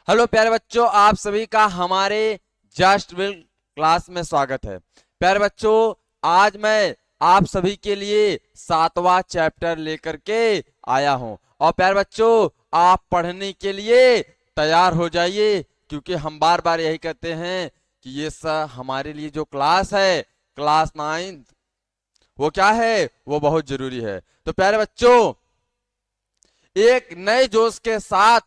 Hello प्यारे बच्चों, आप सभी का हमारे जस्ट विल क्लास में स्वागत है। प्यारे बच्चों, आज मैं आप सभी के लिए 7वां चैप्टर लेकर के आया हूं। और प्यारे बच्चों, आप पढ़ने के लिए तैयार हो जाइए, क्योंकि हम बार बार यही कहते हैं कि ये हमारे लिए जो क्लास है, क्लास 9, वो क्या है, वो बहुत जरूरी है। तो प्यारे बच्चों, एक नए जोश के साथ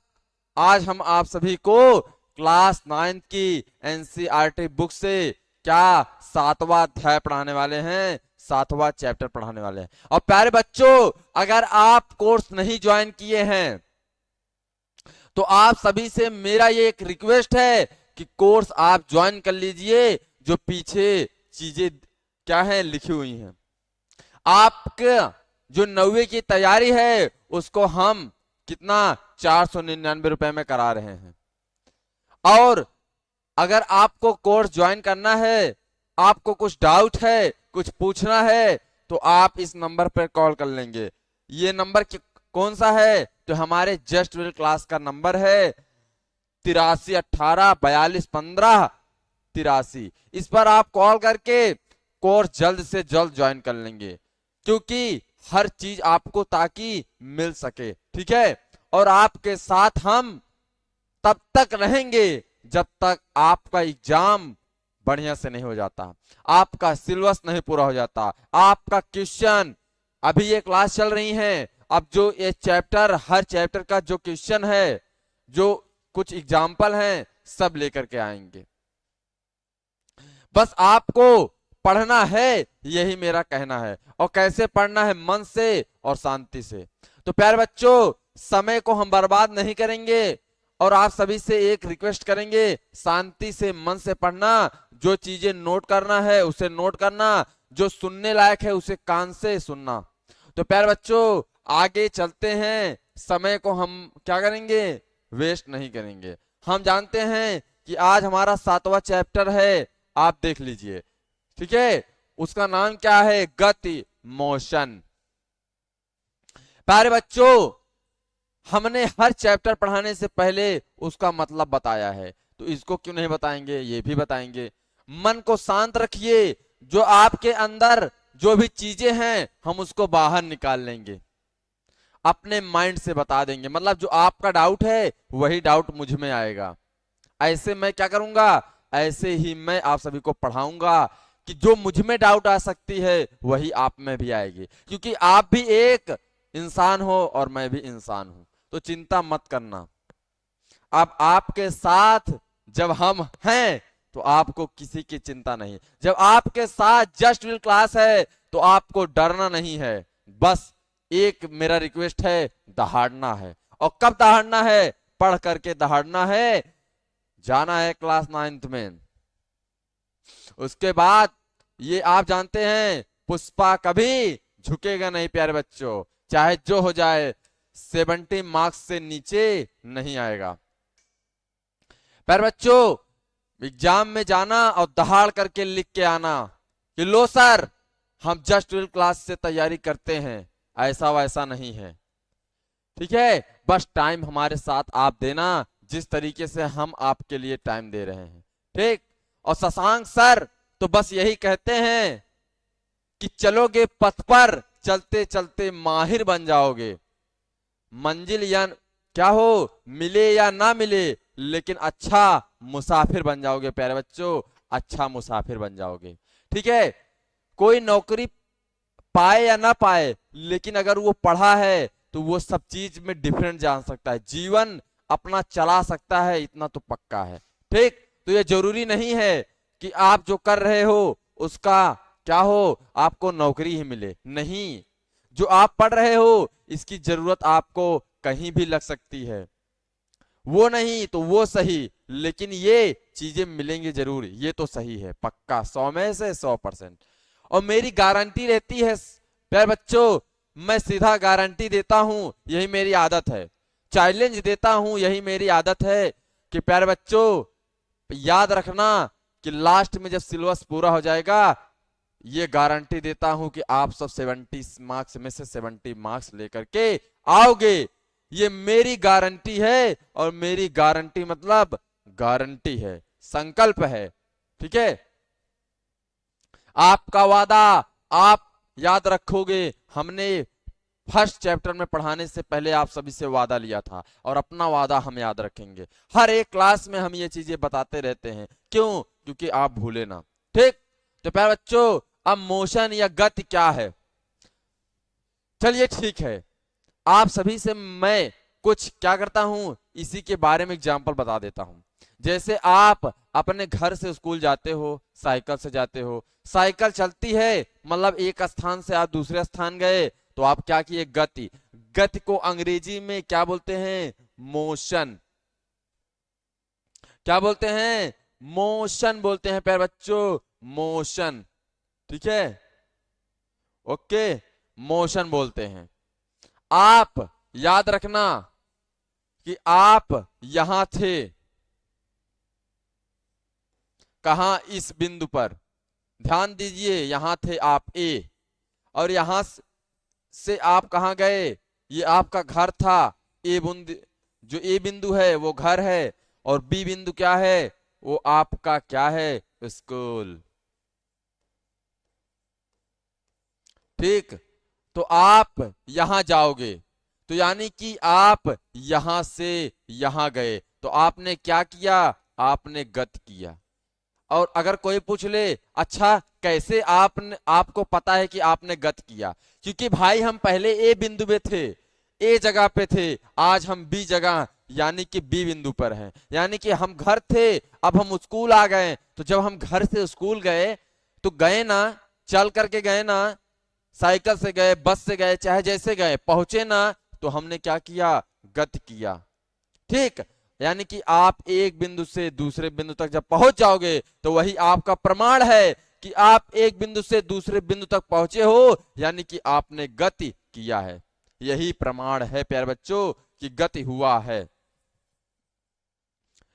आज हम आप सभी को क्लास 9 की एनसीईआरटी बुक से क्या 7वां अध्याय पढ़ाने वाले हैं, 7वां चैप्टर पढ़ाने वाले हैं। और प्यारे बच्चों, अगर आप कोर्स नहीं ज्वाइन किए हैं तो आप सभी से मेरा ये एक रिक्वेस्ट है कि कोर्स आप ज्वाइन कर लीजिए। जो पीछे चीजें क्या है लिखी हुई हैं, आपके जो 9वीं की तैयारी है उसको हम कितना 499 रुपए में करा रहे हैं। और अगर आपको कोर्स ज्वाइन करना है, आपको कुछ डाउट है, कुछ पूछना है, तो आप इस नंबर पर कॉल कर लेंगे। ये नंबर कौन सा है? तो हमारे जस्ट विल क्लास का नंबर है 8318421583। इस पर आप कॉल करके कोर्स जल्द से जल्द ज्वाइन कर लेंगे, क्योंकि हर चीज आपको ताकि मिल सके, ठीक है। और आपके साथ हम तब तक रहेंगे जब तक आपका एग्जाम बढ़िया से नहीं हो जाता, आपका सिलेबस नहीं पूरा हो जाता, आपका क्वेश्चन, अभी ये क्लास चल रही है, अब जो ये चैप्टर, हर चैप्टर का जो क्वेश्चन है, जो कुछ एग्जाम्पल हैं, सब लेकर के आएंगे। बस आपको पढ़ना है, यही मेरा कहना है। और कैसे पढ़ना है? मन से और शांति से। तो प्यारे बच्चों, समय को हम बर्बाद नहीं करेंगे और आप सभी से एक रिक्वेस्ट करेंगे, शांति से मन से पढ़ना। जो चीजें नोट करना है उसे नोट करना, जो सुनने लायक है उसे कान से सुनना। तो प्यारे बच्चों, आगे चलते हैं। समय को हम क्या करेंगे? वेस्ट नहीं करेंगे। हम जानते हैं कि आज हमारा 7वां चैप्टर है, आप देख लीजिए, ठीक है। उसका नाम क्या है? गति, मोशन। प्यारे बच्चों, हमने हर चैप्टर पढ़ाने से पहले उसका मतलब बताया है, तो इसको क्यों नहीं बताएंगे? ये भी बताएंगे। मन को शांत रखिए, जो आपके अंदर जो भी चीजें हैं हम उसको बाहर निकाल लेंगे, अपने माइंड से बता देंगे। मतलब जो आपका डाउट है वही डाउट मुझ में आएगा। ऐसे मैं क्या करूंगा? ऐसे ही मैं आप सभी को पढ़ाऊंगा कि जो मुझ में डाउट आ सकती है वही आप में भी आएगी, क्योंकि आप भी एक इंसान हो और मैं भी इंसान हूं। तो चिंता मत करना। अब आपके साथ जब हम हैं तो आपको किसी की चिंता नहीं। जब आपके साथ जस्ट विल क्लास है तो आपको डरना नहीं है। बस एक मेरा रिक्वेस्ट है, दहाड़ना है। और कब दहाड़ना है? पढ़ करके दहाड़ना है। जाना है क्लास 9th में। उसके बाद ये आप जानते हैं, पुष्पा कभी झुकेगा नहीं प्यारे बच्चों, चाहे जो हो जाए, 70 मार्क्स से नीचे नहीं आएगा। प्यारे बच्चों, एग्जाम में जाना और दहाड़ करके लिख के आना कि लो सर, हम जस्ट विल क्लास से तैयारी करते हैं, ऐसा वैसा नहीं है, ठीक है। बस टाइम हमारे साथ आप देना, जिस तरीके से हम आपके लिए टाइम दे रहे हैं, ठीक। और शशांक सर तो बस यही कहते हैं कि चलोगे पथ पर, चलते चलते माहिर बन जाओगे। मंजिल या क्या हो, मिले या ना मिले, लेकिन अच्छा मुसाफिर बन जाओगे प्यारे बच्चों, अच्छा मुसाफिर बन जाओगे, ठीक है। कोई नौकरी पाए या ना पाए, लेकिन अगर वो पढ़ा है तो वो सब चीज में डिफरेंट जान सकता है, जीवन अपना चला सकता है, इतना तो पक्का है, ठीक। तो ये जरूरी नहीं है कि आप जो कर रहे हो उसका क्या हो, आपको नौकरी ही मिले, नहीं। जो आप पढ़ रहे हो इसकी जरूरत आपको कहीं भी लग सकती है, वो नहीं तो वो सही, लेकिन ये चीजें मिलेंगी जरूर, ये तो सही है, पक्का, 100 में से 100%। और मेरी गारंटी रहती है प्यारे बच्चों, मैं सीधा गारंटी देता हूं, यही मेरी आदत है। चैलेंज देता हूं, यही मेरी आदत है कि प्यारे बच्चों याद रखना कि लास्ट में जब सिलेबस पूरा हो जाएगा, ये गारंटी देता हूं कि आप सब 70 मार्क्स में से 70 मार्क्स लेकर के आओगे। ये मेरी गारंटी है, और मेरी गारंटी मतलब गारंटी है, संकल्प है। ठीक है, आपका वादा आप याद रखोगे। हमने फर्स्ट चैप्टर में पढ़ाने से पहले आप सभी से वादा लिया था, और अपना वादा हम याद रखेंगे। हर एक क्लास में हम ये चीजें बताते रहते हैं, क्यों? क्योंकि आप भूले ना। ठीक, तो प्यारे बच्चों, अब मोशन या गति क्या है? चलिए ठीक है, आप सभी से मैं कुछ क्या करता हूं, इसी के बारे में एग्जाम्पल बता देता हूं। जैसे आप अपने घर से स्कूल जाते हो, साइकिल से जाते हो, साइकिल चलती है, मतलब एक स्थान से आप दूसरे स्थान गए, तो आप क्या किए? गति। गति को अंग्रेजी में क्या बोलते हैं? मोशन। क्या बोलते हैं? मोशन बोलते हैं प्यारे बच्चों, मोशन। ठीक है, ओके, मोशन बोलते हैं। आप याद रखना कि आप यहां थे, कहा? इस बिंदु पर ध्यान दीजिए, यहां थे आप ए, और यहां से आप कहां गए? ये आपका घर था। ए बिंदु, जो ए बिंदु है वो घर है, और बी बिंदु क्या है? वो आपका क्या है? स्कूल। ठीक, तो आप यहां जाओगे, तो यानी कि आप यहां से यहां गए, तो आपने क्या किया? आपने गति किया। और अगर कोई पूछ ले, अच्छा कैसे आपने, आपको पता है कि आपने गति किया? क्योंकि भाई हम पहले ए बिंदु पे थे, ए जगह पे थे, आज हम बी जगह यानी कि बी बिंदु पर हैं। यानी कि हम घर थे, अब हम स्कूल आ गए। तो जब हम घर से स्कूल गए, तो गए ना, चल करके गए ना, साइकिल से गए, बस से गए, चाहे जैसे गए, पहुंचे ना, तो हमने क्या किया? गति किया। ठीक, यानी कि आप एक बिंदु से दूसरे बिंदु तक जब पहुंच जाओगे, तो वही आपका प्रमाण है कि आप एक बिंदु से दूसरे बिंदु तक पहुंचे हो, यानी कि आपने गति किया है। यही प्रमाण है प्यारे बच्चों कि गति हुआ है।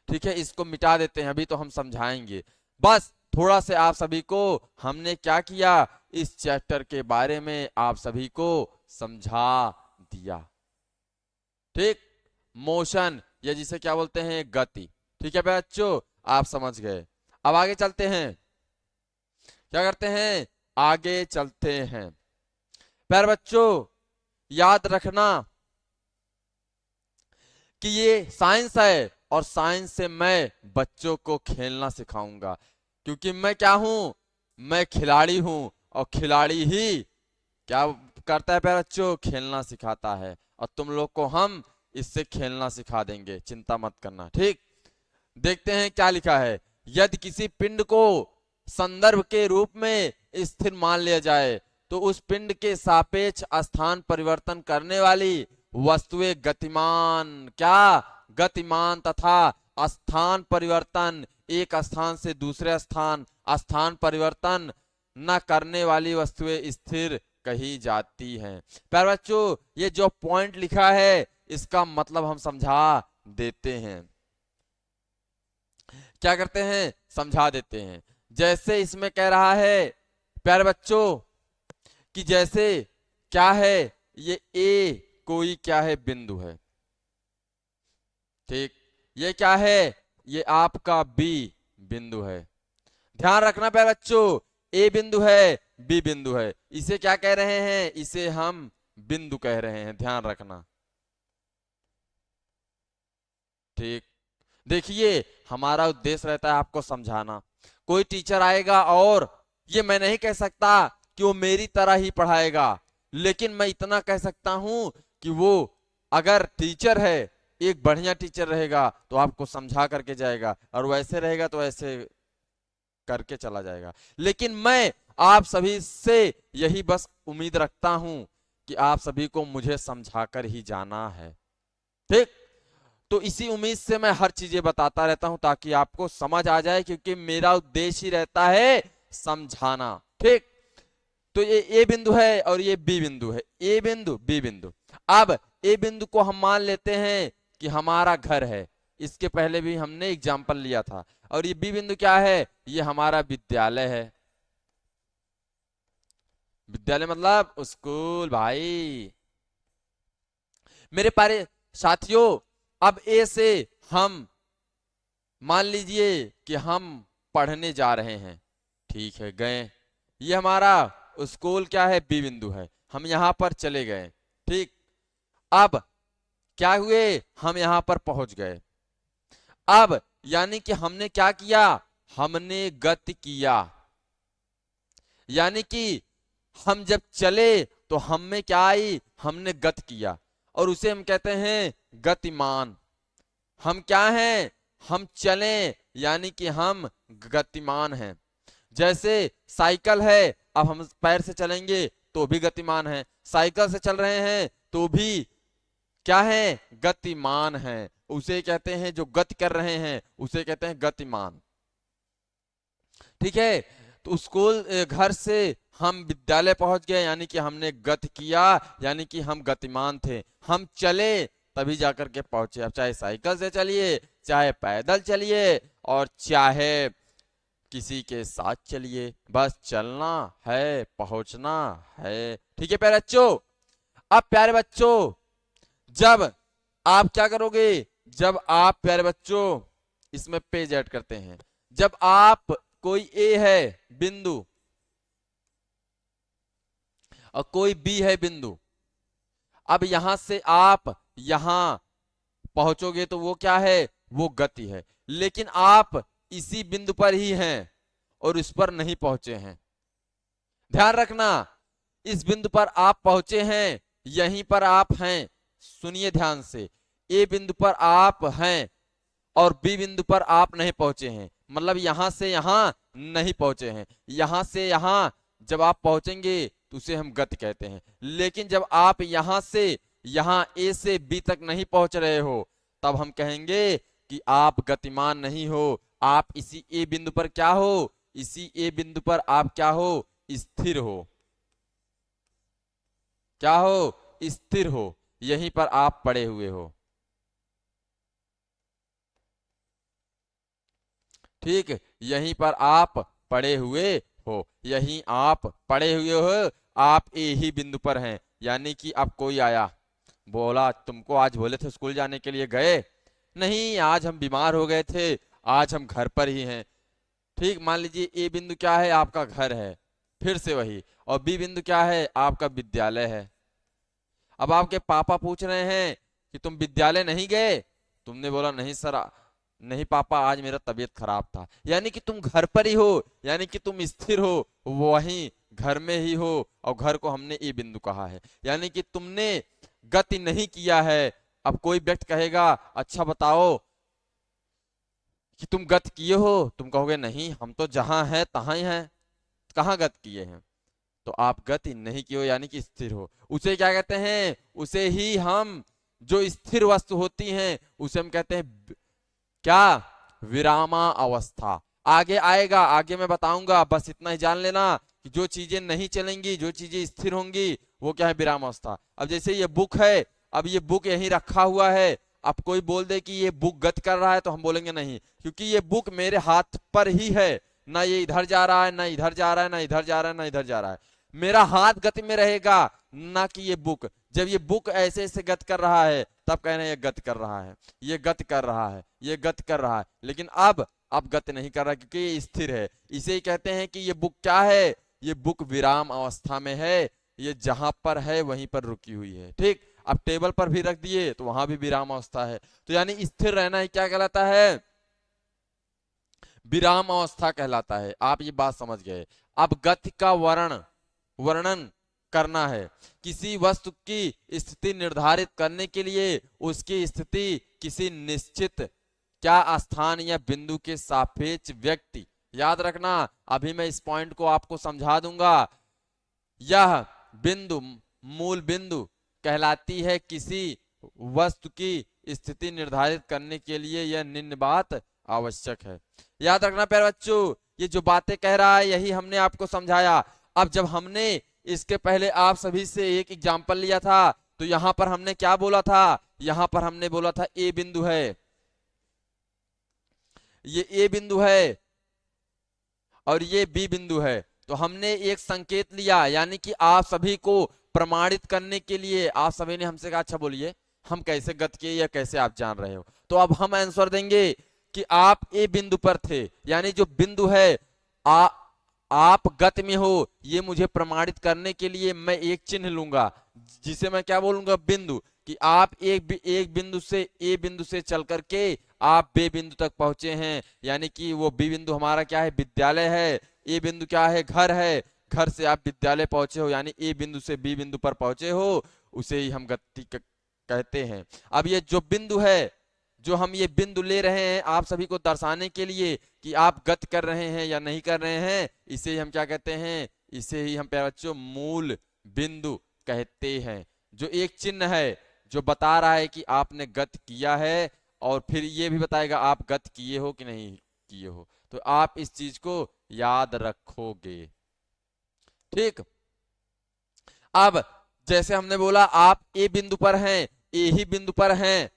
ठीक है, इसको मिटा देते हैं, अभी तो हम समझाएंगे। बस थोड़ा से आप सभी को हमने क्या किया, इस चैप्टर के बारे में आप सभी को समझा दिया। ठीक, मोशन या जिसे क्या बोलते हैं? गति। ठीक है बच्चों, आप समझ गए। अब आगे चलते हैं, क्या करते हैं? आगे चलते हैं। प्यारे बच्चों, याद रखना कि ये साइंस है, और साइंस से मैं बच्चों को खेलना सिखाऊंगा। क्योंकि मैं क्या हूं? मैं खिलाड़ी हूं, और खिलाड़ी ही क्या करता है प्यारे बच्चों? खेलना सिखाता है। और तुम लोग को हम इससे खेलना सिखा देंगे, चिंता मत करना। ठीक, देखते हैं क्या लिखा है। यदि किसी पिंड को संदर्भ के रूप में स्थिर मान लिया जाए, तो उस पिंड के सापेक्ष स्थान परिवर्तन करने वाली वस्तुएं गतिमान, क्या? गतिमान, तथा स्थान परिवर्तन, एक स्थान से दूसरे स्थान स्थान परिवर्तन न करने वाली वस्तुएं स्थिर कही जाती हैं। प्यारे बच्चों, ये जो पॉइंट लिखा है, इसका मतलब हम समझा देते हैं। क्या करते हैं? समझा देते हैं। जैसे इसमें कह रहा है प्यारे बच्चों कि जैसे क्या है, ये ए कोई क्या है? बिंदु है। ठीक, ये क्या है? ये आपका बी बिंदु है। ध्यान रखना प्यारे बच्चों, ए बिंदु है, बी बिंदु है। इसे क्या कह रहे हैं? इसे हम बिंदु कह रहे हैं, ध्यान रखना। ठीक, देखिए, हमारा उद्देश्य रहता है आपको समझाना। कोई टीचर आएगा, और ये मैं नहीं कह सकता कि वो मेरी तरह ही पढ़ाएगा, लेकिन मैं इतना कह सकता हूं कि वो अगर टीचर है, एक बढ़िया टीचर रहेगा, तो आपको समझा करके जाएगा, और वैसे रहेगा तो ऐसे करके चला जाएगा। लेकिन मैं आप सभी से यही बस उम्मीद रखता हूं कि आप सभी को मुझे समझाकर ही जाना है। ठीक, तो इसी उम्मीद से मैं हर चीजें बताता रहता हूं, ताकि आपको समझ आ जाए, क्योंकि मेरा उद्देश्य ही रहता है समझाना। ठीक, तो ये ए बिंदु है, और ये बी बिंदु है। ए बिंदु, बी बिंदु। अब ए बिंदु को हम मान लेते हैं कि हमारा घर है, इसके पहले भी हमने एग्जाम्पल लिया था। और ये बी बिंदु क्या है? ये हमारा विद्यालय है। विद्यालय मतलब स्कूल भाई। मेरे प्यारे साथियों, अब ए से हम मान लीजिए कि हम पढ़ने जा रहे हैं, ठीक है, गए, ये हमारा स्कूल क्या है, बी बिंदु है, हम यहां पर चले गए, ठीक। अब क्या हुए, हम यहां पर पहुंच गए। अब यानी कि हमने क्या किया, हमने गति किया, यानी कि हम जब चले तो हम में क्या आई, हमने गति किया, और उसे हम कहते हैं गतिमान। हम क्या हैं, हम चले, यानी कि हम गतिमान हैं। जैसे साइकिल है, अब हम पैर से चलेंगे तो भी गतिमान है, साइकिल से चल रहे हैं तो भी क्या है, गतिमान है। उसे कहते हैं, जो गति कर रहे हैं उसे कहते हैं गतिमान, ठीक है। तो स्कूल घर से हम विद्यालय पहुंच गए, यानी कि हमने गति किया, यानी कि हम गतिमान थे। हम चले तभी जाकर के पहुंचे, अब चाहे साइकिल से चलिए, चाहे पैदल चलिए, और चाहे किसी के साथ चलिए, बस चलना है, पहुंचना है, ठीक है प्यारे बच्चों। अब प्यारे बच्चों, जब आप क्या करोगे, जब आप प्यारे बच्चों इसमें पेज ऐड करते हैं, जब आप कोई ए है बिंदु और कोई बी है बिंदु, अब यहां से आप यहां पहुंचोगे तो वो क्या है, वो गति है। लेकिन आप इसी बिंदु पर ही हैं और इस पर नहीं पहुंचे हैं, ध्यान रखना, इस बिंदु पर आप पहुंचे हैं, यहीं पर आप हैं, सुनिए ध्यान से, ए बिंदु पर आप हैं और बी बिंदु पर आप नहीं पहुंचे हैं, मतलब यहां से यहां नहीं पहुंचे हैं। यहां से यहां जब आप पहुंचेंगे तो उसे हम गति कहते हैं। लेकिन जब आप यहां से यहां ए से बी तक नहीं पहुंच रहे हो, तब हम कहेंगे कि आप गतिमान नहीं हो, आप इसी ए बिंदु पर क्या हो, इसी ए बिंदु पर आप क्या हो, स्थिर हो, क्या हो, स्थिर हो, यहीं पर आप पड़े हुए हो, ठीक, यहीं पर आप पड़े हुए हो, यहीं आप पड़े हुए हो, आप ए ही बिंदु पर हैं। यानी कि अब कोई आया, बोला तुमको आज बोले थे स्कूल जाने के लिए, गए नहीं, आज हम बीमार हो गए थे, आज हम घर पर ही हैं, ठीक। मान लीजिए ए बिंदु क्या है, आपका घर है, फिर से वही, और बी बिंदु क्या है, आपका विद्यालय है। अब आपके पापा पूछ रहे हैं कि तुम विद्यालय नहीं गए, तुमने बोला नहीं सर, नहीं पापा आज मेरा तबीयत खराब था, यानी कि तुम घर पर ही हो, यानी कि तुम स्थिर हो, वहीं घर में ही हो, और घर को हमने ए बिंदु कहा है, यानी कि तुमने गति नहीं किया है। अब कोई व्यक्ति कहेगा अच्छा बताओ कि तुम गति किए हो, तुम कहोगे नहीं, हम तो जहां हैं तहां ही हैं, कहाँ गति किए हैं, तो आप गति नहीं किए हो, यानी कि स्थिर हो। उसे क्या कहते हैं, उसे ही हम, जो स्थिर वस्तु होती हैं उसे हम कहते हैं क्या, विरामा अवस्था। आगे आएगा, आगे मैं बताऊंगा, बस इतना ही जान लेना कि जो चीजें नहीं चलेंगी, जो चीजें स्थिर होंगी, वो क्या है, विराम अवस्था। अब जैसे ये बुक है, अब ये बुक यहीं रखा हुआ है, अब कोई बोल दे कि ये बुक गति कर रहा है, तो हम बोलेंगे नहीं, क्योंकि ये बुक मेरे हाथ पर ही है, ना ये इधर जा रहा है, ना इधर जा रहा है, ना इधर जा रहा है, ना इधर जा रहा है, मेरा हाथ गति में रहेगा, ना कि ये बुक। जब ये बुक ऐसे ऐसे गति कर रहा है, तब कहना ये गति कर रहा है, ये गति कर रहा है, ये गति कर रहा है। लेकिन अब गति नहीं कर रहा, क्योंकि ये स्थिर है। इसे ही कहते हैं कि ये बुक क्या है, ये बुक विराम अवस्था में है, ये जहां पर है वहीं पर रुकी हुई है, ठीक। अब टेबल पर भी रख दिए तो वहां भी विराम अवस्था है, तो यानी स्थिर रहना ही क्या कहलाता है, विराम अवस्था कहलाता है। आप ये बात समझ गए। अब गति का वर्णन करना है, किसी वस्तु की स्थिति निर्धारित करने के लिए उसकी स्थिति किसी निश्चित क्या स्थान या बिंदु के सापेक्ष व्यक्ति, याद रखना, अभी मैं इस पॉइंट को आपको समझा दूंगा, यह बिंदु मूल बिंदु कहलाती है। किसी वस्तु की स्थिति निर्धारित करने के लिए यह निम्न बात आवश्यक है। याद रखना प्यारे बच्चों, ये जो बातें कह रहा है यही हमने आपको समझाया। अब जब हमने इसके पहले आप सभी से एक एग्जाम्पल लिया था, तो यहां पर हमने क्या बोला था, यहां पर हमने बोला था ए बिंदु है, ये ए बिंदु है और ये बी बिंदु है, तो हमने एक संकेत लिया, यानी कि आप सभी को प्रमाणित करने के लिए आप सभी ने हमसे कहा अच्छा बोलिए, हम कैसे गति किए या कैसे आप जान रहे हो? तो अब हम आंसर देंगे कि आप ए बिंदु पर थे, यानी जो बिंदु है आ, आप गति में हो, ये मुझे प्रमाणित करने के लिए मैं एक चिन्ह लूंगा, जिसे मैं क्या बोलूंगा? बिंदु। कि आप एक बिंदु से ए बिंदु से चल करके आप बे बिंदु तक पहुंचे हैं, यानी कि वो बी बिंदु हमारा क्या है? विद्यालय है। ए बिंदु क्या है? घर है। घर से आप विद्यालय पहुंचे हो, यानी ए बिंदु से बी बिंदु पर पहुंचे हो, उसे ही हम गति कहते हैं। अब ये जो बिंदु है, जो हम ये बिंदु ले रहे हैं आप सभी को दर्शाने के लिए कि आप गति कर रहे हैं या नहीं कर रहे हैं, इसे ही हम क्या कहते हैं? इसे ही हम प्यारे बच्चों मूल बिंदु कहते हैं। जो एक चिन्ह है जो बता रहा है कि आपने गति किया है, और फिर ये भी बताएगा आप गति किए हो कि नहीं किए हो। तो आप इस चीज को याद रखोगे, ठीक। अब जैसे हमने बोला आप ए बिंदु पर हैं, ए ही बिंदु पर हैं,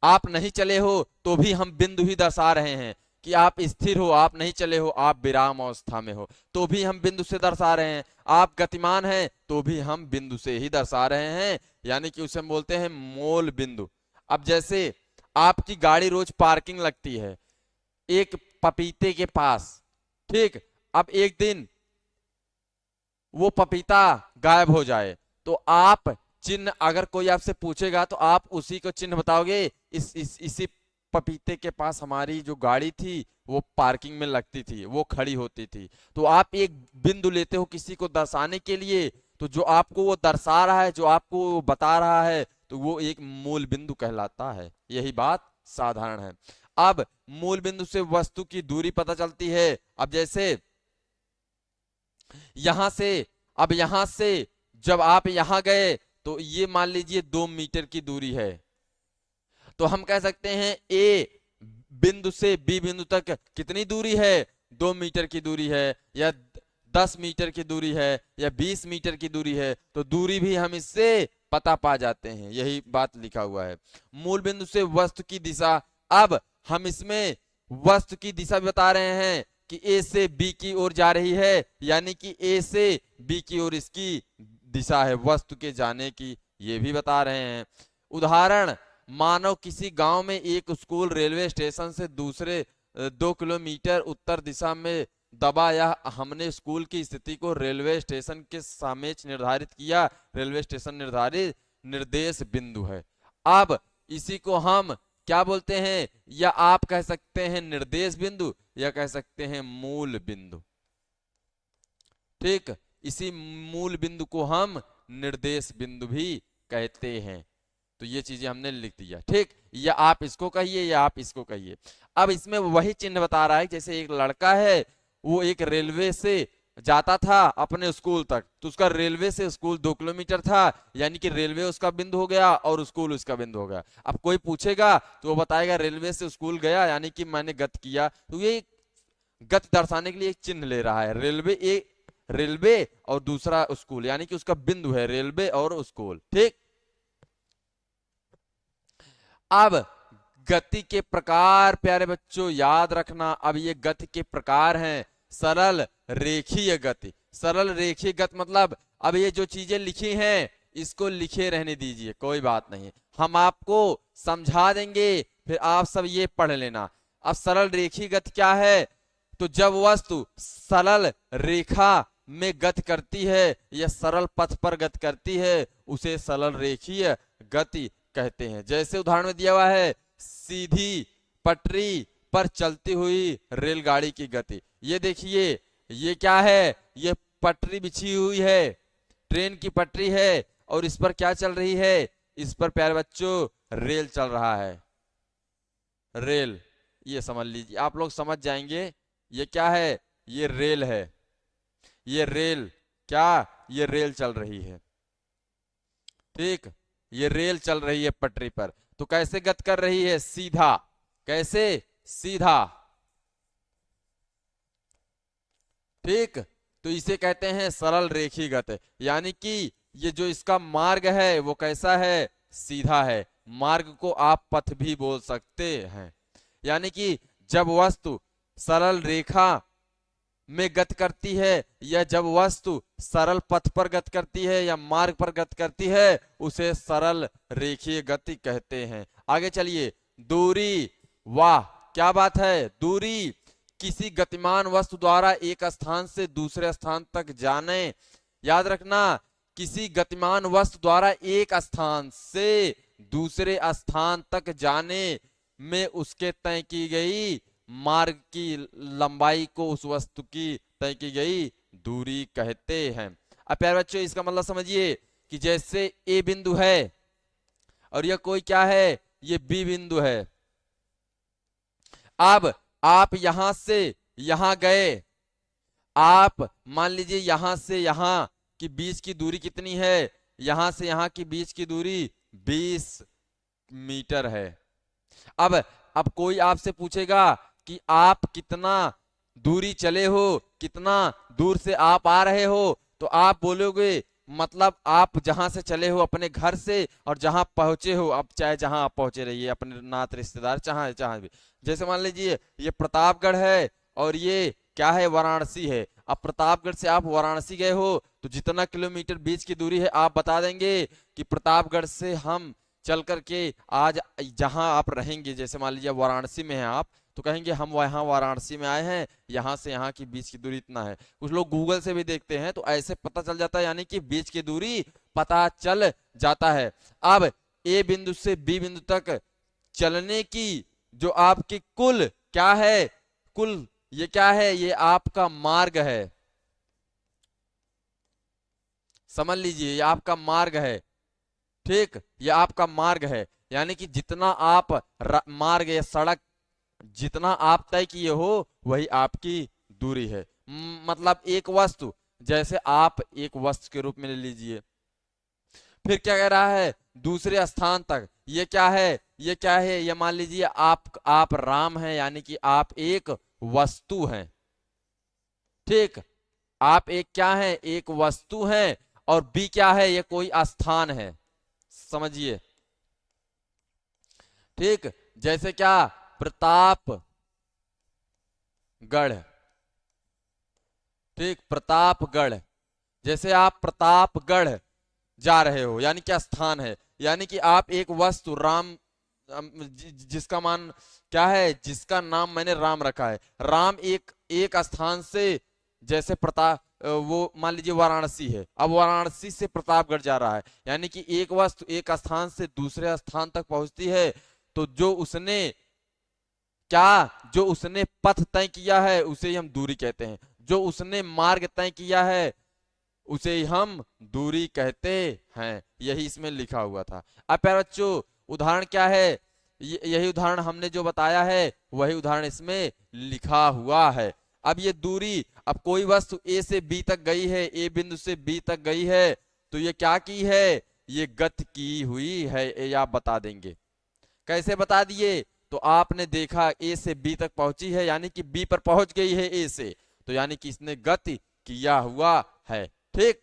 आप नहीं चले हो तो भी हम बिंदु ही दर्शा रहे हैं। कि आप स्थिर हो, आप नहीं चले हो, आप विराम अवस्था में हो, तो भी हम बिंदु से दर्शा रहे हैं। आप गतिमान हैं तो भी हम बिंदु से ही दर्शा रहे हैं, यानी कि उसे हम बोलते हैं मूल बिंदु। अब जैसे आपकी गाड़ी रोज पार्किंग लगती है एक पपीते के पास, ठीक। अब एक दिन वो पपीता गायब हो जाए, तो आप चिन्ह, अगर कोई आपसे पूछेगा तो आप उसी को चिन्ह बताओगे। इसी पपीते के पास हमारी जो गाड़ी थी वो पार्किंग में लगती थी, वो खड़ी होती थी। तो आप एक बिंदु लेते हो किसी को दर्शाने के लिए, तो जो आपको वो दर्शा रहा है, जो आपको वो बता रहा है, तो वो एक मूल बिंदु कहलाता है। यही बात साधारण है। अब मूल बिंदु से वस्तु की दूरी पता चलती है। अब जैसे यहां से, अब यहां से जब आप यहां गए तो ये मान लीजिए 2 मीटर की दूरी है, तो हम कह सकते हैं ए बिंदु से बी बिंदु तक कितनी दूरी है? 2 मीटर की दूरी है, या 10 मीटर की दूरी है, या 20 मीटर की दूरी है। तो दूरी भी हम इससे पता पा जाते हैं, यही बात लिखा हुआ है। मूल बिंदु से वस्तु की दिशा, अब हम इसमें वस्तु की दिशा भी बता रहे हैं कि ए से बी की ओर जा रही है, यानी कि ए से बी की ओर इसकी दिशा है वस्तु के जाने की, ये भी बता रहे हैं। उदाहरण, मानो किसी गांव में एक स्कूल रेलवे स्टेशन से दूसरे 2 किलोमीटर उत्तर दिशा में दबा, या हमने स्कूल की स्थिति को रेलवे स्टेशन के सापेक्ष निर्धारित किया। रेलवे स्टेशन निर्धारित निर्देश बिंदु है। अब इसी को हम क्या बोलते हैं? या आप कह सकते हैं निर्देश बिंदु, या कह सकते हैं मूल बिंदु, ठीक। इसी मूल बिंदु को हम निर्देश बिंदु भी कहते हैं। तो ये चीजें हमने लिख दिया, ठीक। या आप इसको कहिए या आप इसको कहिए। अब इसमें वही चिन्ह बता रहा है, जैसे एक लड़का है, वो एक रेलवे से जाता था अपने स्कूल तक, तो उसका रेलवे से स्कूल 2 किलोमीटर था, यानी कि रेलवे उसका बिंदु हो गया और स्कूल उसका बिंदु हो गया। अब कोई पूछेगा तो वो बताएगा रेलवे से स्कूल गया, यानी कि मैंने गति किया। तो ये गति दर्शाने के लिए एक चिन्ह ले रहा है। रेलवे और दूसरा स्कूल, यानी कि उसका बिंदु है रेलवे और स्कूल, ठीक। अब गति के प्रकार प्यारे बच्चों याद रखना। अब ये गति के प्रकार हैं सरल, रेखीय गति। सरल रेखीय गति मतलब, अब ये जो चीजें लिखी हैं इसको लिखे रहने दीजिए, कोई बात नहीं, हम आपको समझा देंगे, फिर आप सब ये पढ़ लेना। अब सरल रेखीय गति क्या है? तो जब वस्तु सरल रेखा में गति करती है या सरल पथ पर गति करती है, उसे सरल रेखीय गति कहते हैं। जैसे उदाहरण में दिया हुआ है, सीधी पटरी पर चलती हुई रेलगाड़ी की गति। ये देखिए, ये क्या है? ये पटरी बिछी हुई है, ट्रेन की पटरी है, और इस पर क्या चल रही है? इस पर प्यारे बच्चों रेल चल रहा है, रेल। ये समझ लीजिए, आप लोग समझ जाएंगे। ये क्या है? ये रेल है, ये रेल, क्या? ये रेल चल रही है, ठीक। ये रेल चल रही है पटरी पर, तो कैसे गति कर रही है? सीधा। कैसे? सीधा, ठीक। तो इसे कहते हैं सरल रेखीय गति, यानी कि ये जो इसका मार्ग है वो कैसा है? सीधा है। मार्ग को आप पथ भी बोल सकते हैं। यानी कि जब वस्तु सरल रेखा में गति करती है या जब वस्तु सरल पथ पर गति करती है या मार्ग पर गति करती है उसे सरल रेखीय गति कहते हैं। आगे चलिए, दूरी, वाह क्या बात है। दूरी किसी गतिमान वस्तु द्वारा एक स्थान से दूसरे स्थान तक जाने, याद रखना, किसी गतिमान वस्तु द्वारा एक स्थान से दूसरे स्थान तक जाने में उसके तय की गई मार्ग की लंबाई को उस वस्तु की तय की गई दूरी कहते हैं। अब प्यारे बच्चों इसका मतलब समझिए कि जैसे ए बिंदु है और यह कोई क्या है, ये बी बिंदु है। अब आप यहां से यहां गए, आप मान लीजिए यहां से यहां की बीच की दूरी कितनी है, यहां से यहां की बीच की दूरी 20 मीटर है। अब कोई आपसे पूछेगा कि आप कितना दूरी चले हो, कितना दूर से आप आ रहे हो, तो आप बोलोगे मतलब आप जहां से चले हो अपने घर से और जहां पहुंचे हो, अब चाहे जहां आप पहुंचे रहिए अपने नात रिश्तेदार जहां जहां भी, जैसे मान लीजिए ये प्रतापगढ़ है और ये क्या है, वाराणसी है। अब प्रतापगढ़ से आप वाराणसी गए हो तो जितना किलोमीटर बीच की दूरी है आप बता देंगे कि प्रतापगढ़ से हम चल करके आज जहां आप रहेंगे, जैसे मान लीजिए वाराणसी में हैं आप, तो कहेंगे हम वहां वाराणसी में आए हैं, यहां से यहां की बीच की दूरी इतना है। कुछ लोग गूगल से भी देखते हैं तो ऐसे पता चल जाता है, यानी कि बीच की दूरी पता चल जाता है। अब ए बिंदु से बी बिंदु तक चलने की जो आपकी कुल क्या है, कुल ये क्या है, ये आपका मार्ग है, समझ लीजिए ये आपका मार्ग है। ठीक, ये आपका मार्ग है, यानी कि जितना आप मार्ग या सड़क जितना आप तय किए हो वही आपकी दूरी है। मतलब एक वस्तु, जैसे आप एक वस्तु के रूप में ले लीजिए, फिर क्या कह रहा है, दूसरे स्थान तक, ये क्या है, ये क्या है, ये मान लीजिए आप राम हैं, यानी कि आप एक वस्तु हैं। ठीक, आप एक क्या है, एक वस्तु हैं, और बी क्या है, ये कोई स्थान है, समझिए। ठीक, जैसे क्या, प्रतापगढ़, ठीक, प्रतापगढ़, जैसे आप प्रतापगढ़ जा रहे हो यानी क्या स्थान है, यानी कि आप एक वस्तु राम, जिसका मान क्या है, जिसका नाम मैंने राम रखा है, राम एक एक स्थान से, जैसे प्रताप वो मान लीजिए वाराणसी है, अब वाराणसी से प्रतापगढ़ जा रहा है, यानी कि एक वस्तु एक स्थान से दूसरे स्थान तक पहुंचती है, तो जो उसने क्या, जो उसने पथ तय किया है उसे ही हम दूरी कहते हैं, जो उसने मार्ग तय किया है उसे ही हम दूरी कहते हैं। यही इसमें लिखा हुआ था। अब प्यारे बच्चों उदाहरण क्या है, यही उदाहरण हमने जो बताया है वही उदाहरण इसमें लिखा हुआ है। अब ये दूरी, अब कोई वस्तु ए से बी तक गई है, ए बिंदु से बी तक गई है, तो ये क्या की है, ये गति की हुई है, ये आप बता देंगे। कैसे बता दिए, तो आपने देखा ए से बी तक पहुंची है, यानी कि बी पर पहुंच गई है ए से, तो यानी कि इसने गति किया हुआ है। ठीक,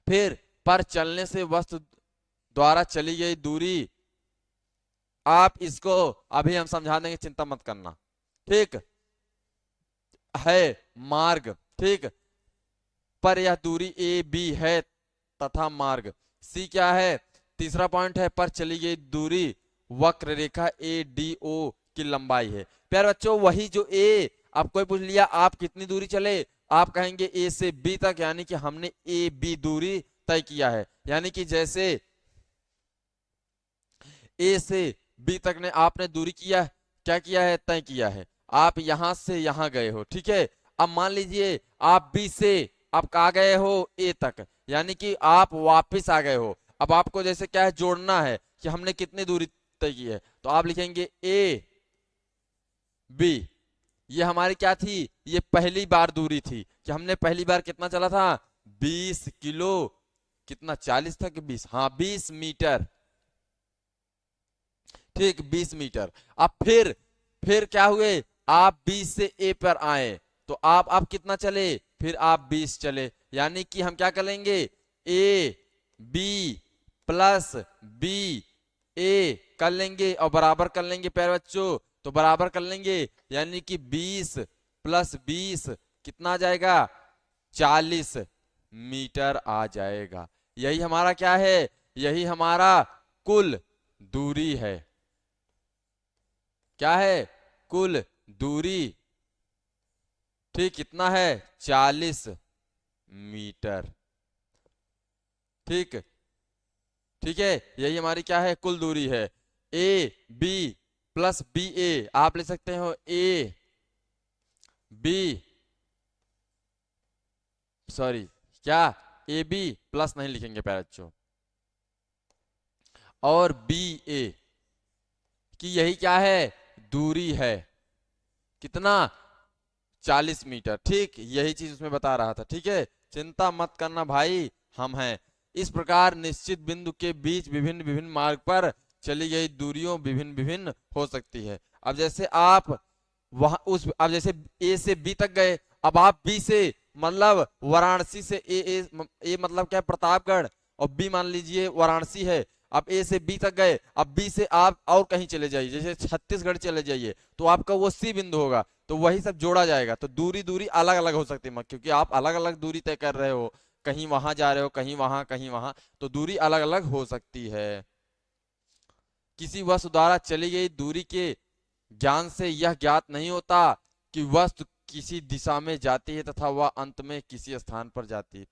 फिर पर चलने से वस्तु द्वारा चली गई दूरी, आप इसको अभी हम समझा देंगे, चिंता मत करना। ठीक है, मार्ग, ठीक, पर यह दूरी ए बी है तथा मार्ग सी क्या है, तीसरा पॉइंट है, पर चली गई दूरी वक्र रेखा ए डी ओ की लंबाई है। प्यारे बच्चों वही जो ए, आप कोई पूछ लिया आप कितनी दूरी चले, आप कहेंगे ए से बी तक, यानी कि हमने ए बी दूरी तय किया है, यानी कि जैसे ए से बी तक ने आपने दूरी किया, क्या किया है, तय किया है। आप यहां से यहां गए हो, ठीक है। अब मान लीजिए आप बी से आप कहा गए हो ए तक, यानी कि आप वापस आ गए हो। अब आपको जैसे क्या है, जोड़ना है कि हमने कितनी दूरी तय की है, तो आप लिखेंगे ए बी, ये हमारी क्या थी, ये पहली बार दूरी थी कि हमने पहली बार कितना चला था, 20 किलो, कितना 40 था कि 20, हाँ 20 मीटर, ठीक 20 मीटर। अब फिर क्या हुए, आप 20 से ए पर आए, तो आप कितना चले, फिर आप 20 चले, यानी कि हम क्या करेंगे, ए बी प्लस बी ए कर लेंगे और बराबर कर लेंगे प्यारे बच्चों, तो बराबर कर लेंगे, यानी कि 20 प्लस 20 कितना आ जाएगा, 40 मीटर आ जाएगा। यही हमारा क्या है, यही हमारा कुल दूरी है। क्या है, कुल दूरी। ठीक, कितना है, 40 मीटर। ठीक, ठीक है, यही हमारी क्या है, कुल दूरी है। ए बी प्लस बी ए, आप ले सकते हो ए बी, सॉरी क्या, ए बी प्लस नहीं लिखेंगे प्यारे बच्चों, और बी ए कि यही क्या है, दूरी है। कितना, 40 मीटर। ठीक, यही चीज उसमें बता रहा था। ठीक है, चिंता मत करना भाई, हम हैं। इस प्रकार निश्चित बिंदु के बीच विभिन्न विभिन्न मार्ग पर चली गई दूरियों विभिन्न विभिन्न हो सकती है। अब जैसे आप वहां उस, अब जैसे ए से बी तक गए, अब आप बी से मतलब वाराणसी से ए मतलब क्या है, प्रतापगढ़, और बी मान लीजिए वाराणसी है। अब ए से बी तक गए, अब बी से आप और कहीं चले जाइए, जैसे छत्तीसगढ़ चले जाइए, तो आपका वो सी बिंदु होगा, तो वही सब जोड़ा जाएगा। तो दूरी दूरी अलग अलग हो सकती है, क्योंकि आप अलग अलग दूरी तय कर रहे हो, कहीं वहां जा रहे हो, कहीं वहां, कहीं वहां, तो दूरी अलग अलग हो सकती है। किसी वस्तु द्वारा चली गई दूरी के ज्ञान से यह ज्ञात नहीं होता कि वस्तु किसी दिशा में जाती है तथा वह अंत में किसी स्थान पर जाती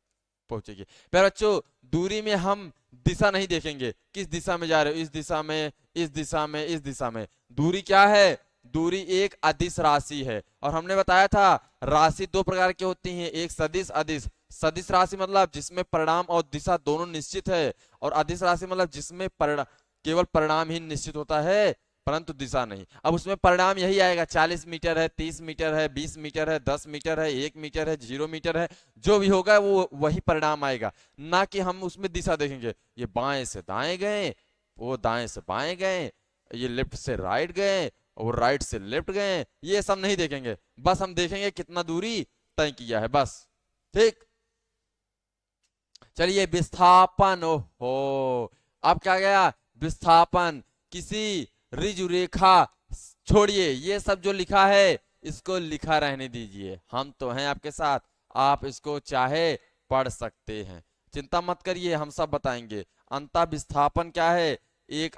पहुंचेगी। पर बच्चों, दूरी में हम दिशा नहीं देखेंगे, किस दिशा में जा रहे हो, इस दिशा में, इस दिशा में, इस दिशा में। दूरी क्या है, दूरी एक अदिश राशि है। और हमने बताया था राशि दो प्रकार की होती हैं, एक सदिश, अदिश। सदिश राशि मतलब जिसमें परिणाम और दिशा दोनों निश्चित है, और अदिश राशि मतलब जिसमें परिणाम, केवल परिणाम ही निश्चित होता है परंतु दिशा नहीं। अब उसमें परिणाम यही आएगा, 40 मीटर है, 30 मीटर है, 20 मीटर है, 10 मीटर है, 1 मीटर है, 0 मीटर है, जो भी होगा वो वही परिणाम आएगा। ना कि हम उसमें दिशा देखेंगे, ये बाएं से दाएं गए, वो दाएं से बाएं गए, ये लेफ्ट से राइट गए, और राइट से लेफ्ट गए, ये सब नहीं देखेंगे। बस हम देखेंगे कितना दूरी तय किया है, बस। ठीक, चलिए विस्थापन। ओहो, अब क्या गया, विस्थापन। किसी ऋजु रेखा, छोड़िए ये सब जो लिखा है इसको लिखा रहने दीजिए, हम तो हैं आपके साथ, आप इसको चाहे पढ़ सकते हैं, चिंता मत करिए, हम सब बताएंगे। अंतः विस्थापन क्या है, एक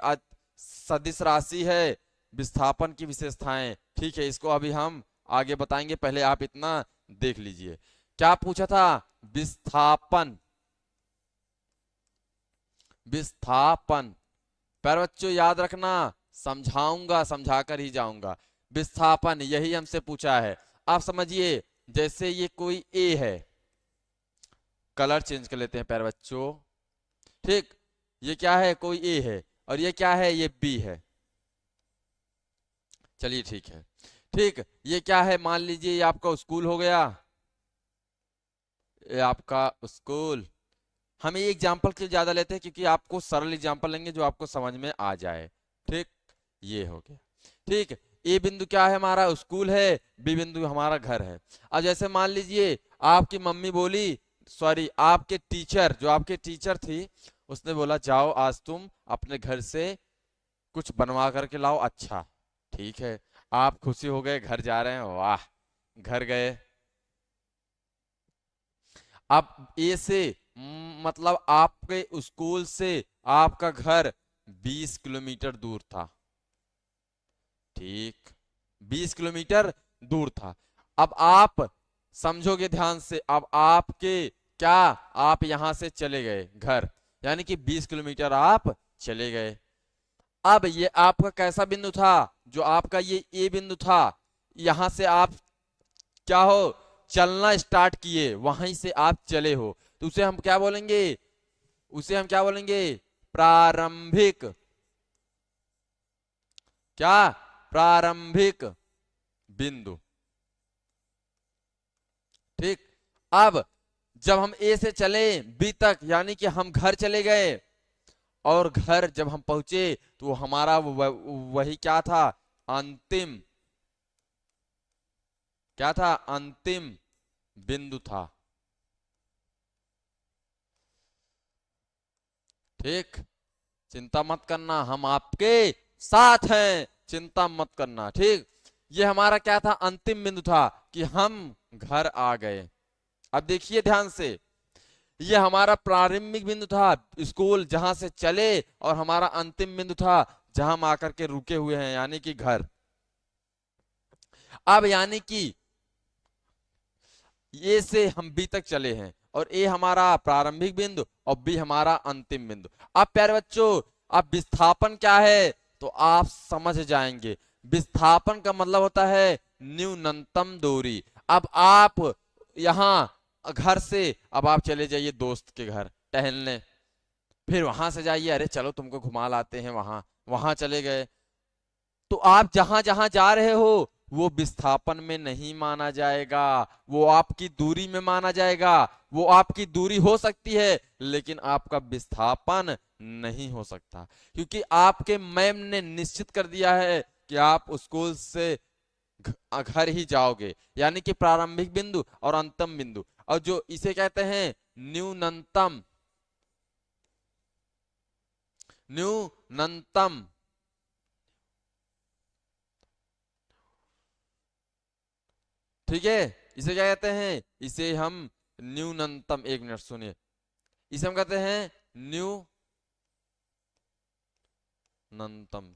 सदिश राशि है। विस्थापन की विशेषताएं, ठीक है, इसको अभी हम आगे बताएंगे, पहले आप इतना देख लीजिए। क्या पूछा था, विस्थापन, विस्थापन। पर बच्चों याद रखना, समझाऊंगा, समझाकर ही जाऊंगा। विस्थापन यही हमसे पूछा है। आप समझिए, जैसे ये कोई ए है, कलर चेंज कर लेते हैं प्यारे बच्चों। ठीक, ये क्या है, कोई ए है, और ये क्या है, ये बी है। चलिए ठीक है। ठीक, ये क्या है, मान लीजिए ये आपका स्कूल हो गया, ये आपका स्कूल। हम ये एग्जाम्पल क्यों ज्यादा लेते हैं, क्योंकि आपको सरल एग्जाम्पल लेंगे जो आपको समझ में आ जाए। ठीक, ये हो गया। ठीक, ए बिंदु क्या है, हमारा स्कूल है, बी बिंदु हमारा घर है। अब जैसे मान लीजिए आपकी मम्मी बोली, सॉरी आपके टीचर, जो आपके टीचर थी, उसने बोला जाओ आज तुम अपने घर से कुछ बनवा करके लाओ। अच्छा ठीक है, आप खुशी हो गए, घर जा रहे हैं, वाह, घर गए। अब ए से मतलब आपके स्कूल से आपका घर 20 किलोमीटर दूर था। ठीक, 20 किलोमीटर दूर था। अब आप समझोगे ध्यान से, अब आपके क्या, आप यहां से चले गए घर, यानी कि 20 किलोमीटर आप चले गए। अब ये आपका कैसा बिंदु था, जो आपका ये ए बिंदु था, यहां से आप क्या हो, चलना स्टार्ट किए, वहीं से आप चले हो, तो उसे हम क्या बोलेंगे, उसे हम क्या बोलेंगे, प्रारंभिक, क्या, प्रारंभिक बिंदु। ठीक, अब जब हम ए से चले बी तक, यानी कि हम घर चले गए, और घर जब हम पहुंचे तो हमारा वही क्या था, अंतिम, क्या था, अंतिम बिंदु था। ठीक, चिंता मत करना, हम आपके साथ हैं, चिंता मत करना, ठीक। ये हमारा क्या था, अंतिम बिंदु था कि हम घर आ गए। अब देखिए ध्यान से, ये हमारा प्रारंभिक बिंदु था स्कूल जहां से चले, और हमारा अंतिम बिंदु था जहां हम आकर के रुके हुए हैं, यानी कि घर। अब यानी कि ए से हम बी तक चले हैं, और ए हमारा प्रारंभिक बिंदु और बी हमारा अंतिम बिंदु। अब प्यारे बच्चों, अब विस्थापन क्या है तो आप समझ जाएंगे। विस्थापन का मतलब होता है न्यूनतम दूरी। अब आप यहां घर से अब आप चले जाइए दोस्त के घर टहलने, फिर वहां से जाइए, अरे चलो तुमको घुमा लाते हैं, वहां वहां चले गए, तो आप जहां जहां जा रहे हो वो विस्थापन में नहीं माना जाएगा, वो आपकी दूरी में माना जाएगा। वो आपकी दूरी हो सकती है लेकिन आपका विस्थापन नहीं हो सकता, क्योंकि आपके मैम ने निश्चित कर दिया है कि आप स्कूल से घर ही जाओगे, यानी कि प्रारंभिक बिंदु और अंतिम बिंदु। और जो इसे कहते हैं न्यूनतम, न्यूनतम ठीक है, इसे क्या कहते हैं, इसे हम न्यूनतम, एक मिनट सुनिए, इसे हम कहते हैं न्यूनतम।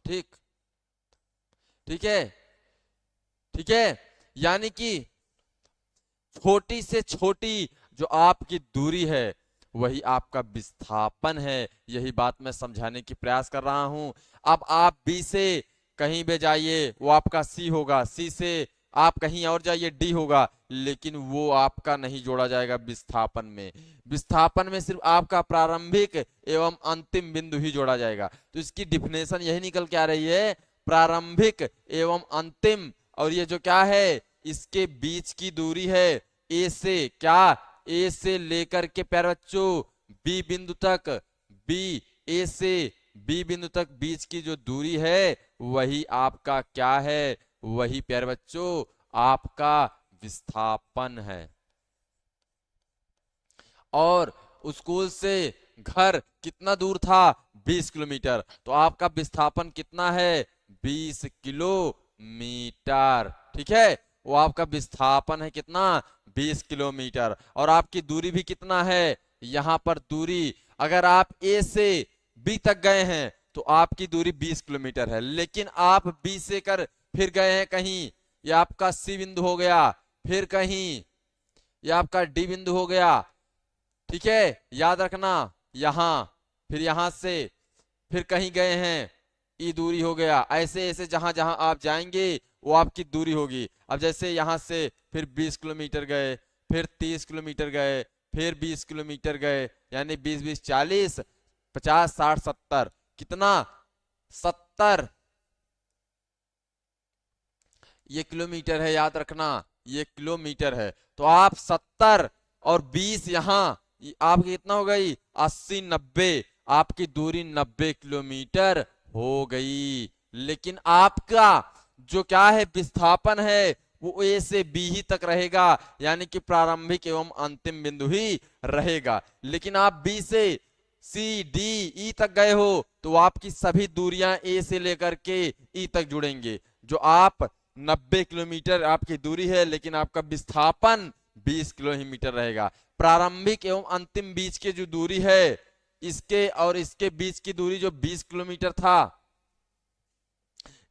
ठीक, ठीक है, ठीक है, यानी कि छोटी से छोटी जो आपकी दूरी है वही आपका विस्थापन है। यही बात मैं समझाने की प्रयास कर रहा हूं। अब आप बी से कहीं भी जाइए वो आपका सी होगा, सी से आप कहीं और जाइए डी होगा, लेकिन वो आपका नहीं जोड़ा जाएगा विस्थापन में। विस्थापन में सिर्फ आपका प्रारंभिक एवं अंतिम बिंदु ही जोड़ा जाएगा। तो इसकी डिफिनेशन यही निकल के आ रही है, प्रारंभिक एवं अंतिम, और ये जो क्या है इसके बीच की दूरी है ए से, क्या, ए से लेकर के प्यारे बच्चों बी बिंदु तक, बी, ए से बी बिंदु तक बीच की जो दूरी है वही आपका क्या है, वही प्यारे बच्चों आपका विस्थापन है। और स्कूल से घर कितना दूर था, 20 किलोमीटर, तो आपका विस्थापन कितना है, 20 किलोमीटर। ठीक है, वो आपका विस्थापन है कितना, 20 किलोमीटर। और आपकी दूरी भी कितना है, यहां पर दूरी, अगर आप ए से बी तक गए हैं तो आपकी दूरी 20 किलोमीटर है, लेकिन आप बी से कर फिर गए हैं कहीं, यह आपका सी बिंदु हो गया, फिर कहीं यह आपका डी बिंदु हो गया। ठीक है, याद रखना, यहां, फिर यहां से फिर कहीं गए हैं, ई दूरी हो गया। ऐसे ऐसे जहां जहां आप जाएंगे वो आपकी दूरी होगी। अब जैसे यहां से फिर 20 किलोमीटर गए, फिर 30 किलोमीटर गए, फिर 20 किलोमीटर गए, यानी 20 20 40 50 60 70, कितना, 70 ये किलोमीटर है, याद रखना ये किलोमीटर है। तो आप 70 और 20 यहां, आपकी कितना हो गई, 80 90, आपकी दूरी 90 किलोमीटर हो गई। लेकिन आपका जो क्या है विस्थापन है वो ए से बी ही तक रहेगा, यानी कि प्रारंभिक एवं अंतिम बिंदु ही रहेगा। लेकिन आप बी से सी डी ई तक गए हो तो आपकी सभी दूरियां ए से लेकर के ई तक जुड़ेंगे। जो आप 90 किलोमीटर आपकी दूरी है, लेकिन आपका विस्थापन 20 किलोमीटर रहेगा। प्रारंभिक एवं अंतिम बीच की जो दूरी है, इसके और इसके बीच की दूरी जो 20 किलोमीटर था,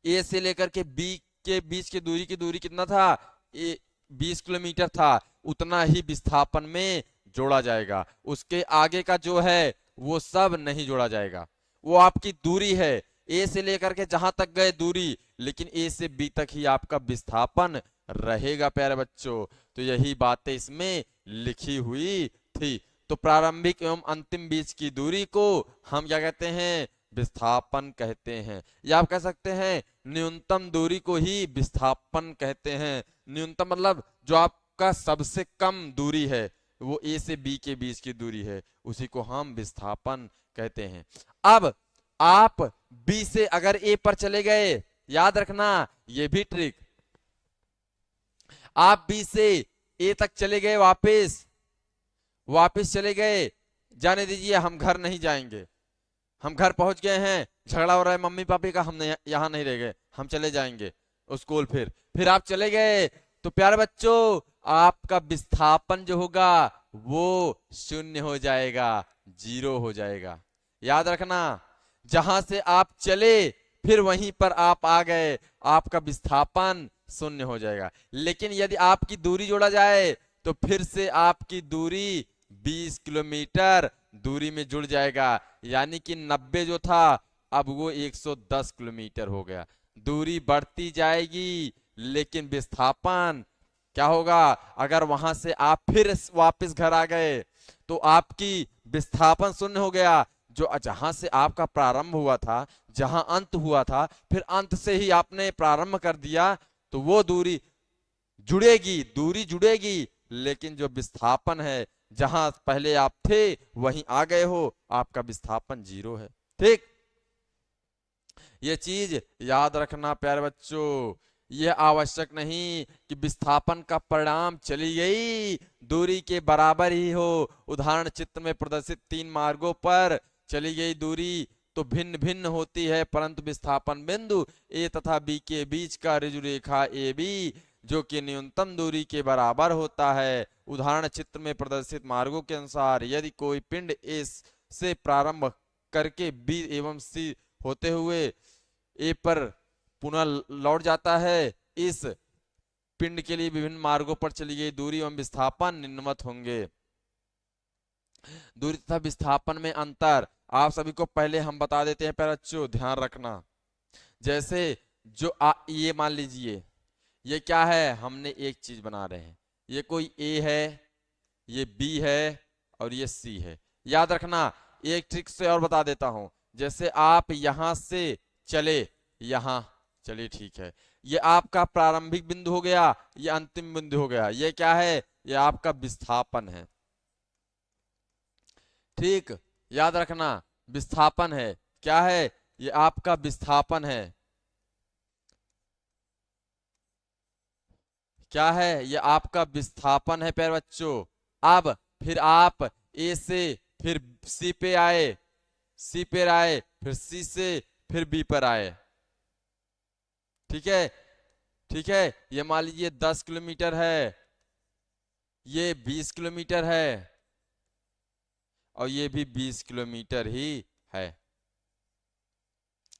ए से लेकर के बी के बीच की दूरी कितना था, ए 20 किलोमीटर था, उतना ही विस्थापन में जोड़ा जाएगा। उसके आगे का जो है वो सब नहीं जोड़ा जाएगा। वो आपकी दूरी है, ए से लेकर के जहां तक गए दूरी, लेकिन ए से बी तक ही आपका विस्थापन रहेगा प्यारे बच्चों। तो यही बातें इसमें लिखी हुई थी। तो प्रारंभिक एवं अंतिम बीच की दूरी को हम क्या कहते हैं, विस्थापन कहते हैं। या आप कह सकते हैं न्यूनतम दूरी को ही विस्थापन कहते हैं। न्यूनतम मतलब जो आपका सबसे कम दूरी है, वो ए से बी के बीच की दूरी है, उसी को हम विस्थापन कहते हैं। अब आप बी से अगर ए पर चले गए, याद रखना ये भी ट्रिक, आप बी से ए तक चले गए, वापस चले गए, जाने दीजिए हम घर नहीं जाएंगे, हम घर पहुंच गए हैं, झगड़ा हो रहा है मम्मी पापी का, हम यहाँ नहीं रह गए, हम चले जाएंगे स्कूल। फिर आप चले गए तो प्यारे बच्चों आपका विस्थापन जो होगा वो शून्य हो जाएगा, 0 हो जाएगा। याद रखना, जहां से आप चले फिर वहीं पर आप आ गए, आपका विस्थापन शून्य हो जाएगा। लेकिन यदि आपकी दूरी जोड़ा जाए तो फिर से आपकी दूरी 20 किलोमीटर दूरी में जुड़ जाएगा, यानी कि 90 जो था अब वो 110 किलोमीटर हो गया। दूरी बढ़ती जाएगी लेकिन विस्थापन क्या होगा? अगर वहां से आप फिर वापस घर आ गए तो आपकी विस्थापन शून्य हो गया। जो जहां से आपका प्रारंभ हुआ था, जहां अंत हुआ था, फिर अंत से ही आपने प्रारंभ कर दिया तो वो दूरी जुड़ेगी, दूरी जुड़ेगी, लेकिन जो विस्थापन है जहां पहले आप थे वहीं आ गए हो, आपका विस्थापन 0 है। ठीक, ये चीज याद रखना प्यारे बच्चों। यह आवश्यक नहीं कि विस्थापन का परिणाम चली गई दूरी के बराबर ही हो। उदाहरण चित्र में प्रदर्शित 3 मार्गों पर चली गई दूरी तो भिन्न भिन्न होती है, परंतु विस्थापन बिंदु ए तथा बी के बीच का ऋजु रेखा ए बी जो कि न्यूनतम दूरी के बराबर होता है। उदाहरण चित्र में प्रदर्शित मार्गों के अनुसार यदि कोई पिंड ए से प्रारंभ करके बी एवं सी होते हुए ए पर पुनः लौट जाता है, इस पिंड के लिए विभिन्न मार्गों पर चली गई दूरी एवं विस्थापन निम्नवत होंगे। दूरी तथा विस्थापन में अंतर आप सभी को पहले हम बता देते हैं, पर बच्चों ध्यान रखना। जैसे ये मान लीजिए ये क्या है, हमने एक चीज बना रहे हैं, ये कोई ए है, ये बी है और ये सी है। याद रखना, एक ट्रिक से और बता देता हूं। जैसे आप यहां से चले, यहां चलिए ठीक है, ये आपका प्रारंभिक बिंदु हो गया, ये अंतिम बिंदु हो गया। ये क्या है? ये आपका विस्थापन है। ठीक, याद रखना, विस्थापन है। क्या है? ये आपका विस्थापन है। क्या है? ये आपका विस्थापन है प्यारे बच्चों। अब फिर आप ए से फिर सी पे आए, सी पे आए, फिर सी से फिर बी पर आए। ठीक है, ठीक है, ये मान लीजिए 10 किलोमीटर है, ये 20 किलोमीटर है और ये भी 20 किलोमीटर ही है।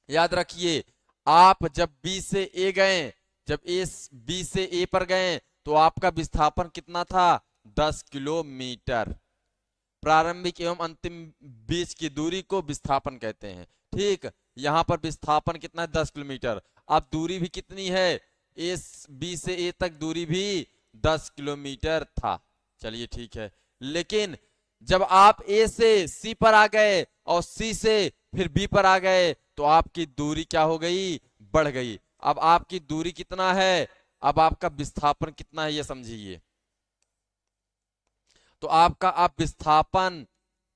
याद रखिए, आप जब बी से ए गए, जब ए बी से ए पर गए तो आपका विस्थापन कितना था? 10 किलोमीटर। प्रारंभिक एवं अंतिम बीच की दूरी को विस्थापन कहते हैं। ठीक, यहां पर विस्थापन कितना है? 10 किलोमीटर। अब दूरी भी कितनी है? ए बी से ए तक दूरी भी 10 किलोमीटर था। चलिए ठीक है, लेकिन जब आप ए से सी पर आ गए और सी से फिर बी पर आ गए तो आपकी दूरी क्या हो गई? बढ़ गई। अब आपकी दूरी कितना है? अब आपका विस्थापन कितना है ये समझिए। तो आपका अब विस्थापन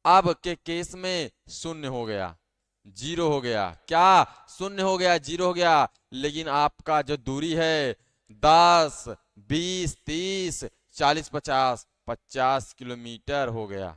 अब के केस में शून्य हो गया, 0 हो गया। क्या? शून्य हो गया, 0 हो गया। लेकिन आपका जो दूरी है 10, 20, 30, 40, 50, 50 किलोमीटर हो गया,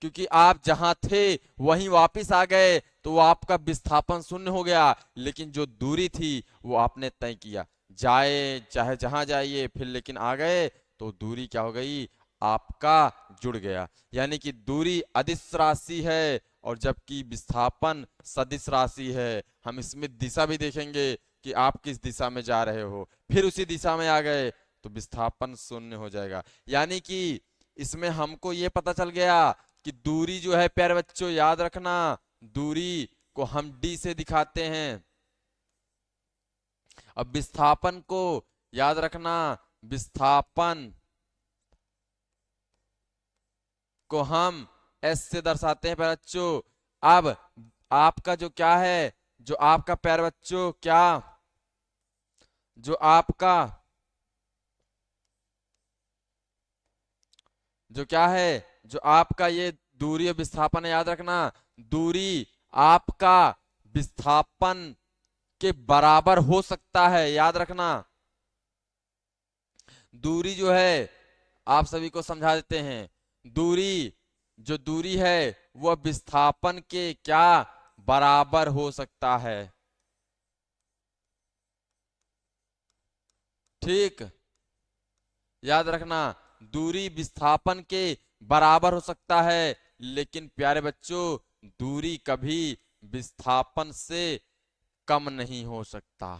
क्योंकि आप जहां थे वहीं वापस आ गए तो वो आपका विस्थापन शून्य हो गया। लेकिन जो दूरी थी वो आपने तय किया, जाए चाहे जहां जाइए, फिर लेकिन आ गए तो दूरी क्या हो गई? आपका जुड़ गया। यानी कि दूरी अदिश राशि है और जबकि विस्थापन सदिश राशि है। हम इसमें दिशा भी देखेंगे कि आप किस दिशा में जा रहे हो, फिर उसी दिशा में आ गए तो विस्थापन शून्य हो जाएगा। यानी कि इसमें हमको ये पता चल गया कि दूरी जो है प्यारे बच्चों, याद रखना, दूरी को हम डी से दिखाते हैं। अब विस्थापन को याद रखना, विस्थापन को हम एस से दर्शाते हैं प्यारे बच्चों। अब आपका जो क्या है, जो आपका प्यारे बच्चों क्या, जो आपका जो क्या है, जो आपका ये दूरी और विस्थापन है, याद रखना, दूरी आपका विस्थापन के बराबर हो सकता है। याद रखना, दूरी जो है आप सभी को समझा देते हैं, दूरी जो दूरी है वह विस्थापन के क्या बराबर हो सकता है? ठीक, याद रखना, दूरी विस्थापन के बराबर हो सकता है, लेकिन प्यारे बच्चों दूरी कभी विस्थापन से कम नहीं हो सकता।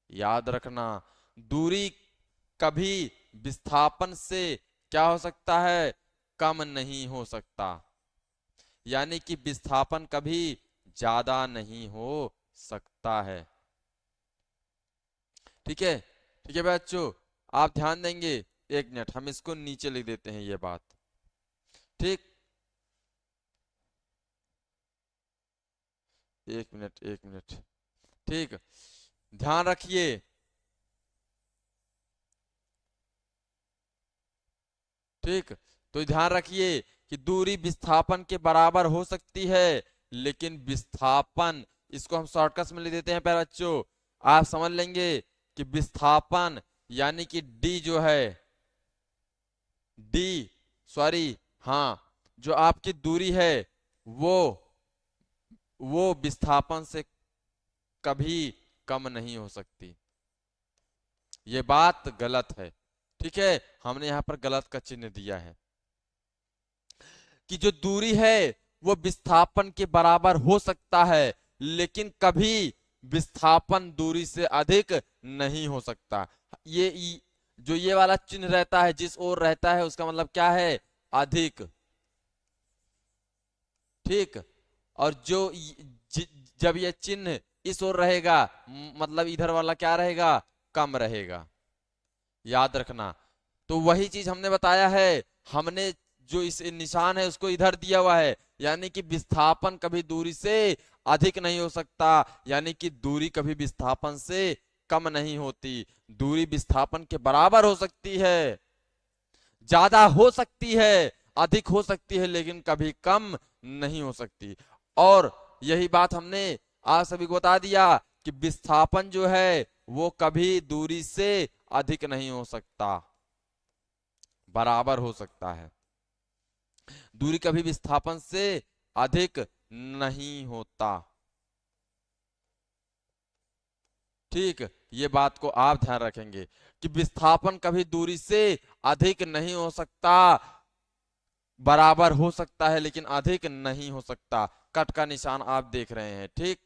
याद रखना, दूरी कभी विस्थापन से क्या हो सकता है, कम नहीं हो सकता। यानी कि विस्थापन कभी ज्यादा नहीं हो सकता है। ठीक है, ठीक है बच्चों, आप ध्यान देंगे। एक मिनट, हम इसको नीचे लिख देते हैं ये बात। ठीक, एक मिनट, एक मिनट। ठीक, ध्यान रखिए। ठीक, तो ध्यान रखिए कि दूरी विस्थापन के बराबर हो सकती है, लेकिन विस्थापन, इसको हम शॉर्टकट में लिख देते हैं प्यारे बच्चों। आप समझ लेंगे कि विस्थापन यानी कि डी जो है, डी, सॉरी, हाँ, जो आपकी दूरी है वो वो विस्थापन से कभी कम नहीं हो सकती। ये बात गलत है। ठीक है, हमने यहां पर गलत का चिन्ह दिया है कि जो दूरी है वो विस्थापन के बराबर हो सकता है, लेकिन कभी विस्थापन दूरी से अधिक नहीं हो सकता। जो ये वाला चिन्ह रहता है, जिस ओर रहता है, उसका मतलब क्या है, अधिक। ठीक, और जब ये चिन्ह इस ओर रहेगा, मतलब इधर वाला क्या रहेगा, कम रहेगा। याद रखना, तो वही चीज हमने बताया है। हमने जो इस निशान है उसको इधर दिया हुआ है, यानी कि विस्थापन कभी दूरी से अधिक नहीं हो सकता, यानी कि दूरी कभी विस्थापन से कम नहीं होती। दूरी विस्थापन के बराबर हो सकती है, ज्यादा हो सकती है, अधिक हो सकती है, लेकिन कभी कम नहीं हो सकती। और यही बात हमने आप सभी को बता दिया कि विस्थापन जो है वो कभी दूरी से अधिक नहीं हो सकता, बराबर हो सकता है। दूरी कभी विस्थापन से अधिक नहीं होता। ठीक, ये बात को आप ध्यान रखेंगे कि विस्थापन कभी दूरी से अधिक नहीं हो सकता, बराबर हो सकता है, लेकिन अधिक नहीं हो सकता। कट का निशान आप देख रहे हैं। ठीक,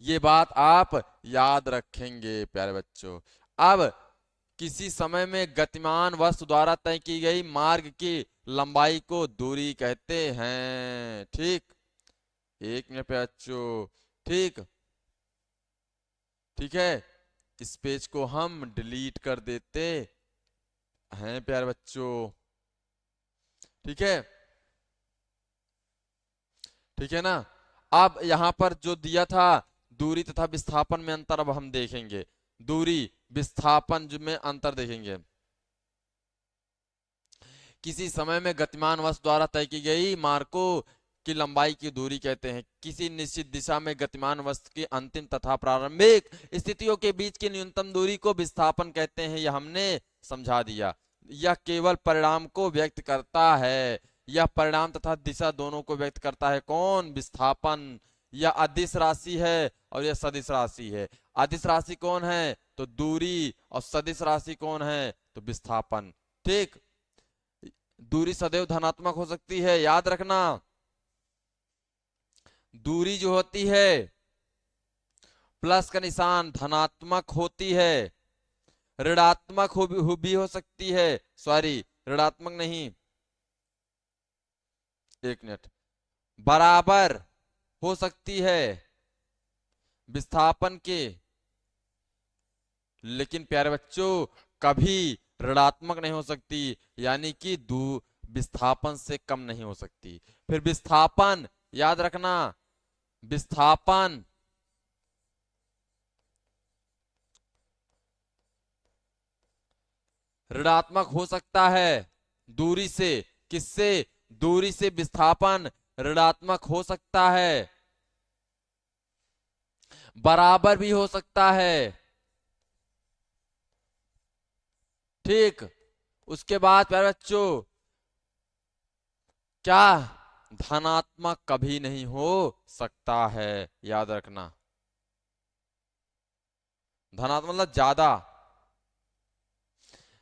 ये बात आप याद रखेंगे प्यारे बच्चों। अब किसी समय में गतिमान वस्तु द्वारा तय की गई मार्ग की लंबाई को दूरी कहते हैं। ठीक, एक मिनट पे बच्चों। ठीक, ठीक है, इस पेज को हम डिलीट कर देते हैं प्यारे बच्चों। ठीक है, ठीक है ना। अब यहां पर जो दिया था दूरी तथा विस्थापन में अंतर, अब हम देखेंगे दूरी विस्थापन में अंतर देखेंगे। किसी समय में गतिमान वस्तु द्वारा तय की गई मार्गों की लंबाई की दूरी कहते हैं। किसी निश्चित दिशा में गतिमान वस्तु की अंतिम तथा प्रारंभिक स्थितियों के बीच की न्यूनतम दूरी को विस्थापन कहते हैं। यह हमने समझा दिया। यह केवल परिणाम को व्यक्त करता है। यह परिणाम तथा दिशा दोनों को व्यक्त करता है। कौन, विस्थापन। यह अदिश राशि है और यह सदिश राशि है। अदिश राशि कौन है, तो दूरी, और सदिश राशि कौन है, तो विस्थापन। ठीक, दूरी सदैव धनात्मक हो सकती है, याद रखना। दूरी जो होती है प्लस का निशान धनात्मक होती है, ऋणात्मक भी हो सकती है, सॉरी, ऋणात्मक नहीं, एक मिनट, बराबर हो सकती है विस्थापन के, लेकिन प्यारे बच्चों कभी ऋणात्मक नहीं हो सकती, यानी कि विस्थापन से कम नहीं हो सकती। फिर विस्थापन, याद रखना, विस्थापन ऋणात्मक हो सकता है दूरी से। किससे, दूरी से विस्थापन ऋणात्मक हो सकता है, बराबर भी हो सकता है। ठीक, उसके बाद प्यारे बच्चों क्या, धनात्मक कभी नहीं हो सकता है, याद रखना। धनात्मक मतलब ज्यादा।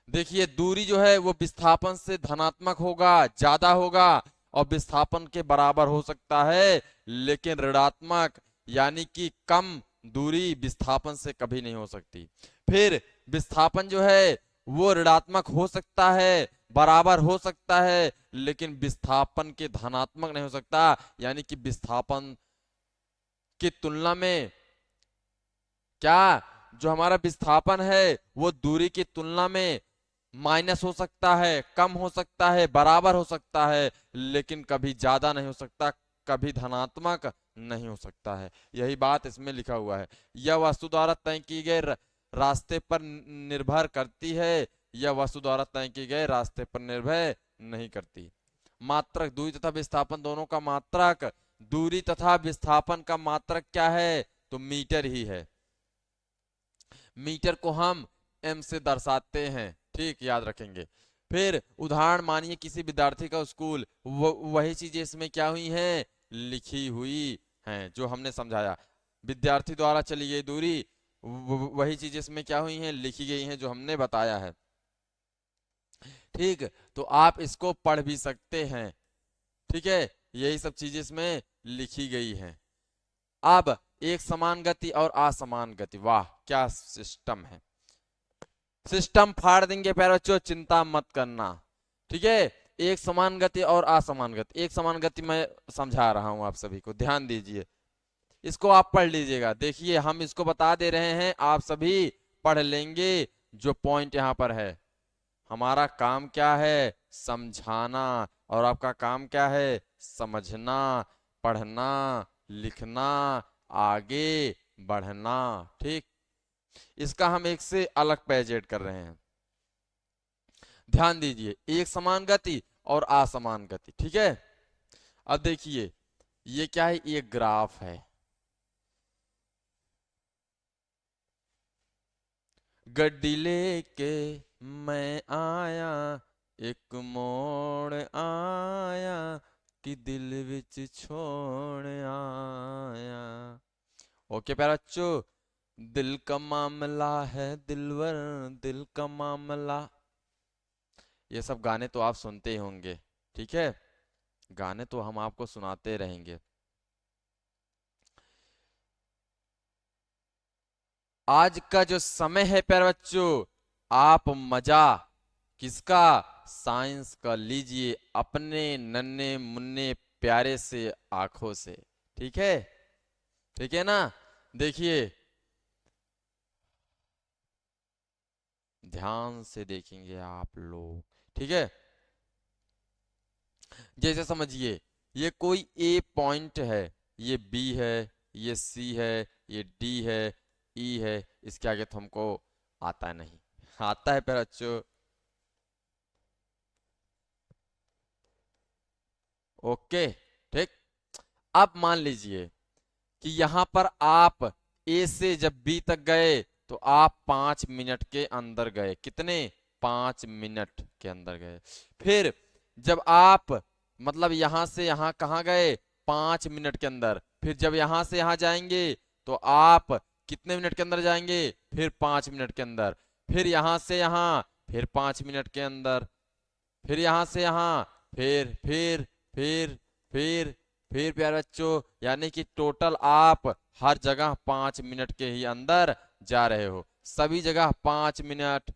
देखिए दूरी जो है वो विस्थापन से धनात्मक होगा, ज्यादा होगा, और विस्थापन के बराबर हो सकता है, लेकिन ऋणात्मक यानी कि कम दूरी विस्थापन से कभी नहीं हो सकती। फिर विस्थापन जो है वो ऋणात्मक हो सकता है, बराबर हो सकता है, लेकिन विस्थापन के धनात्मक नहीं हो सकता, यानी कि विस्थापन की तुलना में क्या जो हमारा विस्थापन है वो दूरी की तुलना में माइनस हो सकता है, कम हो सकता है, बराबर हो सकता है, लेकिन कभी ज्यादा नहीं हो सकता, कभी धनात्मक नहीं हो सकता है। यही बात इसमें लिखा हुआ है। यह वस्तु द्वारा तय की गए रास्ते पर निर्भर करती है, यह वस्तु द्वारा तय की गए रास्ते पर निर्भर नहीं करती। मात्रक दूरी तथा विस्थापन दोनों का मात्रक, दूरी तथा विस्थापन का मात्रक क्या है? तो मीटर ही है। मीटर को हम एम से दर्शाते हैं, ठीक, याद रखेंगे। फिर उदाहरण मानिए किसी विद्यार्थी का स्कूल, वही चीजें इसमें क्या हुई हैं? लिखी हुई हैं, जो हमने समझाया। विद्यार्थी द्वारा चली गई दूरी, वही चीजें इसमें क्या हुई हैं? लिखी गई हैं, जो हमने बताया है। ठीक, तो आप इसको पढ़ भी सकते हैं, ठीक है, यही सब चीजें इसमें लिखी गई हैं। अब एक समान गति और असमान गति, वाह क्या सिस्टम है! सिस्टम फाड़ देंगे प्यारे बच्चों, चिंता मत करना, ठीक है। एक समान गति और असमान गति, एक समान गति मैं समझा रहा हूं आप सभी को, ध्यान दीजिए, इसको आप पढ़ लीजिएगा। देखिए हम इसको बता दे रहे हैं, आप सभी पढ़ लेंगे। जो पॉइंट यहाँ पर है, हमारा काम क्या है? समझाना, और आपका काम क्या है? समझना, पढ़ना, लिखना, आगे बढ़ना, ठीक। इसका हम एक से अलग पेज ऐड कर रहे हैं, ध्यान दीजिए, एक समान गति और असमान गति, ठीक है। अब देखिए ये क्या है? ये ग्राफ है। गड्डी लेके मैं आया, एक मोड़ आया, कि दिल विच छोड़ आया। ओके प्यारे बच्चों, दिल का मामला है दिलवर, दिल का मामला। ये सब गाने तो आप सुनते ही होंगे, ठीक है, गाने तो हम आपको सुनाते रहेंगे। आज का जो समय है प्यारे बच्चों, आप मजा किसका? साइंस का लीजिए, अपने नन्हे मुन्ने प्यारे से आंखों से, ठीक है, ठीक है ना। देखिए ध्यान से देखेंगे आप लोग, ठीक है। जैसे समझिए ये कोई ए पॉइंट है, ये बी है, ये सी है, ये डी है, ई है, इसके आगे तो हमको आता नहीं, आता है पर बच्चों। ओके, ठीक। अब मान लीजिए कि यहां पर आप ए से जब बी तक गए तो आप 5 मिनट के अंदर गए, कितने? 5 मिनट के अंदर गए। फिर जब आप मतलब यहां से यहां कहाँ गए? 5 मिनट के अंदर। फिर जब यहां से यहां जाएंगे तो आप कितने मिनट के अंदर जाएंगे? फिर 5 मिनट के अंदर। फिर यहां से यहां, फिर 5 मिनट के अंदर। फिर यहां से यहां, फिर फिर प्यारे बच्चों, यानी कि टोटल आप हर जगह 5 मिनट के ही अंदर जा रहे हो, सभी जगह 5 minute,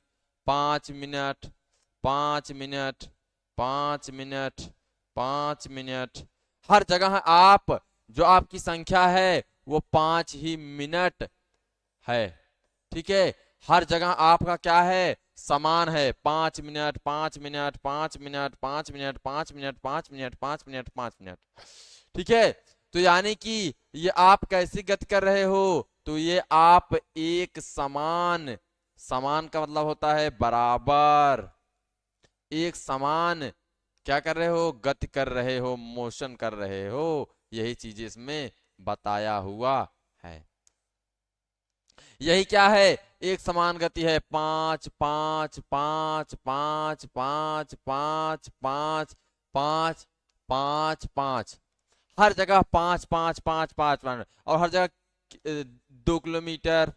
5 minute, 5 minute, 5 minute, 5 minute, हर जगह आप जो आपकी संख्या है वो 5 ही मिनट है, ठीक है। हर जगह आपका क्या है? समान है, 5 minute, 5 minute, 5 minute, 5 minute, 5 minute, 5 minute, 5 minute, 5 minute, ठीक है। तो यानी कि ये आप कैसी गति कर रहे हो? तो ये आप एक समान, समान का मतलब होता है बराबर, एक समान क्या कर रहे हो? गति कर रहे हो, मोशन कर रहे हो, यही चीज इसमें बताया हुआ है। यही क्या है? एक समान गति है, 5 5 5 5 5 5 5 5 5 5 हर जगह 5 5 5 5 5 और हर जगह 2 किलोमीटर,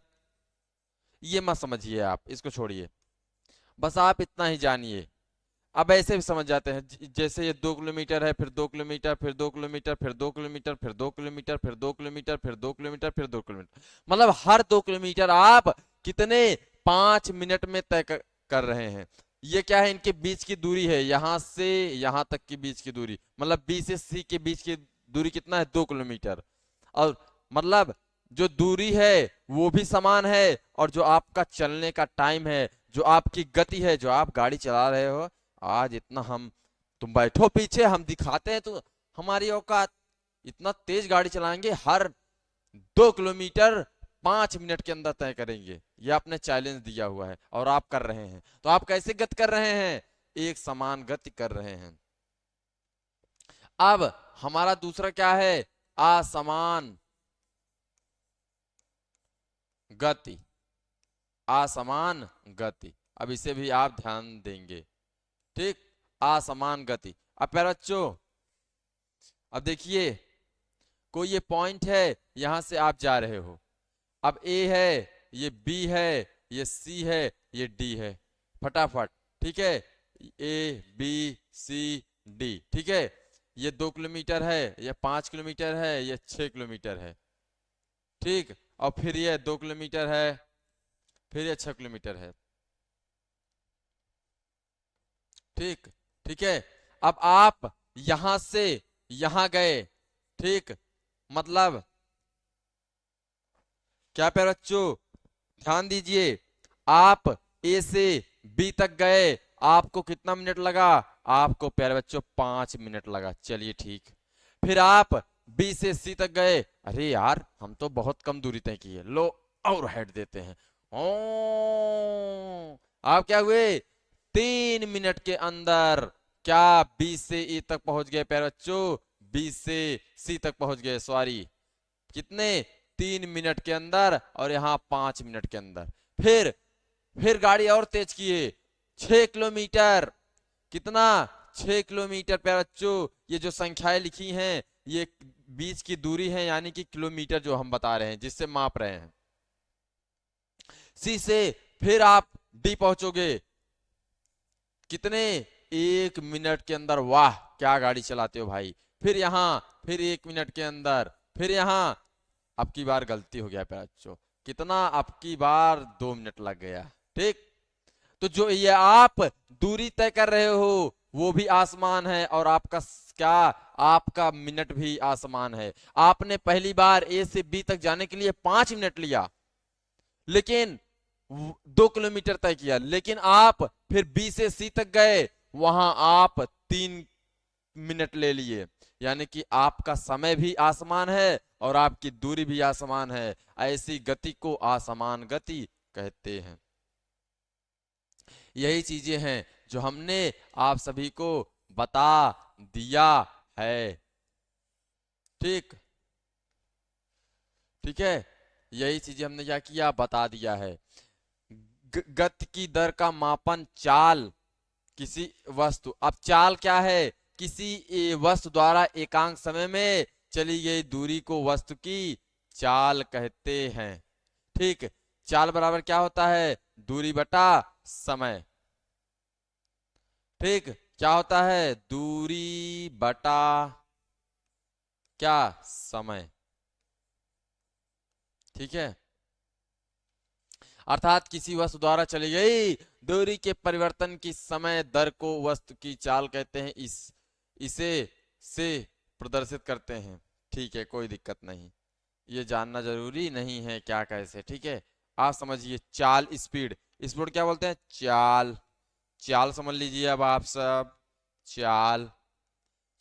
ये मत समझिए, आप इसको छोड़िए, बस आप इतना ही जानिए। अब ऐसे भी समझ जाते हैं, जैसे ये 2 किलोमीटर है, फिर 2 किलोमीटर, फिर 2 किलोमीटर, फिर 2 किलोमीटर, फिर 2 किलोमीटर, फिर 2 किलोमीटर, फिर 2 किलोमीटर, फिर 2 किलोमीटर, मतलब हर 2 किलोमीटर आप कितने 5 मिनट में तय कर रहे हैं। ये क्या है, इनके बीच की दूरी है, यहां से यहां तक की बीच की दूरी, मतलब बी से सी के बीच की दूरी कितना है, 2 किलोमीटर। और मतलब जो दूरी है वो भी समान है, और जो आपका चलने का टाइम है, जो आपकी गति है, जो आप गाड़ी चला रहे हो, आज इतना हम, तुम बैठो पीछे, हम दिखाते हैं तो हमारी औकात, इतना तेज गाड़ी चलाएंगे, हर 2 किलोमीटर 5 मिनट के अंदर तय करेंगे। ये आपने चैलेंज दिया हुआ है और आप कर रहे हैं, तो आप कैसे गति कर रहे हैं, एक समान गति कर रहे हैं। अब हमारा दूसरा क्या है, असमान गति, असमान गति। अब इसे भी आप ध्यान देंगे, ठीक, असमान गति। अब प्यारे बच्चों, अब देखिए, कोई ये पॉइंट है, यहां से आप जा रहे हो, अब ए है, ये बी है, ये सी है, ये डी है, फटाफट, ठीक है, ए बी सी डी, ठीक है, ये 2 किलोमीटर है, ये 5 किलोमीटर है, ये 6 किलोमीटर है, ठीक, और फिर ये 2 किलोमीटर है, फिर ये 6 किलोमीटर है, ठीक, ठीक है। अब आप यहां से यहां गए, ठीक, मतलब क्या प्यारे बच्चों, ध्यान दीजिए, आप ए से बी तक गए, आपको कितना मिनट लगा, आपको प्यारे बच्चों 5 मिनट लगा, चलिए ठीक। फिर आप बी से सी तक गए, अरे यार हम तो बहुत कम दूरी तय की है, लो और हेड देते हैं, ओ आप क्या हुए, 3 मिनट के अंदर क्या बी से ई तक पहुंच गए प्यारे बच्चों, बी से सी तक पहुंच गए, सॉरी, कितने, 3 मिनट के अंदर, और यहाँ 5 मिनट के अंदर। फिर गाड़ी और तेज किए, 6 किलोमीटर, कितना, 6 किलोमीटर प्यारे बच्चों, ये जो संख्याएं लिखी हैं ये बीच की दूरी है, यानी कि किलोमीटर जो हम बता रहे हैं, जिससे माप रहे हैं। सी से फिर आप डी पहुंचोगे, कितने, 1 मिनट के अंदर, वाह क्या गाड़ी चलाते हो भाई। फिर यहां, फिर 1 मिनट के अंदर, फिर यहां, अब की बार गलती हो गया बच्चों, कितना, अब की बार 2 मिनट लग गया, ठीक। तो जो ये आप दूरी तय कर रहे हो वो भी आसमान है, और आपका क्या, आपका मिनट भी आसमान है। आपने पहली बार ए से बी तक जाने के लिए 5 मिनट लिया, लेकिन 2 किलोमीटर तय किया, लेकिन आप फिर बी से सी तक गए, वहां आप 3 मिनट ले लिए, यानी कि आपका समय भी आसमान है और आपकी दूरी भी आसमान है। ऐसी गति को आसमान गति कहते हैं। यही चीजें हैं जो हमने आप सभी को बता दिया है, ठीक, ठीक है, यही चीजें हमने क्या किया, बता दिया है। गति की दर का मापन चाल, किसी वस्तु, अब चाल क्या है, किसी वस्तु द्वारा एकांक समय में चली गई दूरी को वस्तु की चाल कहते हैं, ठीक। चाल बराबर क्या होता है, दूरी बटा समय, ठीक, क्या होता है, दूरी बटा क्या, समय, ठीक है। अर्थात किसी वस्तु द्वारा चली गई दूरी के परिवर्तन की समय दर को वस्तु की चाल कहते हैं, इसे से प्रदर्शित करते हैं, ठीक है, कोई दिक्कत नहीं, ये जानना जरूरी नहीं है क्या कैसे, ठीक है। आप समझिए, चाल, स्पीड, स्पीड क्या बोलते हैं, चाल, चाल समझ लीजिए। अब आप सब चाल,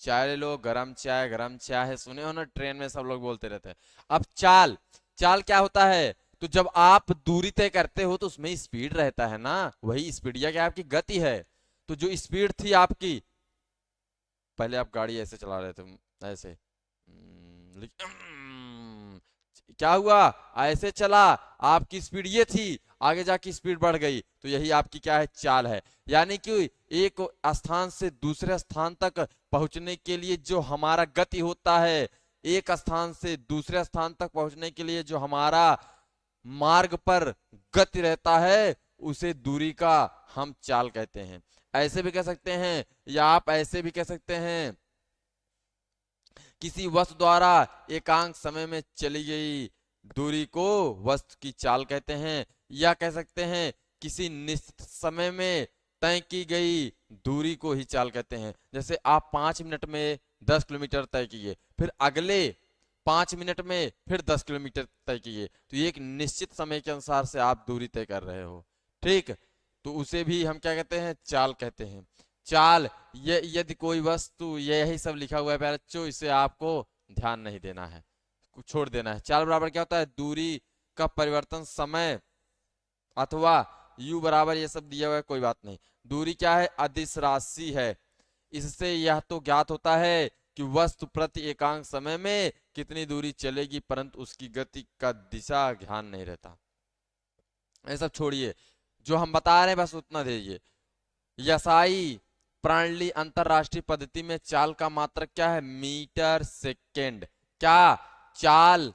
चाय ले लो, गरम चाय, गरम चाय है, सुने हो ना, ट्रेन में सब लोग बोलते रहते हैं। अब चाल, चाल क्या होता है, तो जब आप दूरी तय करते हो तो उसमें स्पीड रहता है ना, वही स्पीड या क्या आपकी गति है। तो जो स्पीड थी आपकी, पहले आप गाड़ी ऐसे चला रहे थे, ऐसे, क्या हुआ, ऐसे चला, आपकी स्पीड ये थी, आगे जाके स्पीड बढ़ गई, तो यही आपकी क्या है, चाल है। यानी कि एक स्थान से दूसरे स्थान तक पहुंचने के लिए जो हमारा गति होता है, एक स्थान से दूसरे स्थान तक पहुंचने के लिए जो हमारा मार्ग पर गति रहता है उसे दूरी का हम चाल कहते हैं। ऐसे भी कह सकते हैं, या आप ऐसे भी कह सकते हैं, किसी वस्तु द्वारा एकांक समय में चली गई दूरी को वस्तु की चाल कहते हैं। या कह सकते हैं किसी निश्चित समय में तय की गई दूरी को ही चाल कहते हैं। जैसे आप 5 मिनट में 10 किलोमीटर तय किए, फिर अगले 5 मिनट में फिर 10 किलोमीटर तय किए, तो ये एक निश्चित समय के अनुसार से आप दूरी तय कर रहे हो। ठीक, तो उसे भी हम क्या कहते हैं, चाल कहते हैं। चाल, ये यदि कोई वस्तु, यही सब लिखा हुआ है प्यारे बच्चों, इसे आपको ध्यान नहीं देना है, छोड़ देना है। चाल बराबर क्या होता है, दूरी का परिवर्तन समय अथवा u बराबर, ये सब दिया हुआ है कोई बात नहीं। दूरी क्या है, अदिश राशि है। इससे यह तो ज्ञात होता है कि वस्तु प्रति एकांक समय में कितनी दूरी चलेगी, परंतु उसकी गति का दिशा ध्यान नहीं रहता। ये सब छोड़िए, जो हम बता रहे हैं बस उतना दीजिए। यसाई प्रणाली अंतरराष्ट्रीय पद्धति में चाल का मात्रक क्या है, मीटर सेकेंड। क्या चाल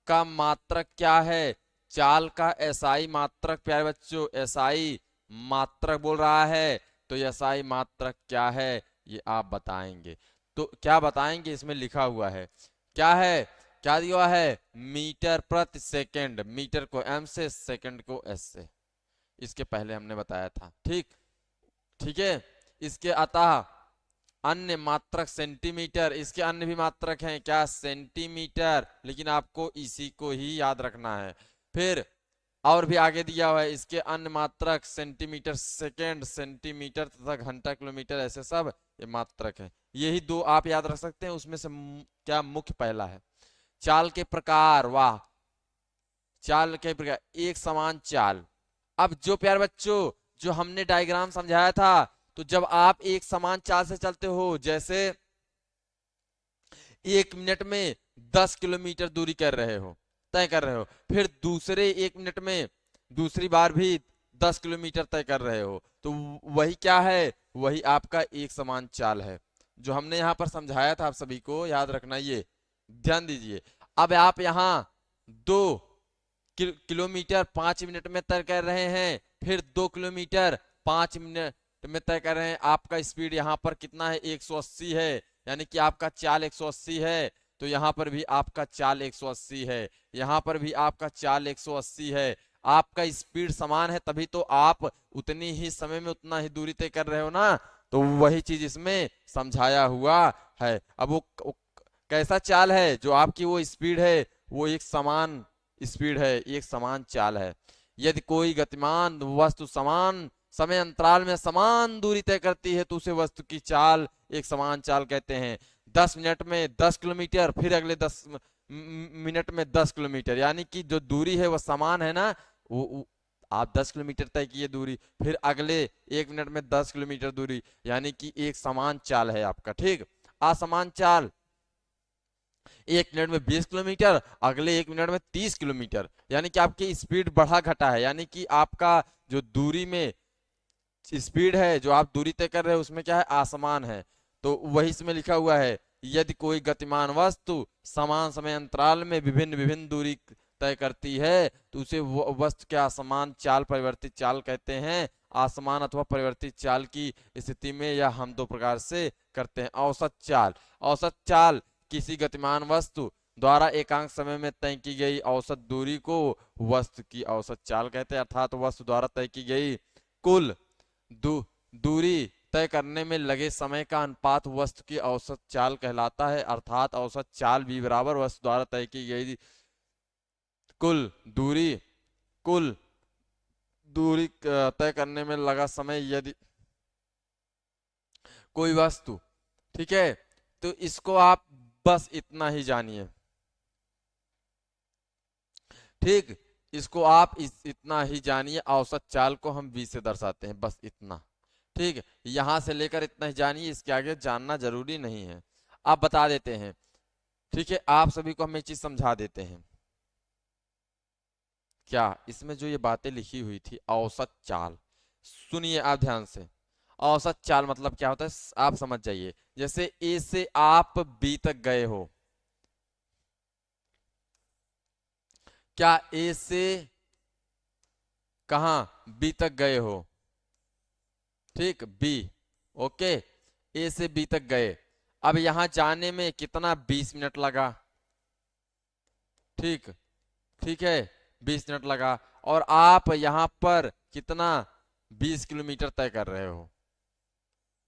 का मात्रक क्या है, चाल का एसआई मात्रक प्यारे बच्चों, एसआई मात्रक बोल रहा है, तो एसआई मात्रक क्या है ये आप बताएंगे। तो क्या बताएंगे, इसमें लिखा हुआ है क्या है, क्या दिया हुआ है, मीटर प्रति सेकेंड। मीटर को एम से, सेकेंड को एस से, इसके पहले हमने बताया था। ठीक, ठीक है। इसके अतः अन्य मात्रक सेंटीमीटर, इसके अन्य भी मात्रक हैं क्या, सेंटीमीटर, लेकिन आपको इसी को ही याद रखना है। फिर और भी आगे दिया हुआ है, इसके अन्य मात्रक सेंटीमीटर सेकेंड, सेंटीमीटर तथा घंटा किलोमीटर, ऐसे सब ये मात्रक है। यही दो आप याद रख सकते हैं, उसमें से क्या मुख्य पहला है। चाल के प्रकार, वाह, चाल के प्रकार, एक समान चाल। अब जो प्यारे बच्चों, जो हमने डायग्राम समझाया था, तो जब आप एक समान चाल से चलते हो, जैसे 1 मिनट में 10 किलोमीटर दूरी कर रहे हो, तय कर रहे हो, फिर दूसरे 1 मिनट में दूसरी बार भी 10 किलोमीटर तय कर रहे हो, तो वही क्या है, वही आपका एक समान चाल है, जो हमने यहाँ पर समझाया था। आप सभी को याद रखना, ये ध्यान दीजिए। अब आप यहाँ 2 किलोमीटर 5 मिनट में तय कर रहे हैं, फिर 2 किलोमीटर 5 मिनट में तय कर रहे हैं। आपका स्पीड यहाँ पर कितना है, 180 है, यानी कि आपका चाल 180 है। तो यहाँ पर भी आपका चाल 180 है, यहाँ पर भी आपका चाल 180 है। आपका स्पीड समान है, तभी तो आप उतनी ही समय में उतना ही दूरी तय कर रहे हो ना। तो वही चीज इसमें समझाया हुआ है। अब वो कैसा चाल है, जो आपकी वो स्पीड है, वो एक समान स्पीड है, एक समान चाल है। यदि कोई गतिमान वस्तु समान समय अंतराल में समान दूरी तय करती है, तो उसे वस्तु की चाल एक समान चाल कहते हैं। 10 मिनट में 10 किलोमीटर, फिर अगले 10 मिनट में 10 किलोमीटर, यानी कि जो दूरी है वो समान है ना, वो आप 10 किलोमीटर तय किए दूरी, फिर अगले 1 मिनट में 10 किलोमीटर दूरी, यानी कि एक समान चाल है आपका। ठीक, असमान चाल, 1 मिनट में 20 किलोमीटर, अगले 1 मिनट में 30 किलोमीटर, यानी कि आपकी स्पीड बढ़ा घटा है, यानी कि आपका जो दूरी में स्पीड है, जो आप दूरी तय कर रहे हो, उसमें क्या है, आसमान है। तो वही इसमें लिखा हुआ है, यदि कोई गतिमान वस्तु समान समय अंतराल में विभिन्न विभिन्न दूरी तय करती है, तो उसे वस्तु के असमान चाल परिवर्तित चाल कहते हैं। आसमान अथवा परिवर्तित चाल की स्थिति में यह हम दो प्रकार से करते हैं। औसत चाल, औसत चाल किसी गतिमान वस्तु द्वारा एकांक समय में तय की गई औसत दूरी को वस्तु की औसत चाल कहते हैं। अर्थात वस्तु द्वारा तय की गई कुल दूरी तय करने में लगे समय का अनुपात वस्तु की औसत चाल कहलाता है। अर्थात औसत चाल भी बराबर वस्तु द्वारा तय की गई कुल दूरी तय करने में लगा समय। यदि कोई वस्तु, ठीक है, तो इसको आप बस इतना ही जानिए। ठीक, इसको आप इतना ही जानिए, औसत चाल को हम v से दर्शाते हैं, बस इतना। ठीक, यहां से लेकर इतना ही जानिए, इसके आगे जानना जरूरी नहीं है। आप बता देते हैं, ठीक है, आप सभी को हम एक चीज समझा देते हैं। क्या इसमें जो ये बातें लिखी हुई थी, औसत चाल, सुनिए आप ध्यान से। औसत चाल मतलब क्या होता है, आप समझ जाइए। जैसे ए से आप बी तक गए हो, क्या ए से कहाँ बी तक गए हो, ठीक, बी, ओके, ए से बी तक गए। अब यहां जाने में कितना, 20 मिनट लगा, ठीक, ठीक है, 20 मिनट लगा। और आप यहां पर कितना, 20 किलोमीटर तय कर रहे हो।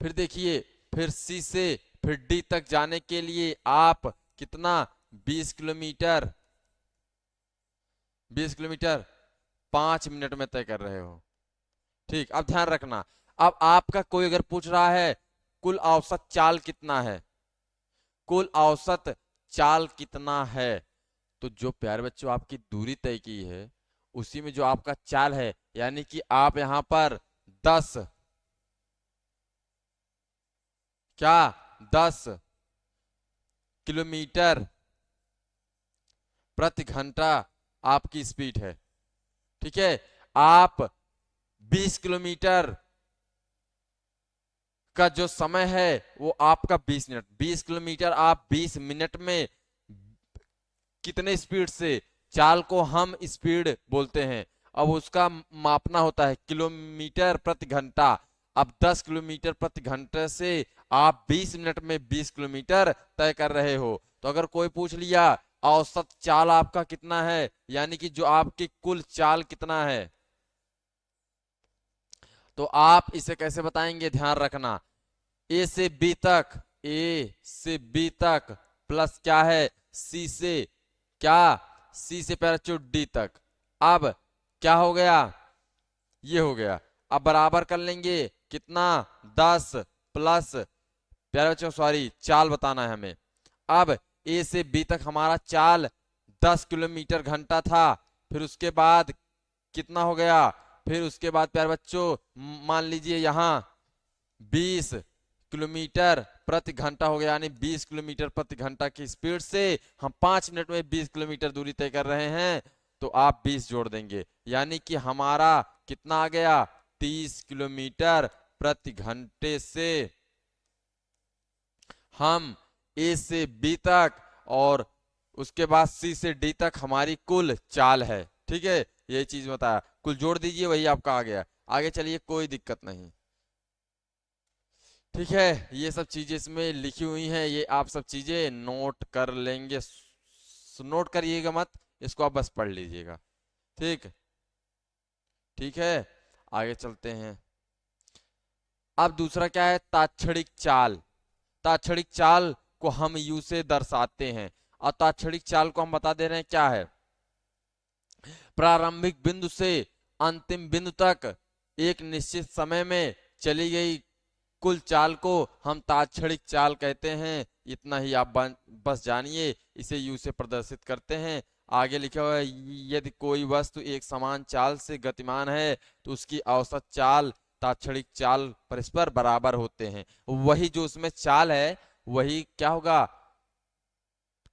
फिर देखिए, फिर सी से फिर डी तक जाने के लिए आप कितना, 20 किलोमीटर, 20 किलोमीटर 5 मिनट में तय कर रहे हो, ठीक। अब ध्यान रखना, अब आपका कोई अगर पूछ रहा है कुल औसत चाल कितना है, कुल औसत चाल कितना है, तो जो प्यारे बच्चों आपकी दूरी तय की है उसी में जो आपका चाल है, यानी कि आप यहां पर 10, क्या, 10 किलोमीटर प्रति घंटा आपकी स्पीड है, ठीक है। आप 20 किलोमीटर का जो समय है वो आपका 20 मिनट, 20 किलोमीटर आप 20 मिनट में कितने स्पीड से, चाल को हम स्पीड बोलते हैं, अब उसका मापना होता है किलोमीटर प्रति घंटा। अब 10 किलोमीटर प्रति घंटे से आप 20 मिनट में 20 किलोमीटर तय कर रहे हो। तो अगर कोई पूछ लिया औसत चाल आपका कितना है, यानी कि जो आपकी कुल चाल कितना है, तो आप इसे कैसे बताएंगे, ध्यान रखना, ए से बी तक, ए से बी तक प्लस क्या है, सी से, क्या, सी से पैराचूट डी तक। अब क्या हो गया, ये हो गया। अब बराबर कर लेंगे कितना, 10 प्लस, प्यारे बच्चों सॉरी, चाल बताना है हमें। अब ए से बी तक हमारा चाल 10 किलोमीटर घंटा था, फिर उसके बाद कितना हो गया, फिर उसके बाद प्यारे बच्चों मान लीजिए यहां 20 किलोमीटर प्रति घंटा हो गया, यानी 20 किलोमीटर प्रति घंटा की स्पीड से हम 5 मिनट में 20 किलोमीटर दूरी तय कर रहे हैं, तो आप 20 जोड़ देंगे, यानी कि हमारा कितना आ गया, 30 किलोमीटर प्रति घंटे से हम ए से बी तक और उसके बाद सी से डी तक हमारी कुल चाल है, ठीक है। ये चीज बताया, कुल जोड़ दीजिए, वही आपका आ गया। आगे चलिए, कोई दिक्कत नहीं, ठीक है। ये सब चीजें इसमें लिखी हुई हैं, ये आप सब चीजें नोट कर लेंगे, नोट करिएगा मत, इसको आप बस पढ़ लीजिएगा, ठीक, ठीक है। आगे चलते हैं। अब दूसरा क्या है, ताक्षणिक चाल। ताक्षणिक चाल को हम यू से दर्शाते हैं, और ताक्षणिक चाल को हम बता दे रहे हैं क्या है, प्रारंभिक बिंदु से अंतिम बिंदु तक एक निश्चित समय में चली गई कुल चाल को हम ताक्षणिक चाल कहते हैं। इतना ही आप बस जानिए, इसे यू से प्रदर्शित करते हैं। आगे लिखा हुआ है, यदि कोई वस्तु एक समान चाल से गतिमान है तो उसकी औसत चाल ताक्षणिक चाल परस्पर बराबर होते हैं। वही जो उसमें चाल है वही क्या होगा,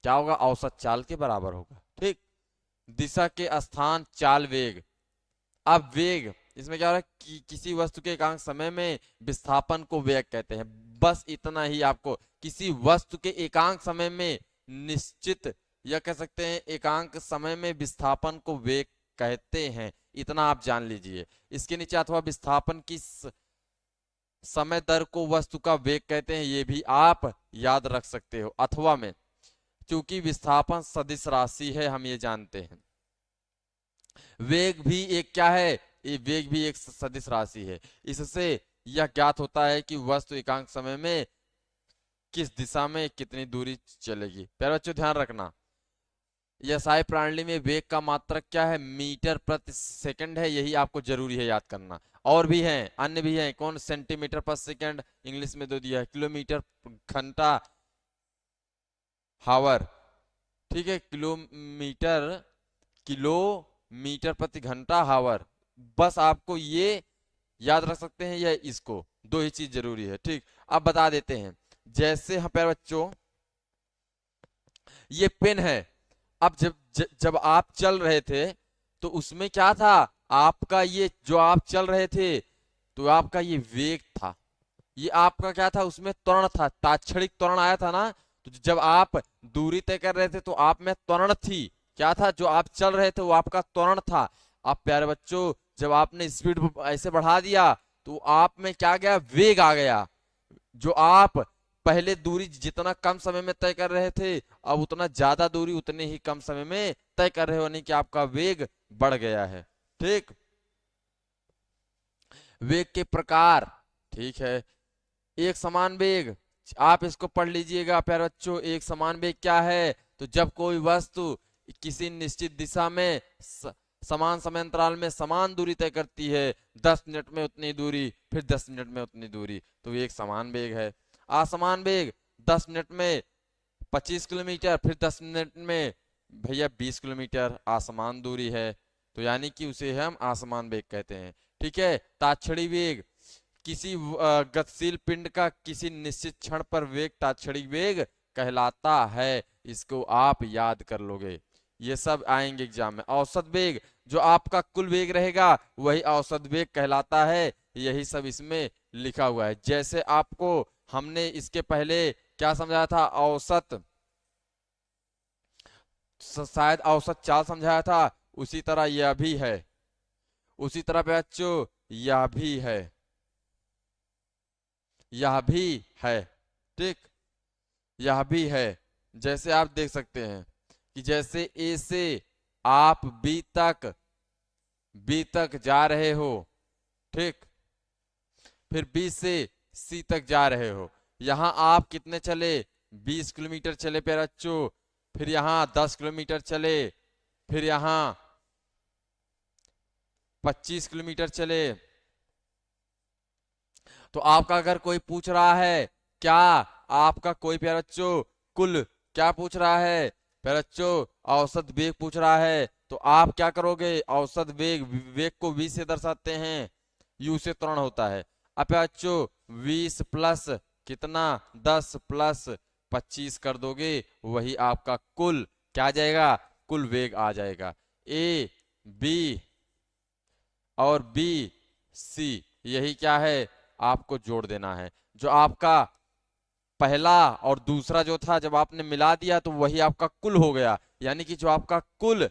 क्या होगा, औसत चाल के बराबर होगा, ठीक। दिशा के स्थान चाल वेग। अब वेग, इसमें क्या हो रहा है कि किसी वस्तु के एकांक समय में विस्थापन को वेग कहते हैं। बस इतना ही आपको, किसी वस्तु के एकांक समय में निश्चित या कह सकते हैं एकांक समय में विस्थापन को वेग कहते हैं, इतना आप जान लीजिए। इसके नीचे अथवा विस्थापन की समय दर को वस्तु का वेग कहते हैं, ये भी आप याद रख सकते हो अथवा में, क्योंकि विस्थापन सदिश राशि है, हम ये जानते हैं। वेग भी एक क्या है, ये वेग भी एक सदिश राशि है। इससे यह ज्ञात होता है कि वस्तु एकांक समय में किस दिशा में कितनी दूरी चलेगी। प्यारे बच्चों ध्यान रखना, एसआई प्रणाली में वेग का मात्रक क्या है, मीटर प्रति सेकंड है, यही आपको जरूरी है याद करना। और भी हैं, अन्य भी हैं, कौन, सेंटीमीटर पर सेकंड इंग्लिश में दे दिया है, किलोमीटर घंटा हावर, ठीक है, किलोमीटर, किलोमीटर प्रति घंटा हावर। बस आपको ये याद रख सकते हैं, या इसको, दो ही चीज जरूरी है, ठीक। अब बता देते हैं, जैसे यहाँ पे बच्चों ये पेन है, अब जब आप चल रहे थे तो उसमें क्या था, आपका ये जो आप चल रहे थे तो आपका ये वेग था, ये आपका क्या था, उसमें त्वरण था, ताक्षणिक त्वरण आया था ना। तो जब आप दूरी तय कर रहे थे तो आप में त्वरण थी, क्या था, जो आप चल रहे थे वो आपका त्वरण था। आप प्यारे बच्चों जब आपने स्पीड ऐसे बढ़ा दिया तो आप में क्या गया, वेग आ गया। जो आप पहले दूरी जितना कम समय में तय कर रहे थे, अब उतना ज्यादा दूरी उतने ही कम समय में तय कर रहे हो, यानी कि आपका वेग बढ़ गया है। ठीक, वेग के प्रकार, ठीक है। एक समान वेग, आप इसको पढ़ लीजिएगा प्यारे बच्चों। एक समान वेग क्या है, तो जब कोई वस्तु किसी निश्चित दिशा में समान समय अंतराल में समान दूरी तय करती है, 10 मिनट में उतनी दूरी, फिर 10 मिनट में उतनी दूरी, तो ये एक समान वेग है। असमान वेग, 10 मिनट में 25 किलोमीटर, फिर 10 मिनट में भैया 20 किलोमीटर, आसमान दूरी है, तो यानी कि उसे हम आसमान वेग कहते हैं। ठीक है। ताक्षणिक वेग, किसी गतिशील पिंड का किसी निश्चित क्षण पर वेग ताक्षणिक वेग कहलाता है। इसको आप याद कर लोगे, ये सब आएंगे एग्जाम में। औसत वेग, जो आपका कुल वेग रहेगा वही औसत वेग कहलाता है। यही सब इसमें लिखा हुआ है। जैसे आपको हमने इसके पहले क्या समझाया था, औसत, शायद औसत चाल समझाया था, उसी तरह यह भी है। उसी तरह बच्चों यह भी है, यह भी है। ठीक, यह भी है। जैसे आप देख सकते हैं कि जैसे ए से आप बी तक जा रहे हो, ठीक, फिर बी से सी तक जा रहे हो। यहां आप कितने चले, 20 किलोमीटर चले प्यारे बच्चों, फिर यहां 10 किलोमीटर चले, फिर यहां 25 किलोमीटर चले। तो आपका अगर कोई पूछ रहा है, क्या आपका कोई प्यारे बच्चों कुल क्या पूछ रहा है, प्यारे बच्चों औसत वेग पूछ रहा है, तो आप क्या करोगे, औसत वेग, वेग को v से दर्शाते हैं, u से त्वरण होता है। अब प्यारे बच्चों 20 प्लस कितना, 10 प्लस 25 कर दोगे, वही आपका कुल क्या आ जाएगा, कुल वेग आ जाएगा। ए बी और बी सी, यही क्या है, आपको जोड़ देना है। जो आपका पहला और दूसरा जो था, जब आपने मिला दिया तो वही आपका कुल हो गया। यानी कि जो आपका कुल,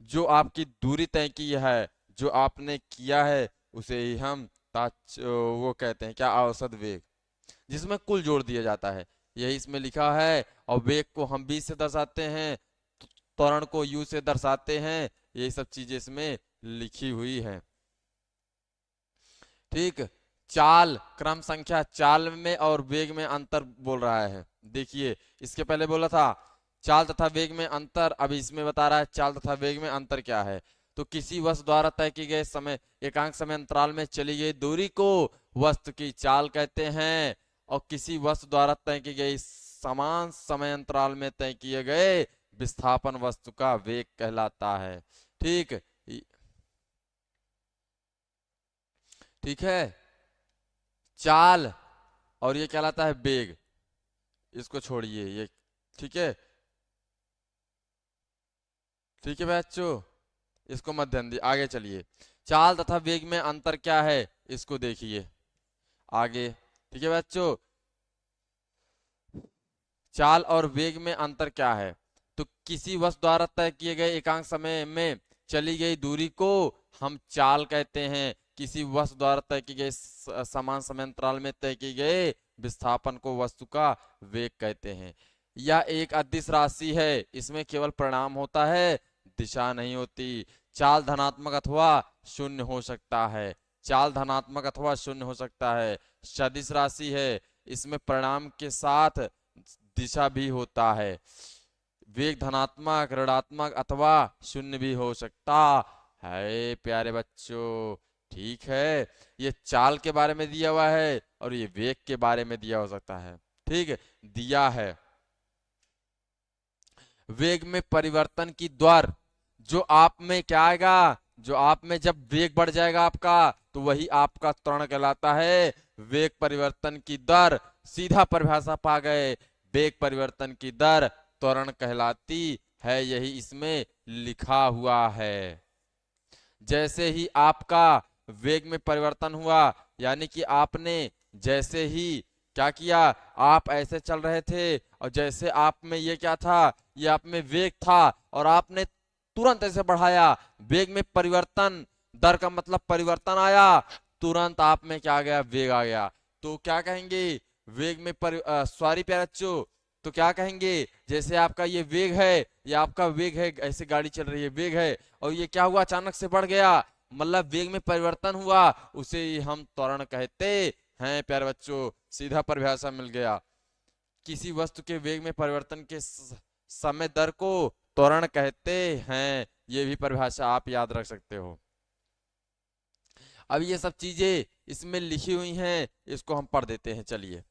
जो आपकी दूरी तय की है, जो आपने किया है, उसे ही हम वो कहते हैं क्या, औसत वेग, जिसमें कुल जोड़ दिया जाता है। यही इसमें लिखा है। और वेग को हम v से दर्शाते हैं, त्वरण को u से दर्शाते हैं। यही सब चीजें इसमें लिखी हुई है। ठीक, चाल, क्रम संख्या, चाल में और वेग में अंतर बोल रहा है। देखिए इसके पहले बोला था चाल तथा वेग में अंतर, अब इसमें बता रहा है चाल तथा वेग में अंतर क्या है। तो किसी वस्तु द्वारा तय किए गए समय एकांक समय अंतराल में चली गई दूरी को वस्तु की चाल कहते हैं, और किसी वस्तु द्वारा तय की गई समान समय अंतराल में तय किए गए विस्थापन वस्तु का वेग कहलाता है। ठीक, ठीक है। चाल और ये कहलाता है वेग, इसको छोड़िए ये। ठीक है, ठीक है बच्चों, इसको मत ध्यान दिए, आगे चलिए। चाल तथा वेग में अंतर क्या है, इसको देखिए आगे। ठीक है बच्चों, चाल और वेग में अंतर क्या है, तो किसी वस्तु द्वारा तय किए गए एकांक समय में चली गई दूरी को हम चाल कहते हैं। किसी वस्तु द्वारा तय किए गए समान समय अंतराल में तय किए गए विस्थापन को वस्तु का वेग कहते हैं। यह एक अदिश राशि है, इसमें केवल परिणाम होता है, दिशा नहीं होती। चाल धनात्मक अथवा शून्य हो सकता है, चाल धनात्मक अथवा शून्य हो सकता है। सदिश राशि है, इसमें परिणाम के साथ दिशा भी होता है। वेग धनात्मक, ऋणात्मक अथवा शून्य भी हो सकता है प्यारे बच्चों। ठीक है, ये चाल के बारे में दिया हुआ है और ये वेग के बारे में दिया हो सकता है। ठीक है, दिया है वेग में परिवर्तन की दर, जो आप में क्या आएगा, जो आप में जब वेग बढ़ जाएगा आपका, तो वही आपका त्वरण कहलाता है। वेग परिवर्तन की दर, सीधा परिभाषा पा गए, वेग परिवर्तन की दर त्वरण कहलाती है, यही इसमें लिखा हुआ है। जैसे ही आपका वेग में परिवर्तन हुआ, यानी कि आपने जैसे ही क्या किया, आप ऐसे चल रहे थे और जैसे आप में ये क्या था, ये आप में वेग था, और आपने तुरंत ऐसे बढ़ाया, वेग में परिवर्तन, दर का मतलब परिवर्तन आया, तुरंत आप में क्या आ गया, वेग आ गया। तो क्या कहेंगे, वेग में सॉरी प्यारे बच्चों, तो क्या कहेंगे, जैसे आपका ये वेग है, ये आपका वेग है, ऐसे गाड़ी चल रही है, वेग है, और ये क्या हुआ, अचानक से बढ़ गया, मतलब वेग में परिवर्तन हुआ, उसे ही हम त्वरण कहते हैं प्यारे बच्चों। सीधा परिभाषा मिल गया, किसी वस्तु के वेग में परिवर्तन के समय दर को त्वरण कहते हैं। ये भी परिभाषा आप याद रख सकते हो। अब ये सब चीजें इसमें लिखी हुई हैं, इसको हम पढ़ देते हैं, चलिए।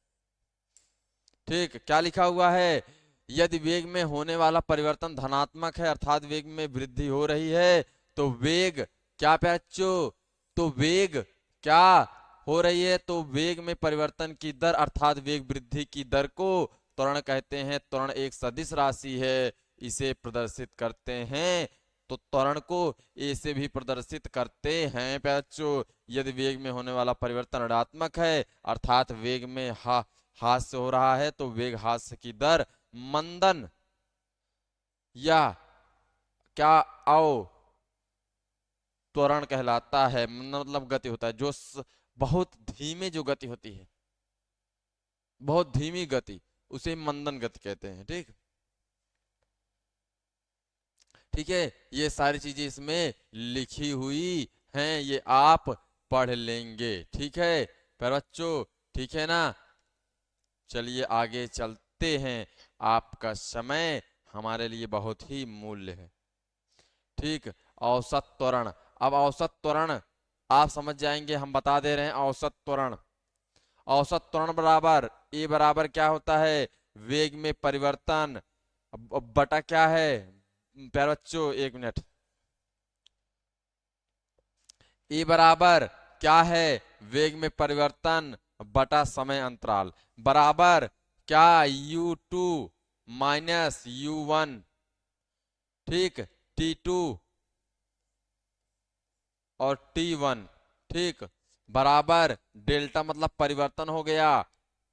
ठीक, क्या लिखा हुआ है, यदि वेग में होने वाला परिवर्तन धनात्मक है, अर्थात वेग में वृद्धि हो रही है, तो वेग क्या बच्चों, तो वेग क्या हो रही है, तो वेग में परिवर्तन की दर अर्थात वेग वृद्धि की दर को त्वरण कहते हैं। त्वरण एक सदिश राशि है, इसे प्रदर्शित करते हैं, तो त्वरण को ए से भी प्रदर्शित करते हैं बच्चों। यदि वेग में होने वाला परिवर्तन ऋणात्मक है, अर्थात वेग में हास्य हो रहा है, तो वेग हास्य की दर मंदन या क्या त्वरण कहलाता है। मतलब गति होता है जो बहुत धीमे जो गति होती है, बहुत धीमी गति, उसे मंदन गति कहते हैं। ठीक, ठीक है, ये सारी चीजें इसमें लिखी हुई हैं, ये आप पढ़ लेंगे। ठीक है पर बच्चों, ठीक है ना, चलिए आगे चलते हैं, आपका समय हमारे लिए बहुत ही मूल्य है। ठीक, औसत त्वरण, अब औसत त्वरण आप समझ जाएंगे, हम बता दे रहे हैं। औसत त्वरण, औसत त्वरण बराबर ए बराबर क्या होता है, वेग में परिवर्तन बटा क्या है प्यारे बच्चों, एक मिनट, ए बराबर क्या है, वेग में परिवर्तन बटा समय अंतराल, बराबर क्या, u2 माइनस u1, ठीक, t2 और t1, ठीक, बराबर डेल्टा मतलब परिवर्तन हो गया।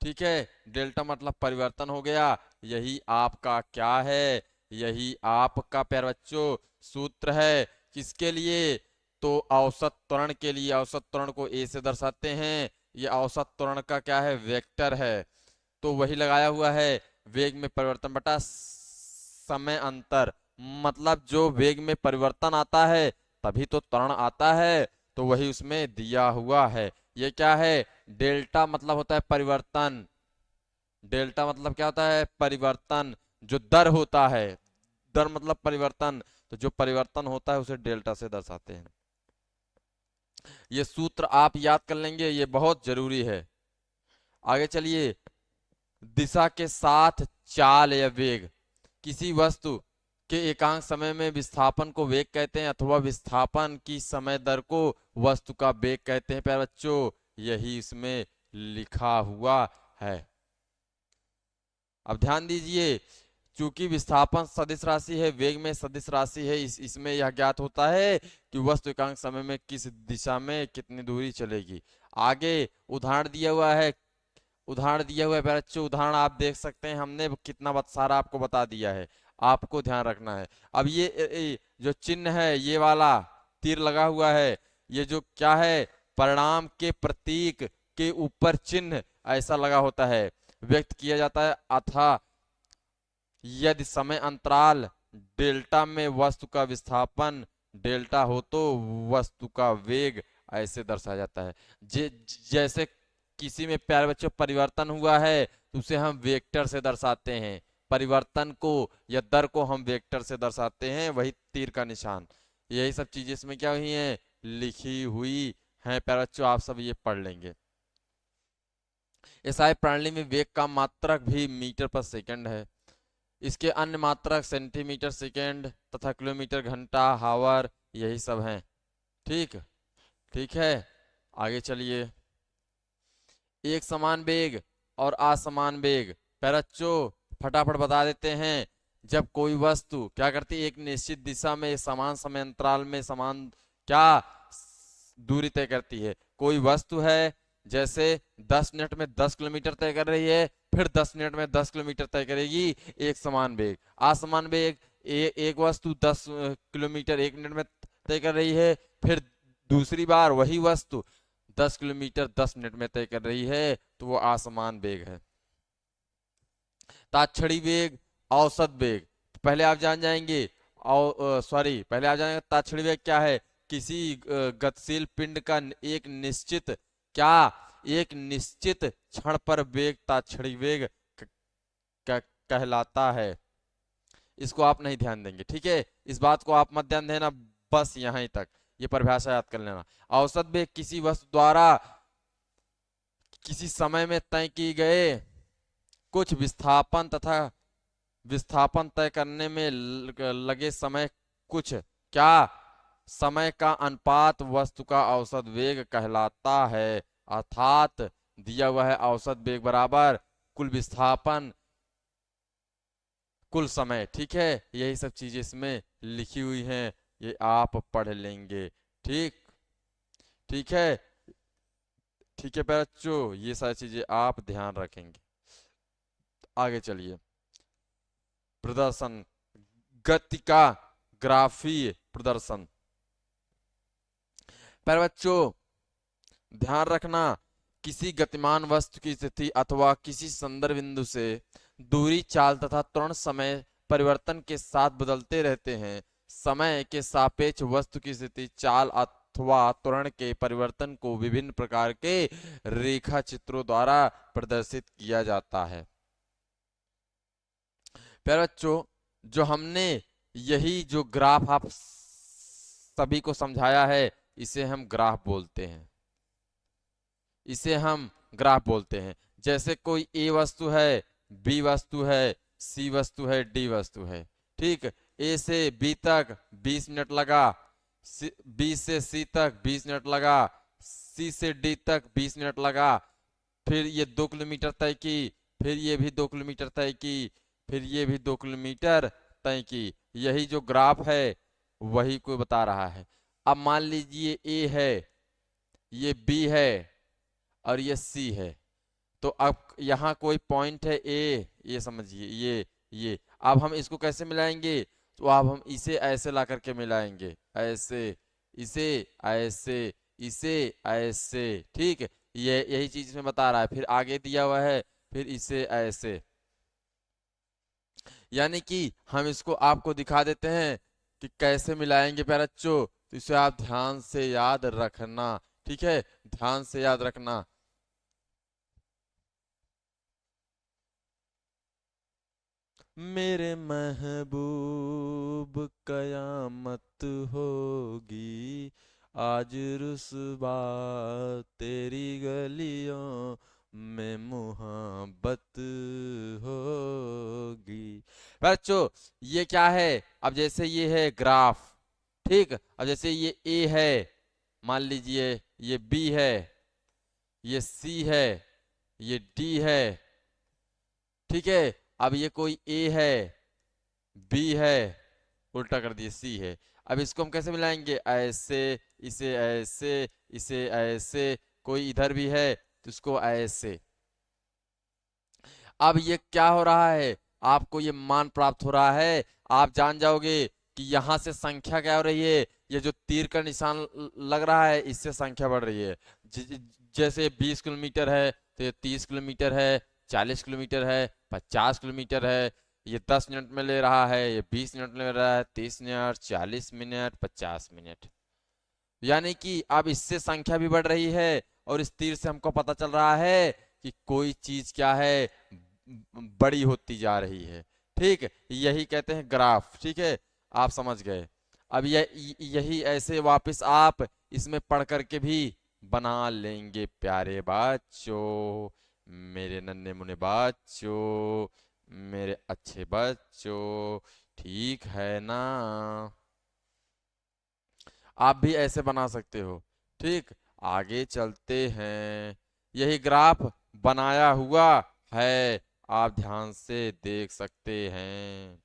ठीक है, डेल्टा मतलब परिवर्तन हो गया, यही आपका क्या है, यही आपका प्यारे बच्चों सूत्र है। किसके लिए, तो औसत त्वरण के लिए। औसत त्वरण को ए से दर्शाते हैं, ये औसत त्वरण का क्या है, वेक्टर है, तो वही लगाया हुआ है, वेग में परिवर्तन बटा समय अंतर, मतलब जो वेग में परिवर्तन आता है तभी तो त्वरण आता है, तो वही उसमें दिया हुआ है। ये क्या है, डेल्टा मतलब होता है परिवर्तन, डेल्टा मतलब क्या होता है, परिवर्तन, जो दर होता है, दर मतलब परिवर्तन, तो जो परिवर्तन होता है उसे डेल्टा से दर्शाते हैं। ये सूत्र आप याद कर लेंगे, ये बहुत जरूरी है। आगे चलिए, दिशा के साथ चाल या वेग, किसी वस्तु के एकांक समय में विस्थापन को वेग कहते हैं, अथवा विस्थापन की समय दर को वस्तु का वेग कहते हैं प्यारे बच्चों, यही इसमें लिखा हुआ है। अब ध्यान दीजिए, चूंकि विस्थापन सदिश राशि है, वेग में सदिश राशि है, इसमें यह ज्ञात होता है कि वस्तु एकांक समय में किस दिशा में कितनी दूरी चलेगी। आगे उदाहरण दिया हुआ है, उदाहरण दिया हुआ है बच्चों, उदाहरण आप देख सकते हैं, हमने कितना सारा आपको बता दिया है, आपको ध्यान रखना है। अब ये जो चिन्ह है, ये वाला तीर लगा हुआ है, ये जो क्या है, परिणाम के प्रतीक के ऊपर चिन्ह ऐसा लगा होता है, व्यक्त किया जाता है, अथा यदि समय अंतराल डेल्टा में वस्तु का विस्थापन डेल्टा हो तो वस्तु का वेग ऐसे दर्शाया जाता है। जैसे किसी में प्यारे बच्चों परिवर्तन हुआ है तो उसे हम वेक्टर से दर्शाते हैं, परिवर्तन को या दर को हम वेक्टर से दर्शाते हैं, वही तीर का निशान। यही सब चीजें इसमें क्या हुई हैं, लिखी हुई हैं प्यारे बच्चों, आप सब ये पढ़ लेंगे। एसआई प्रणाली में वेग का मात्रक भी मीटर पर सेकंड है, इसके अन्य मात्रक सेंटीमीटर सेकेंड तथा किलोमीटर घंटा हावर यही सब हैं। ठीक, ठीक है, आगे चलिए, एक समान वेग और असमान वेग, बच्चों फटाफट बता देते हैं। जब कोई वस्तु क्या करती है, एक निश्चित दिशा में समान समय अंतराल में समान क्या दूरी तय करती है। कोई वस्तु है, जैसे 10 मिनट में 10 किलोमीटर तय कर रही है, फिर 10 मिनट में 10 किलोमीटर तय करेगी, एक समान वेग। असमान वेग, एक वस्तु 10 किलोमीटर 1 मिनट में तय कर रही है, फिर दूसरी बार वही वस्तु 10 किलोमीटर 10 मिनट में तय कर रही है, तो वो असमान वेग है। ताक्षणिक वेग, औसत वेग, पहले आप जान जाएंगे। सॉरी, पहले आप जानेंगे ताक्षणिक वेग क्या है। किसी गतिशील पिंड का एक निश्चित, क्या, एक निश्चित क्षण पर वेग ताक्षणिक वेग कहलाता है। इसको आप नहीं ध्यान देंगे, ठीक है, इस बात को आप मत ध्यान देना, बस यहीं तक, ये परिभाषा याद कर लेना। औसत वेग किसी वस्तु द्वारा किसी समय में तय की गए कुछ विस्थापन तथा विस्थापन तय करने में लगे समय, कुछ, क्या, समय का अनुपात वस्तु का औसत वेग कहलाता है। अर्थात दिया हुआ है औसत वेग बराबर कुल विस्थापन कुल समय, ठीक है, यही सब चीजें इसमें लिखी हुई हैं, ये आप पढ़ लेंगे। ठीक, ठीक है, ठीक है बच्चों, ये सारी चीजें आप ध्यान रखेंगे। आगे चलिए, प्रदर्शन, गति का ग्राफीय प्रदर्शन। पर बच्चों ध्यान रखना, किसी गतिमान वस्तु की स्थिति अथवा किसी संदर्भ बिंदु से दूरी, चाल तथा त्वरण समय परिवर्तन के साथ बदलते रहते हैं। समय के सापेक्ष वस्तु की स्थिति, चाल अथवा त्वरण के परिवर्तन को विभिन्न प्रकार के रेखा चित्रों द्वारा प्रदर्शित किया जाता है। प्यारे बच्चों, जो हमने यही जो ग्राफ आप सभी को समझाया है, इसे हम ग्राफ बोलते हैं, इसे हम ग्राफ बोलते हैं। जैसे कोई ए वस्तु है, बी वस्तु है, सी वस्तु है, डी वस्तु है, ठीक, ए से बी तक 20 मिनट लगा, बी से सी तक 20 मिनट लगा, सी से डी तक 20 मिनट लगा, फिर ये 2 किलोमीटर तय की, फिर ये भी 2 किलोमीटर तय की, फिर ये भी 2 किलोमीटर तय की। यही जो ग्राफ है वही को बता रहा है। अब मान लीजिए ए है, ये बी है और ये सी है, तो अब यहाँ कोई पॉइंट है ए, ये समझिए, ये अब हम इसको कैसे मिलाएंगे, तो अब हम इसे ऐसे ला करके मिलाएंगे, ऐसे, इसे ऐसे, इसे ऐसे, ठीक, ये यही चीज इसमें बता रहा है। फिर आगे दिया हुआ है, फिर इसे ऐसे, यानी कि हम इसको आपको दिखा देते हैं कि कैसे मिलाएंगे प्यारे बच्चों, तो इसे आप ध्यान से याद रखना, ठीक है, ध्यान से याद रखना। मेरे महबूब कयामत होगी, आज रुसवा तेरी गलियों में मुहब्बत होगी। बच्चों ये क्या है, अब जैसे ये है ग्राफ, ठीक, अब जैसे ये ए है, मान लीजिए ये बी है, ये सी है, ये डी है, ठीक है, अब ये कोई ए है, बी है, उल्टा कर दिए सी है। अब इसको हम कैसे मिलाएंगे, ऐसे, इसे ऐसे, इसे ऐसे, कोई इधर भी है तो इसको ऐसे। अब ये क्या हो रहा है, आपको ये मान प्राप्त हो रहा है, आप जान जाओगे कि यहां से संख्या क्या हो रही है, ये जो तीर का निशान लग रहा है इससे संख्या बढ़ रही है। जैसे 20 किलोमीटर है तो ये 30 किलोमीटर है, 40 किलोमीटर है, 50 किलोमीटर है, ये 10 मिनट में ले रहा है, ये 20 मिनट में ले रहा है, 30 मिनट, 40 मिनट, 50 मिनट, यानी कि अब इससे संख्या भी बढ़ रही है, और इस तीर से हमको पता चल रहा है कि कोई चीज क्या है, बड़ी होती जा रही है, ठीक, यही कहते हैं ग्राफ, ठीक है, आप समझ गए। अब यही ऐसे वापस आप इसमें पढ़ करके भी बना लेंगे प्यारे बच्चों, मेरे नन्हे मुन्ने बच्चों, मेरे अच्छे बच्चों, ठीक है ना, आप भी ऐसे बना सकते हो। ठीक, आगे चलते हैं, यही ग्राफ बनाया हुआ है, आप ध्यान से देख सकते हैं,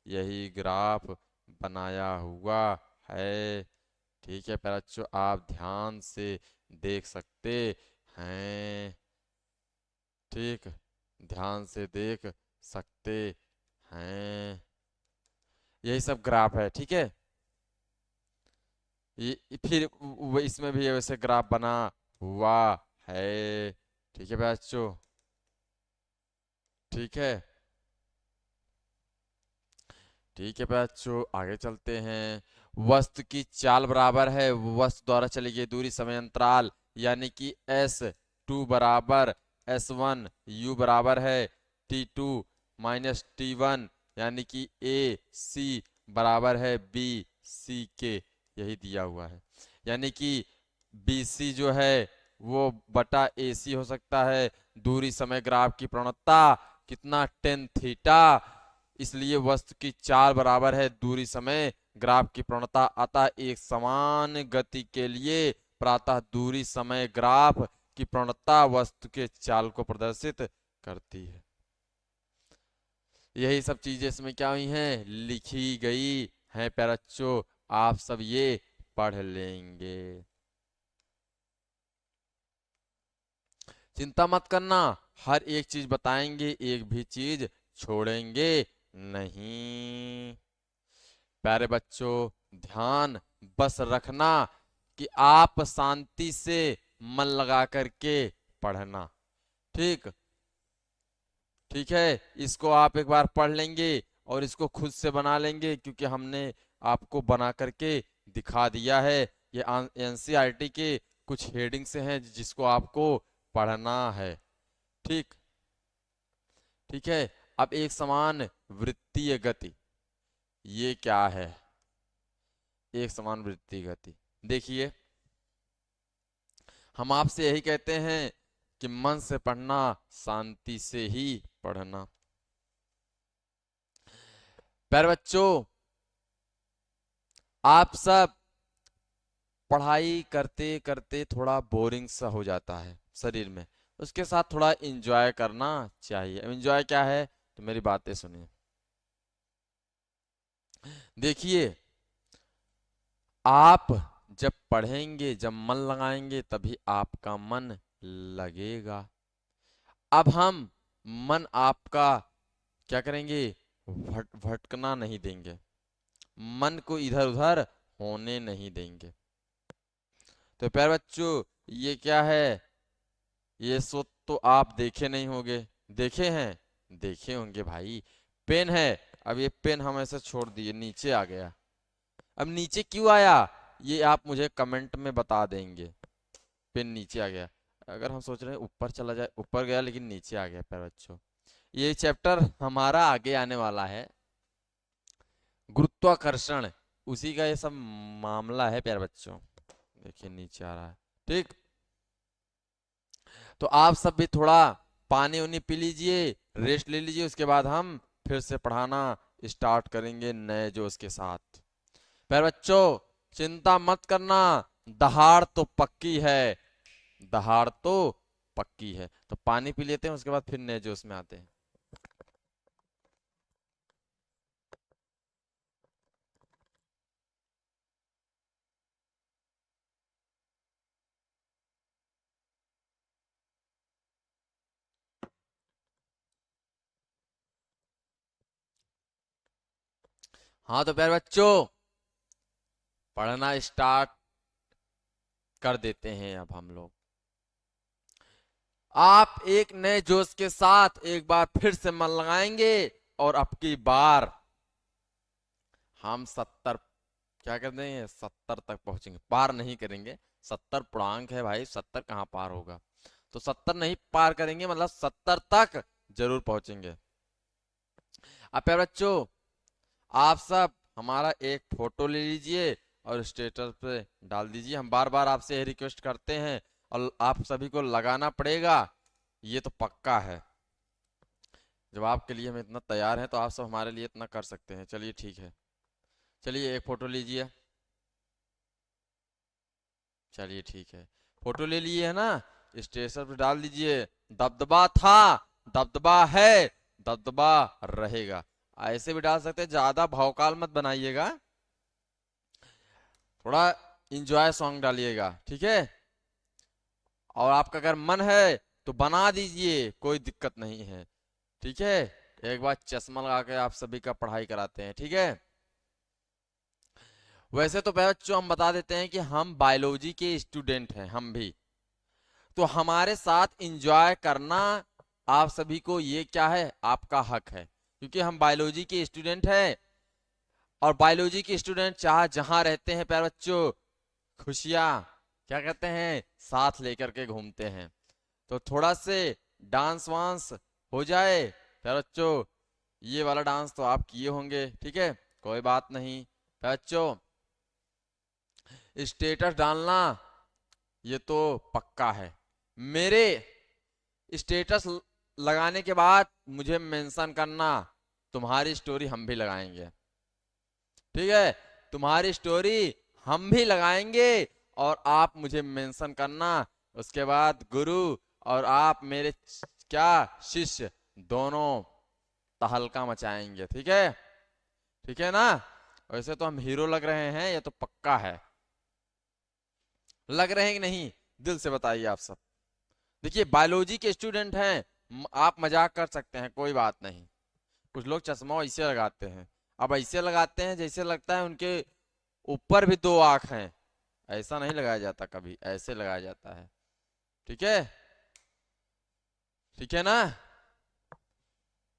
यही ग्राफ बनाया हुआ है, ठीक है प्यारे बच्चों, आप ध्यान से देख सकते हैं, ठीक, ध्यान से देख सकते हैं। यही सब ग्राफ है, ठीक है। फिर इसमें भी वैसे ग्राफ बना हुआ है, ठीक है बच्चों, ठीक है। ठीक है बच्चों, आगे चलते हैं। वस्तु की चाल बराबर है वस्तु द्वारा चली गई दूरी समय अंतराल, यानी कि S2 बराबर S1, U बराबर है T2 माइनस T1, यानी कि AC बराबर है BC के, यही दिया हुआ है। यानी कि BC जो है वो बटा AC हो सकता है। दूरी समय ग्राफ की प्रवणता कितना, टेन थीटा, इसलिए वस्तु की चाल बराबर है दूरी समय ग्राफ की प्रवणता। अतः एक समान गति के लिए प्रातः दूरी समय ग्राफ की प्रवणता वस्तु के चाल को प्रदर्शित करती है। यही सब चीजें इसमें क्या हुई हैं, लिखी गई हैं प्यारे बच्चों, आप सब ये पढ़ लेंगे। चिंता मत करना, हर एक चीज बताएंगे, एक भी चीज छोड़ेंगे नहीं। प्यारे बच्चों, ध्यान बस रखना कि आप शांति से मन लगा करके पढ़ना, ठीक, ठीक है। इसको आप एक बार पढ़ लेंगे और इसको खुद से बना लेंगे, क्योंकि हमने आपको बना करके दिखा दिया है। ये एनसीईआरटी के कुछ हेडिंग से हैं जिसको आपको पढ़ना है, ठीक, ठीक है। अब एक समान वृत्तीय गति, ये क्या है, एक समान वृत्तीय गति, देखिए हम आपसे यही कहते हैं कि मन से पढ़ना, शांति से ही पढ़ना। प्यारे बच्चों, आप सब पढ़ाई करते करते थोड़ा बोरिंग सा हो जाता है शरीर में, उसके साथ थोड़ा एंजॉय करना चाहिए। एंजॉय क्या है, तो मेरी बातें सुनिए। देखिए, आप जब पढ़ेंगे, जब मन लगाएंगे, तभी आपका मन लगेगा। अब हम मन आपका क्या करेंगे, भटकना नहीं देंगे, मन को इधर उधर होने नहीं देंगे। तो प्यारे बच्चों, ये क्या है, ये सो तो आप देखे नहीं होंगे, देखे हैं, देखे होंगे भाई, पेन है। अब ये पेन हम ऐसे छोड़ दिए, नीचे आ गया। अब नीचे क्यों आया, ये आप मुझे कमेंट में बता देंगे। पेन नीचे आ गया, अगर हम सोच रहे हैं ऊपर चला जाए, ऊपर गया लेकिन नीचे आ गया। प्यारे बच्चों, ये चैप्टर हमारा आगे आने वाला है, गुरुत्वाकर्षण, उसी का ये सब मामला है प्यारे बच्चों। देखिए नीचे आ रहा है, ठीक। तो आप सब भी थोड़ा पानी उनी पी लीजिए, रेस्ट ले लीजिए, उसके बाद हम फिर से पढ़ाना स्टार्ट करेंगे नए जोश के साथ। प्यारे बच्चों, चिंता मत करना, दहाड़ तो पक्की है, दहाड़ तो पक्की है। तो पानी पी लेते हैं, उसके बाद फिर नए जोश में आते हैं। हाँ तो प्यारे बच्चों, पढ़ना स्टार्ट कर देते हैं अब हम लोग। आप एक नए जोश के साथ एक बार फिर से मन लगाएंगे, और अब की बार हम 70 क्या कर देंगे, 70 तक पहुंचेंगे, पार नहीं करेंगे। 70 पूर्णांक है भाई, 70 कहाँ पार होगा, तो 70 नहीं पार करेंगे, मतलब 70 तक जरूर पहुंचेंगे। अब प्यारे बच्चों, आप सब हमारा एक फोटो ले लीजिए और स्टेटस पे डाल दीजिए। हम बार बार आपसे रिक्वेस्ट करते हैं और आप सभी को लगाना पड़ेगा, ये तो पक्का है। जब आपके लिए हम इतना तैयार हैं, तो आप सब हमारे लिए इतना कर सकते हैं। चलिए ठीक है, चलिए एक फोटो लीजिए, चलिए ठीक है, फोटो ले लिए है ना, स्टेटस पे डाल दीजिए। दबदबा था, दबदबा है, दबदबा रहेगा। ऐसे भी डाल सकते हैं, ज्यादा भौकाल मत बनाइएगा, थोड़ा इंजॉय सॉन्ग डालिएगा, ठीक है। और आपका अगर मन है तो बना दीजिए, कोई दिक्कत नहीं है, ठीक है। एक बार चश्मा लगा के आप सभी का पढ़ाई कराते हैं, ठीक है। वैसे तो बच्चों हम बता देते हैं कि हम बायोलॉजी के स्टूडेंट हैं, हम भी, तो हमारे साथ एंजॉय करना आप सभी को ये क्या है, आपका हक है, क्योंकि हम बायोलॉजी के स्टूडेंट हैं। और बायोलॉजी के स्टूडेंट चाहे जहां रहते हैं प्यारे बच्चों, खुशियां क्या कहते हैं, साथ लेकर के घूमते हैं। तो थोड़ा से डांस वांस हो जाए प्यारे बच्चों। ये वाला डांस तो आप किए होंगे, ठीक है, कोई बात नहीं प्यारे बच्चों। स्टेटस डालना ये तो पक्का है। मेरे स्टेटस लगाने के बाद मुझे मेंशन करना, तुम्हारी स्टोरी हम भी लगाएंगे, ठीक है, तुम्हारी स्टोरी हम भी लगाएंगे और आप मुझे मेंशन करना। उसके बाद गुरु और आप मेरे क्या शिष्य दोनों तहलका मचाएंगे, ठीक है, ठीक है ना। वैसे तो हम हीरो लग रहे हैं, ये तो पक्का है, लग रहे हैं कि नहीं, दिल से बताइए आप सब। देखिए बायोलॉजी के स्टूडेंट हैं, आप मजाक कर सकते हैं, कोई बात नहीं। कुछ लोग चश्मा ऐसे लगाते हैं, अब ऐसे लगाते हैं जैसे लगता है उनके ऊपर भी दो आंख हैं। ऐसा नहीं लगाया जाता, कभी ऐसे लगाया जाता है, ठीक है, ठीक है ना,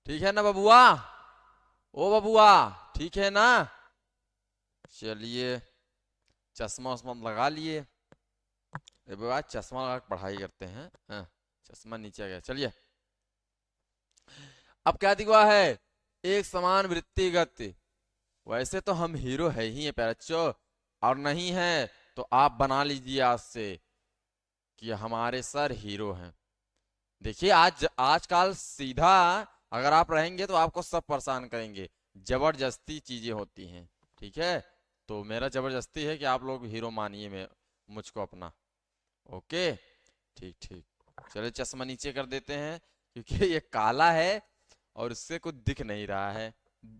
ठीक है ना बबुआ, ओ बबुआ, ठीक है ना। चलिए चश्मा उस्मा लगा लिए, बाबा चश्मा लगा के पढ़ाई करते हैं, हाँ, चश्मा नीचे आ गया। चलिए अब क्या दिखा है, एक समान वृत्तिगत। वैसे तो हम हीरो है ही है प्यारे बच्चों, और नहीं है तो आप बना लीजिए आज से कि हमारे सर हीरो हैं। देखिए आजकल सीधा अगर आप रहेंगे तो आपको सब परेशान करेंगे, जबरदस्ती चीजें होती हैं, ठीक है। तो मेरा जबरदस्ती है कि आप लोग हीरो मानिए मैं मुझको अपना, ओके, ठीक ठीक। चलिए चश्मा नीचे कर देते हैं क्योंकि ये काला है और इससे कुछ दिख नहीं रहा है,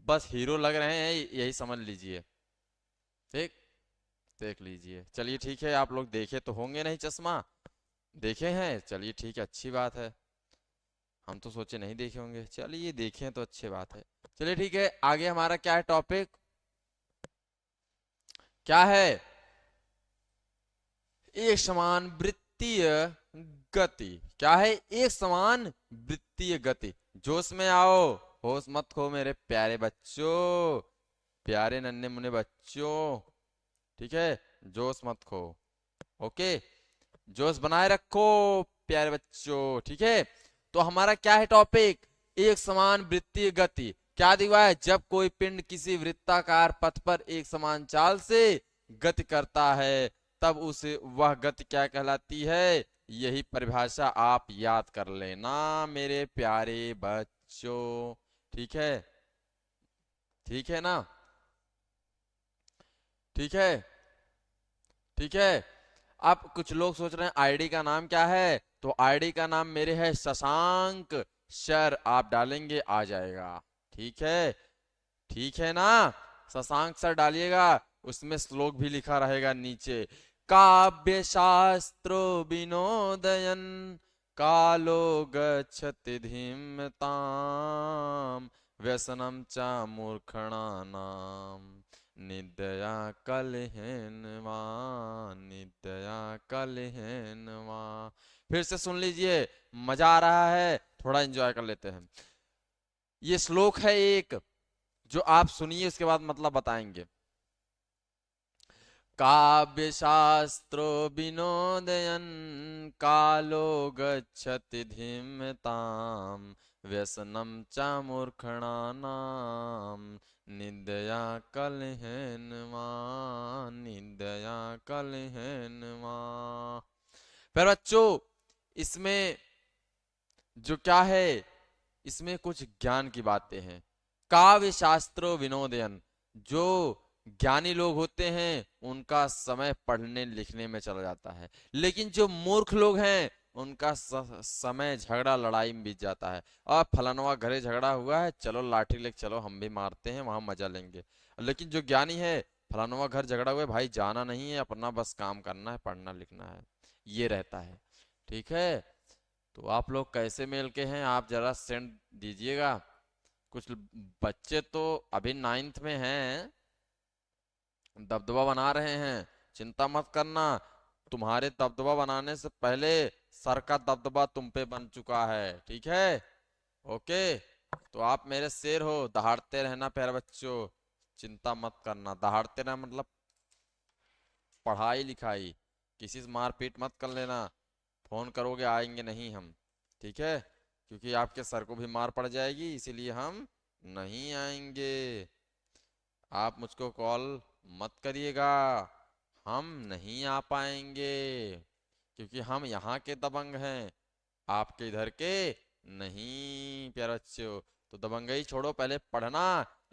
बस हीरो लग रहे हैं यही समझ लीजिए, ठीक, देख लीजिए। चलिए ठीक है, आप लोग देखे तो होंगे नहीं चश्मा, देखे हैं, चलिए ठीक है, अच्छी बात है। हम तो सोचे नहीं देखे होंगे, चलिए देखें तो अच्छी बात है। चलिए ठीक है, आगे हमारा क्या है टॉपिक, क्या है, एक समान वृत्तीय गति। क्या है, एक समान वृत्तीय गति। जोश में आओ, होश मत खो मेरे प्यारे बच्चों, प्यारे नन्हे मुन्ने बच्चों, ठीक है, जोश मत खो, ओके, जोश बनाए रखो प्यारे बच्चों, ठीक है। तो हमारा क्या है टॉपिक, एक समान वृत्तीय गति। क्या दिखा है, जब कोई पिंड किसी वृत्ताकार पथ पर एक समान चाल से गति करता है तब उसे वह गति क्या कहलाती है, यही परिभाषा आप याद कर लेना मेरे प्यारे बच्चों, ठीक है, ठीक है ना, ठीक है, ठीक है। अब कुछ लोग सोच रहे हैं आईडी का नाम क्या है, तो आईडी का नाम मेरे है शशांक सर, आप डालेंगे आ जाएगा, ठीक है, ठीक है ना, शशांक सर डालिएगा, उसमें श्लोक भी लिखा रहेगा नीचे, काव्य शास्त्रो विनोदयन कालो गच्छति धीमताम व्यसनम च मूर्खणानाम निद्रया कलहेनवा, निद्रया कलहेनवा। फिर से सुन लीजिए, मजा आ रहा है, थोड़ा एंजॉय कर लेते हैं। ये श्लोक है एक, जो आप सुनिए उसके बाद मतलब बताएंगे। काव्य शास्त्रो विनोदयन कालो गच्छति धीमताम व्यसनम च मूर्खणानाम निद्रया कलहेनवा, निद्रया कलहेनवा। पर बच्चों इसमें जो क्या है, इसमें कुछ ज्ञान की बातें हैं। काव्य शास्त्रो विनोदयन, जो ज्ञानी लोग होते हैं उनका समय पढ़ने लिखने में चला जाता है, लेकिन जो मूर्ख लोग हैं उनका समय झगड़ा लड़ाई में बीत जाता है। और फलानवा घरे झगड़ा हुआ है, चलो लाठी लेके चलो हम भी मारते हैं, वहां मजा लेंगे। लेकिन जो ज्ञानी है, फलानवा घर झगड़ा हुआ है भाई, जाना नहीं है, अपना बस काम करना है, पढ़ना लिखना है, ये रहता है, ठीक है। तो आप लोग कैसे मेल के हैं, आप जरा सेंड दीजिएगा। कुछ बच्चे तो अभी 9th में हैं, दबदबा बना रहे हैं, चिंता मत करना, तुम्हारे दबदबा बनाने से पहले सर का दबदबा तुम पे बन चुका है, ठीक है। ओके, तो आप मेरे शेर हो, दहाड़ते रहना प्यारे बच्चों, चिंता मत करना। दहाड़ते रहना मतलब पढ़ाई लिखाई, किसी से मारपीट मत कर लेना, फोन करोगे आएंगे नहीं हम, ठीक है, क्योंकि आपके सर को भी मार पड़ जाएगी, इसीलिए हम नहीं आएंगे। आप मुझको कॉल मत करिएगा, हम नहीं आ पाएंगे, क्योंकि हम यहाँ के दबंग हैं, आपके इधर के नहीं प्यारे बच्चों। तो दबंगई छोड़ो, पहले पढ़ना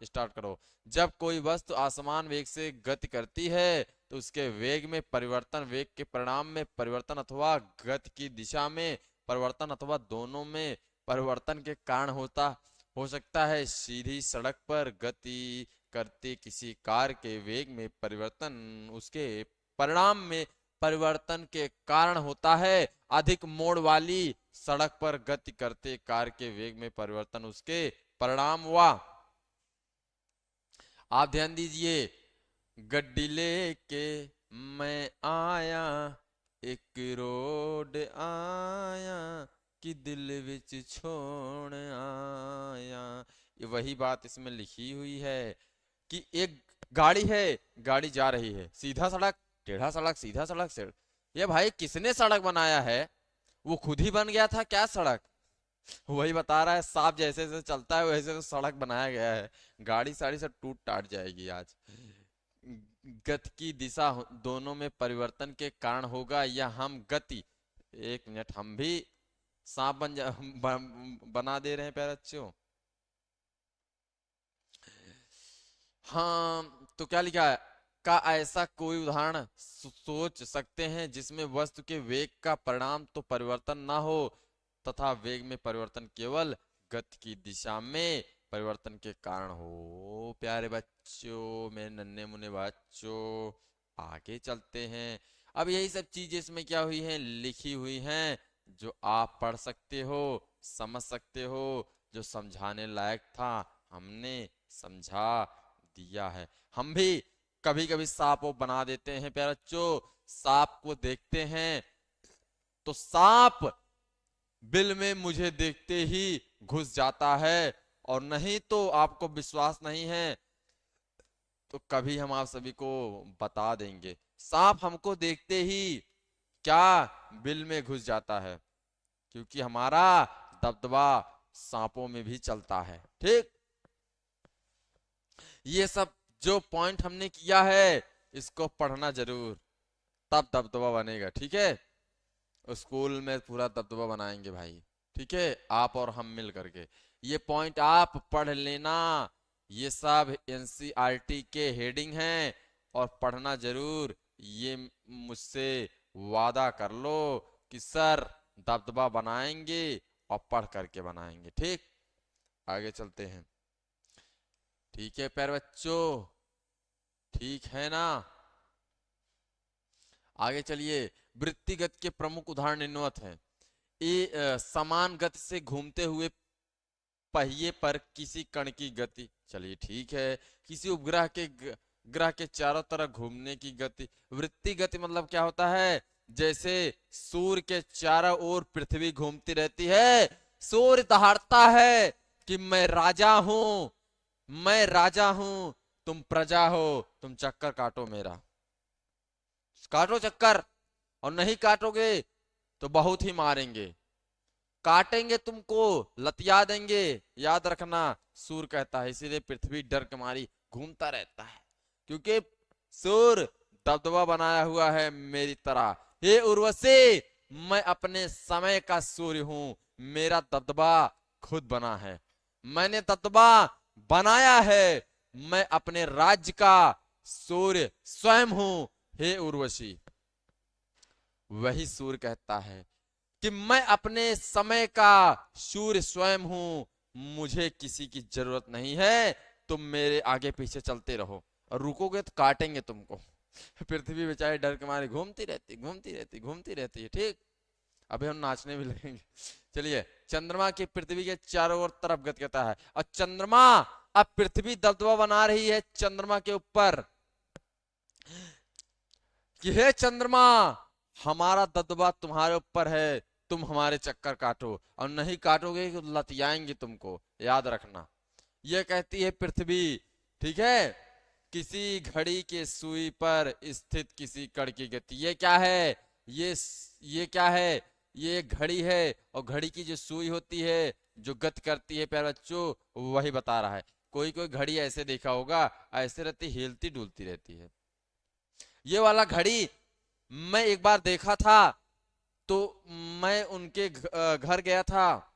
स्टार्ट करो। जब कोई वस्तु आसमान वेग से गति करती है तो उसके वेग में परिवर्तन, वेग के परिणाम में परिवर्तन अथवा गति की दिशा में परिवर्तन अथवा दोनों में परिवर्तन के कारण हो सकता है। सीधी सड़क पर गति करते किसी कार के वेग में परिवर्तन उसके परिणाम में परिवर्तन के कारण होता है। अधिक मोड़ वाली सड़क पर गति करते कार के वेग में परिवर्तन उसके परिणाम हुआ। आप ध्यान दीजिए, गड्डी लेके मैं आया, एक रोड आया कि दिल विच छोड़ आया। ये वही बात इसमें लिखी हुई है कि एक गाड़ी है, गाड़ी जा रही है, सीधा सड़क, टेढ़ा सड़क, सीधा सड़क से। ये भाई किसने सड़क बनाया है? वो खुद ही बन गया था क्या सड़क? वही बता रहा है, सांप जैसे जैसे चलता है वैसे तो सड़क बनाया गया है, गाड़ी साड़ी से टूट टाट जाएगी आज। गति की दिशा दोनों में परिवर्तन के कारण होगा, या हम गति, एक मिनट, हम भी सांप बना दे रहे हैं प्यारे बच्चों। हाँ, तो क्या लिखा है, का ऐसा कोई उदाहरण सोच सकते हैं जिसमें वस्तु के वेग का परिणाम तो परिवर्तन ना हो तथा वेग में परिवर्तन केवल गति की दिशा में परिवर्तन के कारण हो। प्यारे बच्चों, मेरे नन्हे मुन्ने बच्चों, आगे चलते हैं। अब यही सब चीजें इसमें क्या हुई हैं, लिखी हुई हैं, जो आप पढ़ सकते हो, समझ सकते हो, जो समझाने लायक था हमने समझा दिया है। हम भी कभी कभी सांप को बना देते हैं प्यारे बच्चों, सांप को देखते हैं तो सांप बिल में मुझे देखते ही घुस जाता है, और नहीं तो आपको विश्वास नहीं है तो कभी हम आप सभी को बता देंगे, सांप हमको देखते ही क्या बिल में घुस जाता है, क्योंकि हमारा दबदबा सांपों में भी चलता है, ठीक। ये सब जो पॉइंट हमने किया है इसको पढ़ना जरूर, तब दबदबा बनेगा, ठीक है। स्कूल में पूरा दबदबा बनाएंगे भाई, ठीक है, आप और हम मिल करके। ये पॉइंट आप पढ़ लेना, ये सब एनसीईआरटी के हेडिंग हैं, और पढ़ना जरूर, ये मुझसे वादा कर लो कि सर दबदबा बनाएंगे और पढ़ करके बनाएंगे, ठीक। आगे चलते हैं, ठीक है प्यारे बच्चों, ठीक है ना। आगे चलिए, वृत्तिगत के प्रमुख उदाहरण निम्नवत हैं। समान गति से घूमते हुए पहिए पर किसी कण की गति, चलिए ठीक है, किसी उपग्रह के ग्रह के चारों तरफ घूमने की गति। वृत्ति गति मतलब क्या होता है, जैसे सूर्य के चारों ओर पृथ्वी घूमती रहती है, सूर्य दहाड़ता है कि मैं राजा हूं, मैं राजा हूं, तुम प्रजा हो, तुम चक्कर काटो मेरा, काटो चक्कर, और नहीं काटोगे तो बहुत ही मारेंगे, काटेंगे तुमको, लतिया देंगे, याद रखना, सूर्य कहता है। इसीलिए पृथ्वी डर के मारी घूमता रहता है, क्योंकि सूर्य दबदबा बनाया हुआ है मेरी तरह। हे उर्वशी, मैं अपने समय का सूर्य हूं, मेरा दबदबा खुद बना है, मैंने दबदबा बनाया है, मैं अपने राज्य का सूर्य स्वयं हूं। हे उर्वशी, वही सूर्य कहता है कि मैं अपने समय का सूर्य स्वयं हूं, मुझे किसी की जरूरत नहीं है, तुम मेरे आगे पीछे चलते रहो, और रुकोगे तो काटेंगे तुमको। पृथ्वी बेचारी डर के मारे घूमती रहती, घूमती रहती, घूमती रहती है, ठीक। अभी हम नाचने भी लगेंगे। चलिए, चंद्रमा की पृथ्वी के चारों ओर तरफ गति करता है, और चंद्रमा, अब पृथ्वी दबदबा बना रही है चंद्रमा के ऊपर, कि हे चंद्रमा, हमारा दबदबा तुम्हारे ऊपर है, तुम हमारे चक्कर काटो, और नहीं काटोगे तो लतियाएंगे तुमको, याद रखना। ये कहती है पृथ्वी, ठीक है, किसी घड़ी के सुई पर स्थित किसी कण की गति। ये क्या है? ये क्या है? ये घड़ी है, और घड़ी की जो सुई होती है जो गति करती है प्यारे बच्चों, वही बता रहा है। कोई कोई घड़ी ऐसे देखा होगा, ऐसे रहती, हिलती डुलती रहती है। ये वाला घड़ी मैं एक बार देखा था, तो मैं उनके घर गया था,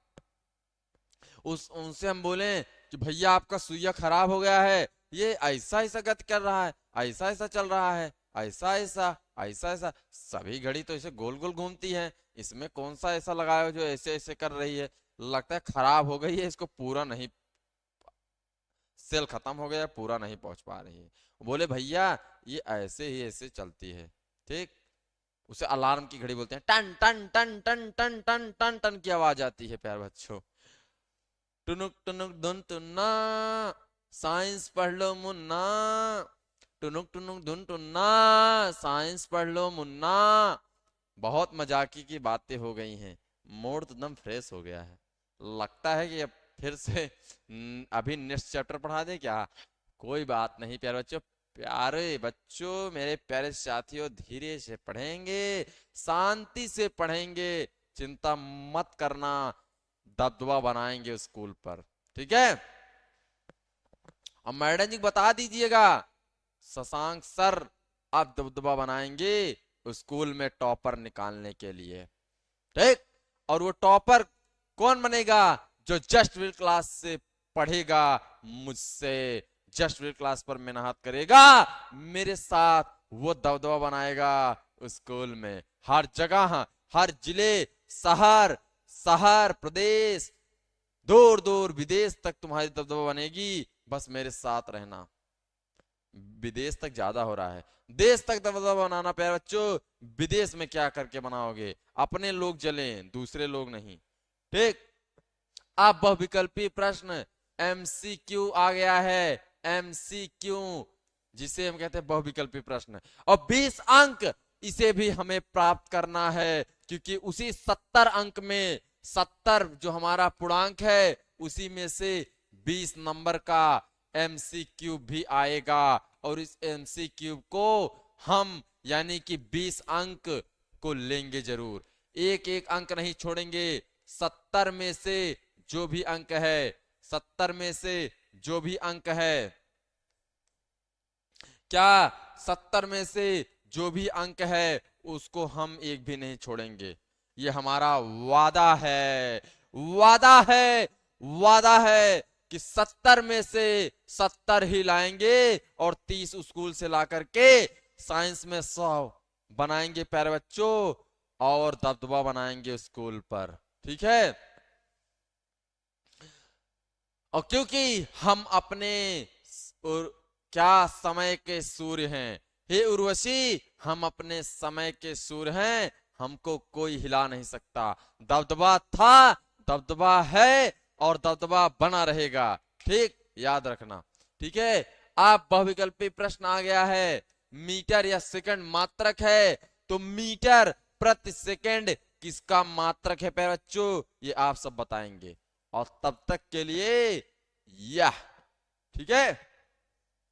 उस उनसे हम बोले कि भैया आपका सुइया खराब हो गया है, ये ऐसा ऐसा गति कर रहा है, ऐसा ऐसा चल रहा है, ऐसा ऐसा ऐसा ऐसा, सभी घड़ी तो ऐसे गोल गोल घूमती है, इसमें कौन सा ऐसा लगाया हो जो ऐसे ऐसे कर रही है, लगता है खराब हो गई है, इसको पूरा नहीं, सेल खत्म हो गया, पूरा नहीं पहुंच पा रही है। बोले भैया ये ऐसे ही ऐसे चलती है, ठीक। उसे अलार्म की घड़ी बोलते हैं, टन टन टन टन टन टन टन टन की आवाज आती है प्यारे बच्चों। टुनुक टुनुक धुन टुन्ना, साइंस पढ़ लो मुन्ना, टुनुक टुनुक धुन टुन्ना, साइंस पढ़ लो मुन्ना। बहुत मजाकी की बातें हो गई हैं, मूड तो एकदम फ्रेश हो गया है। लगता है कि अब फिर से अभी नेक्स्ट चैप्टर पढ़ा दे क्या? कोई बात नहीं प्यारे बच्चों, प्यारे बच्चों, मेरे प्यारे साथियों, धीरे से पढ़ेंगे, शांति से पढ़ेंगे, चिंता मत करना, दबदबा बनाएंगे स्कूल पर, ठीक है। अब मैडम जी बता दीजिएगा, शशांक सर अब दबदबा बनाएंगे स्कूल में टॉपर निकालने के लिए, ठीक। और वो टॉपर कौन बनेगा? जो जस्ट विल क्लास से पढ़ेगा मुझसे, जस्ट विल क्लास पर मेहनत करेगा मेरे साथ, वो दबदबा बनाएगा स्कूल में, हर जगह, हर जिले, शहर, शहर प्रदेश, दूर दूर विदेश तक तुम्हारी दबदबा बनेगी, बस मेरे साथ रहना। विदेश तक ज्यादा हो रहा है, देश तक दबदबा बनाना प्यारे बच्चों। विदेश में क्या करके बनाओगे? अपने लोग जलें, दूसरे लोग नहीं, ठीक। अब बहुविकल्पी प्रश्न एमसीक्यू आ गया है, एमसीक्यू, जिसे हम कहते हैं बहुविकल्पी प्रश्न, और 20 अंक इसे भी हमें प्राप्त करना है, क्योंकि उसी 70 अंक में, 70 जो हमारा पूर्णांक है, उसी में से 20 नंबर का एमसीक्यू भी आएगा, और इस एमसीक्यू को हम यानी कि 20 अंक को लेंगे जरूर, एक एक अंक नहीं छोड़ेंगे। 70 में से जो भी अंक है, 70 में से जो भी अंक है, क्या 70 में से जो भी अंक है उसको हम एक भी नहीं छोड़ेंगे, ये हमारा वादा है, वादा है, वादा है कि 70 में से 70 ही लाएंगे, और 30 स्कूल से ला करके साइंस में 100 बनाएंगे प्यारे बच्चों, और दबदबा बनाएंगे स्कूल पर, ठीक है। और क्योंकि हम अपने क्या समय के सूर्य हैं, हे उर्वशी, हम अपने समय के सूर्य हैं, हमको कोई हिला नहीं सकता। दबदबा था, दबदबा है, और दबदबा बना रहेगा, ठीक, याद रखना, ठीक है। आप बहुविकल्पी प्रश्न आ गया है, मीटर या सेकंड मात्रक है, तो मीटर प्रति सेकंड किसका मात्रक है प्यारे बच्चों, ये आप सब बताएंगे, और तब तक के लिए यह, ठीक है।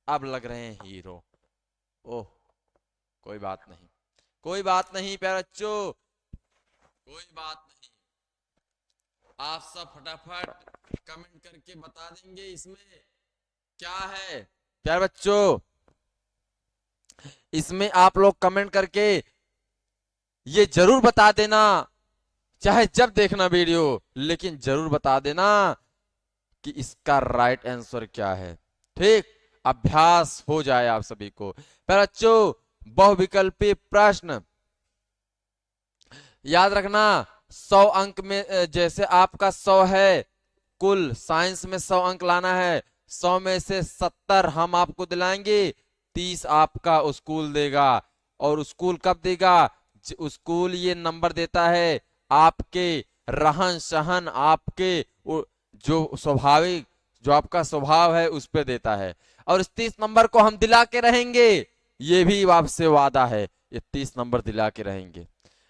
अब लग रहे हैं हीरो, ओह कोई बात नहीं, कोई बात नहीं प्यारे बच्चों, कोई बात नहीं, आप सब फटाफट कमेंट करके बता देंगे इसमें क्या है प्यारे बच्चों। इसमें आप लोग कमेंट करके ये जरूर बता देना, चाहे जब देखना वीडियो, लेकिन जरूर बता देना कि इसका राइट आंसर क्या है, ठीक। अभ्यास हो जाए आप सभी को। पर बच्चों बहुविकल्पी प्रश्न याद रखना, 100 अंक में, जैसे आपका 100 है, कुल साइंस में 100 अंक लाना है, 100 में से 70 हम आपको दिलाएंगे, 30 आपका स्कूल देगा। और स्कूल कब देगा? स्कूल ये नंबर देता है आपके रहन सहन, आपके जो स्वाभाविक, जो आपका स्वभाव है उस पर देता है, और इस 30 नंबर को हम दिला के रहेंगे, ये भी आपसे वादा है, ये 30 नंबर दिला के रहेंगे।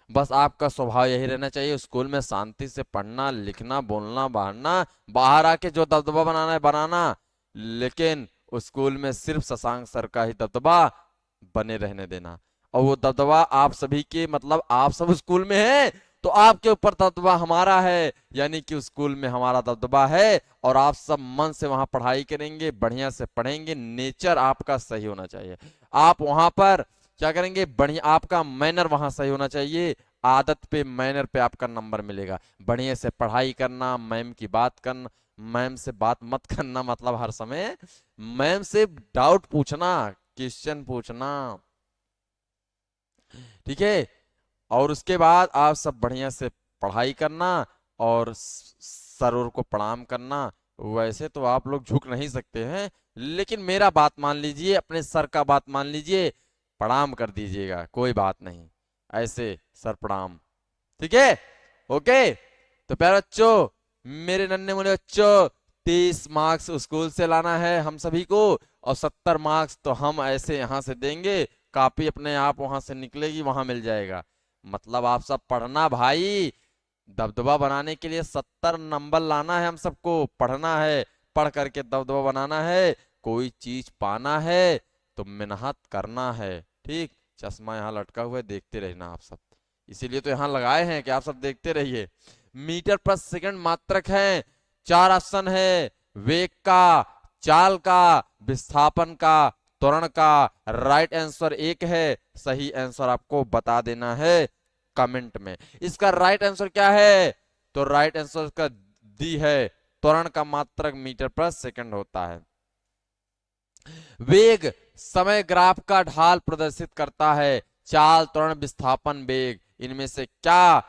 बस आपका स्वभाव यही रहना चाहिए, स्कूल में शांति से पढ़ना लिखना बोलना बाहरना, बाहर आके जो दबदबा बनाना है बनाना, लेकिन उस स्कूल में सिर्फ शशांक सर का ही दबदबा बने रहने देना। और वो दबदबा आप सभी के, मतलब आप सब स्कूल में हैं तो आपके ऊपर दबदबा हमारा है, यानी कि उस स्कूल में हमारा दबदबा है, और आप सब मन से वहां पढ़ाई करेंगे, बढ़िया से पढ़ेंगे, नेचर आपका सही होना चाहिए। आप वहां पर क्या करेंगे, बढ़िया, आपका मैनर वहां सही होना चाहिए, आदत पे मैनर पे आपका नंबर मिलेगा। बढ़िया से पढ़ाई करना, मैम की बात करना, मैम से बात मत करना, मतलब हर समय मैम से डाउट पूछना, क्वेश्चन पूछना, ठीक है। और उसके बाद आप सब बढ़िया से पढ़ाई करना और सरों को प्रणाम करना। वैसे तो आप लोग झुक नहीं सकते हैं, लेकिन मेरा बात मान लीजिए, अपने सर का बात मान लीजिए, प्रणाम कर दीजिएगा, कोई बात नहीं, ऐसे सर प्रणाम, ठीक है। ओके, तो प्यारे बच्चों, मेरे नन्हे मुन्ने बच्चों, 30 मार्क्स स्कूल से लाना है हम सभी को, और 70 मार्क्स तो हम ऐसे यहां से देंगे, कॉपी अपने आप वहां से निकलेगी, वहां मिल जाएगा। मतलब आप सब पढ़ना भाई, दबदबा बनाने के लिए 70 नंबर लाना है, हम सबको पढ़ना है, पढ़ करके दबदबा बनाना है, कोई चीज पाना है तो मेहनत करना है, ठीक। चश्मा यहाँ लटका हुआ है, देखते रहना आप सब, इसीलिए तो यहाँ लगाए हैं कि आप सब देखते रहिए। मीटर पर सेकंड मात्रक है, 4 ऑप्शन है, वेग का, चाल का, विस्थापन का, त्वरण का। राइट आंसर एक है, सही आंसर आपको बता देना है कमेंट में। इसका राइट आंसर क्या है, तो राइट आंसर का दी है, त्वरण का मात्रक मीटर पर सेकंड होता है। वेग समय ग्राफ का ढाल प्रदर्शित करता है, चाल त्वरण विस्थापन वेग, इनमें से क्या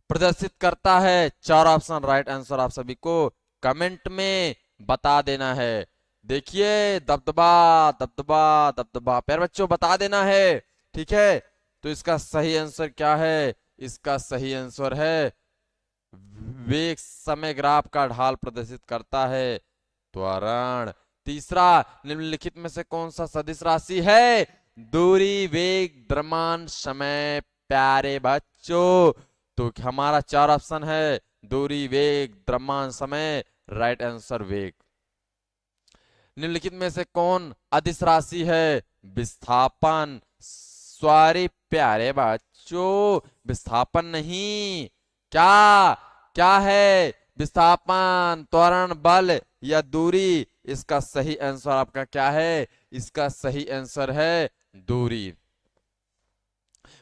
प्रदर्शित करता है? 4 ऑप्शन राइट आंसर आप सभी को कमेंट में बता देना है। देखिए, दबदबा दबदबा दबदबा, प्यारे बच्चों बता देना है, ठीक है। तो इसका सही आंसर क्या है? इसका सही आंसर है वेग समय ग्राफ का ढाल प्रदर्शित करता है, त्वरण। तीसरा, निम्नलिखित में से कौन सा सदिश राशि है? दूरी, वेग, द्रव्यमान, समय। प्यारे बच्चों, तो हमारा 4 ऑप्शन है, दूरी, वेग, द्रव्यमान, समय। राइट आंसर वेग। निम्नलिखित में से कौन अदिश राशि है? विस्थापन। सॉरी प्यारे बच्चों, विस्थापन नहीं, क्या क्या है? विस्थापन, त्वरण, बल या दूरी? इसका सही आंसर आपका क्या है? इसका सही आंसर है दूरी।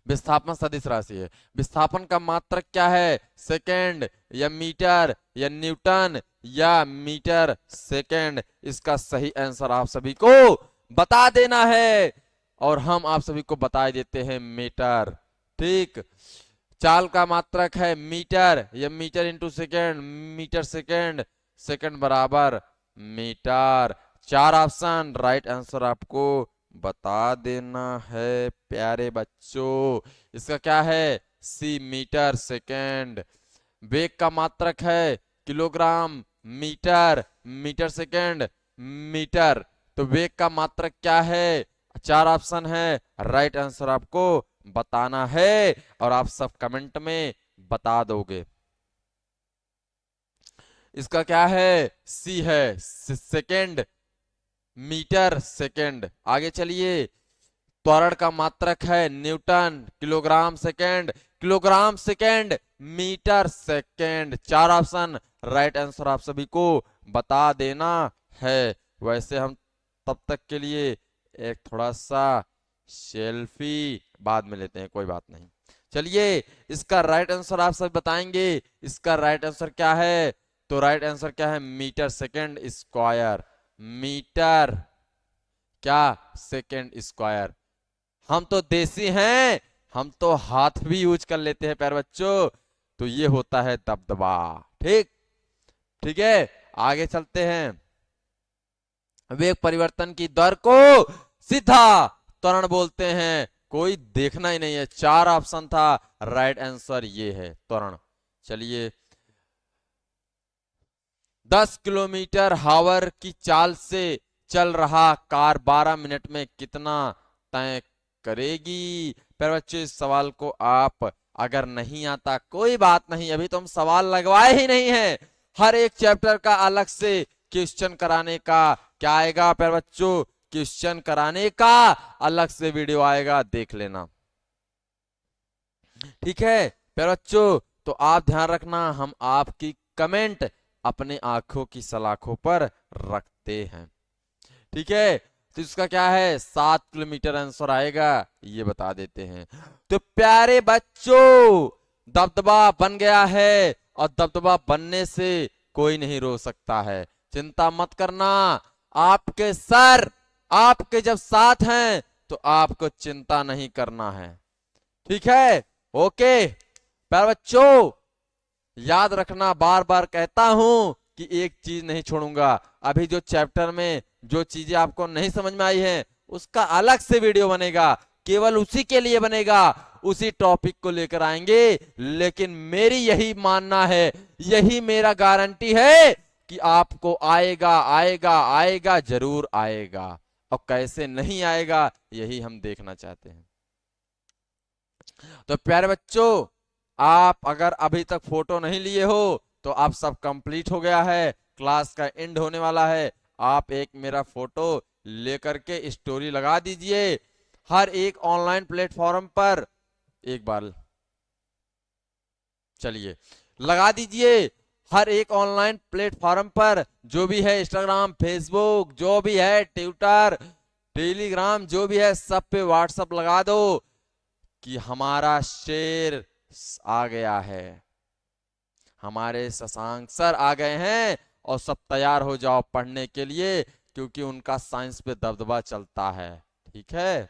विस्थापन सदिश राशि है, विस्थापन का मात्रक क्या है? सेकेंड या मीटर या न्यूटन या मीटर सेकेंड? इसका सही आंसर आप सभी को बता देना है, और हम आप सभी को बता देते हैं मीटर, ठीक। चाल का मात्रक है मीटर या metre into second, metre second, second बराबर मीटर। 4 ऑप्शन राइट आंसर आपको बता देना है प्यारे बच्चों। इसका क्या है? C, metre second. वेग का मात्रक है kilogram, metre, metre second, metre. तो वेग का मात्रक क्या है? 4 ऑप्शन है, राइट आंसर आपको बताना है, और आप सब कमेंट में बता दोगे। इसका क्या है? सी है, सेकेंड, मीटर सेकेंड। आगे चलिए, त्वरण का मात्रक है newton, kilogram second, kilogram second, metre second. 4 option right answer आप सभी को बता देना है। वैसे हम तब तक के लिए एक थोड़ा सा सेल्फी बाद में लेते हैं, कोई बात नहीं। चलिए, इसका राइट आंसर आप सब बताएंगे, इसका राइट आंसर क्या है? तो राइट आंसर क्या है? मीटर सेकेंड स्क्वायर, मीटर क्या सेकेंड स्क्वायर। हम तो देसी हैं, हम तो हाथ भी यूज कर लेते हैं प्यारे बच्चों। तो ये होता है दबदबा, ठीक। ठीक है, आगे चलते हैं। वेग परिवर्तन की दर को सीधा त्वरण बोलते हैं, कोई देखना ही नहीं है, 4 ऑप्शन था, राइट आंसर ये है त्वरण। चलिए, 10 किलोमीटर हावर की चाल से चल रहा कार 12 मिनट में कितना तय करेगी? प्यारे बच्चों, इस सवाल को आप अगर नहीं आता कोई बात नहीं, अभी तो हम सवाल लगवाए ही नहीं है। हर एक चैप्टर का अलग से क्वेश्चन कराने का क्या आएगा प्यारे बच्चों, क्वेश्चन कराने का अलग से वीडियो आएगा, देख लेना। ठीक है प्यारे बच्चों, तो आप ध्यान रखना, हम आपकी कमेंट अपने आंखों की सलाखों पर रखते हैं। ठीक है, तो इसका क्या है, 7 किलोमीटर आंसर आएगा, ये बता देते हैं। तो प्यारे बच्चों, दबदबा बन गया है और दबदबा बनने से कोई नहीं रोक सकता है। चिंता मत करना, आपके सर आपके जब साथ हैं तो आपको चिंता नहीं करना है। ठीक है, ओके प्यारे बच्चों, याद रखना, बार बार कहता हूं कि एक चीज नहीं छोड़ूंगा। अभी जो चैप्टर में जो चीजें आपको नहीं समझ में आई हैं उसका अलग से वीडियो बनेगा, केवल उसी के लिए बनेगा, उसी टॉपिक को लेकर आएंगे। लेकिन मेरी यही मानना है, यही मेरा गारंटी है कि आपको आएगा आएगा आएगा, जरूर आएगा। और कैसे नहीं आएगा यही हम देखना चाहते हैं। तो प्यारे बच्चों, आप अगर अभी तक फोटो नहीं लिए हो तो आप सब कंप्लीट हो गया है, क्लास का एंड होने वाला है। आप एक मेरा फोटो लेकर के स्टोरी लगा दीजिए हर एक ऑनलाइन प्लेटफॉर्म पर, एक बार चलिए लगा दीजिए हर एक ऑनलाइन प्लेटफॉर्म पर, जो भी है इंस्टाग्राम, फेसबुक, जो भी है ट्विटर, टेलीग्राम, जो भी है सब पे व्हाट्सएप लगा दो कि हमारा शेर आ गया है, हमारे शशांक सर आ गए हैं, और सब तैयार हो जाओ पढ़ने के लिए, क्योंकि उनका साइंस पे दबदबा चलता है। ठीक है,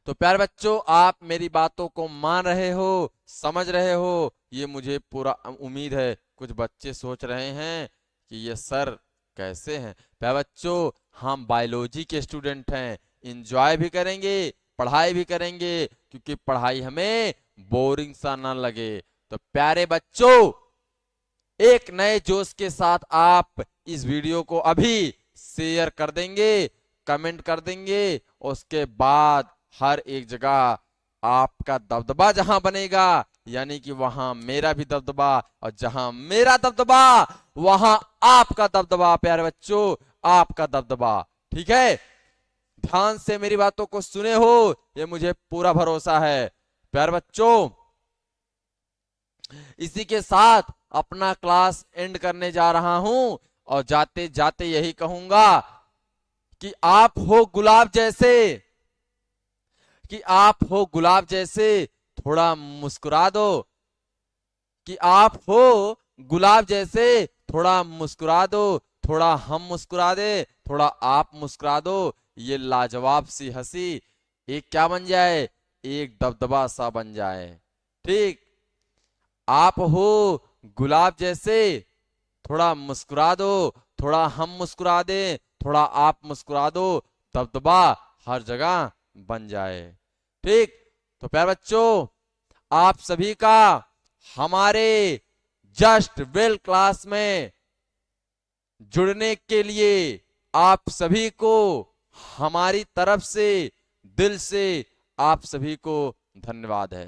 तो प्यारे बच्चों, आप मेरी बातों को मान रहे हो, समझ रहे हो, ये मुझे पूरा उम्मीद है। कुछ बच्चे सोच रहे हैं कि ये सर कैसे हैं। प्यारे बच्चों, हम बायोलॉजी के स्टूडेंट हैं, इंजॉय भी करेंगे, पढ़ाई भी करेंगे, क्योंकि पढ़ाई हमें बोरिंग सा ना लगे। तो प्यारे बच्चों, एक नए जोश के साथ आप इस वीडियो को अभी शेयर कर देंगे, कमेंट कर देंगे, उसके बाद हर एक जगह आपका दबदबा जहां बनेगा, यानी कि वहां मेरा भी दबदबा, और जहां मेरा दबदबा वहां आपका दबदबा। प्यारे बच्चों, आपका दबदबा। ठीक है, ध्यान से मेरी बातों को सुने हो, ये मुझे पूरा भरोसा है। प्यारे बच्चों, इसी के साथ अपना क्लास एंड करने जा रहा हूं, और जाते जाते यही कहूंगा कि आप हो गुलाब जैसे, कि आप हो गुलाब जैसे, थोड़ा मुस्कुरा दो, कि आप हो गुलाब जैसे, थोड़ा मुस्कुरा दो, थोड़ा हम मुस्कुरा दे, थोड़ा आप मुस्कुरा दो, ये लाजवाब सी हंसी एक क्या बन जाए, एक दबदबा सा बन जाए। ठीक, आप हो गुलाब जैसे, थोड़ा मुस्कुरा दो, थोड़ा हम मुस्कुरा दे, थोड़ा आप मुस्कुरा दो, दबदबा हर जगह बन जाए। ठीक, तो प्यारे बच्चों, आप सभी का हमारे जस्ट वेल क्लास में जुड़ने के लिए आप सभी को हमारी तरफ से दिल से आप सभी को धन्यवाद है।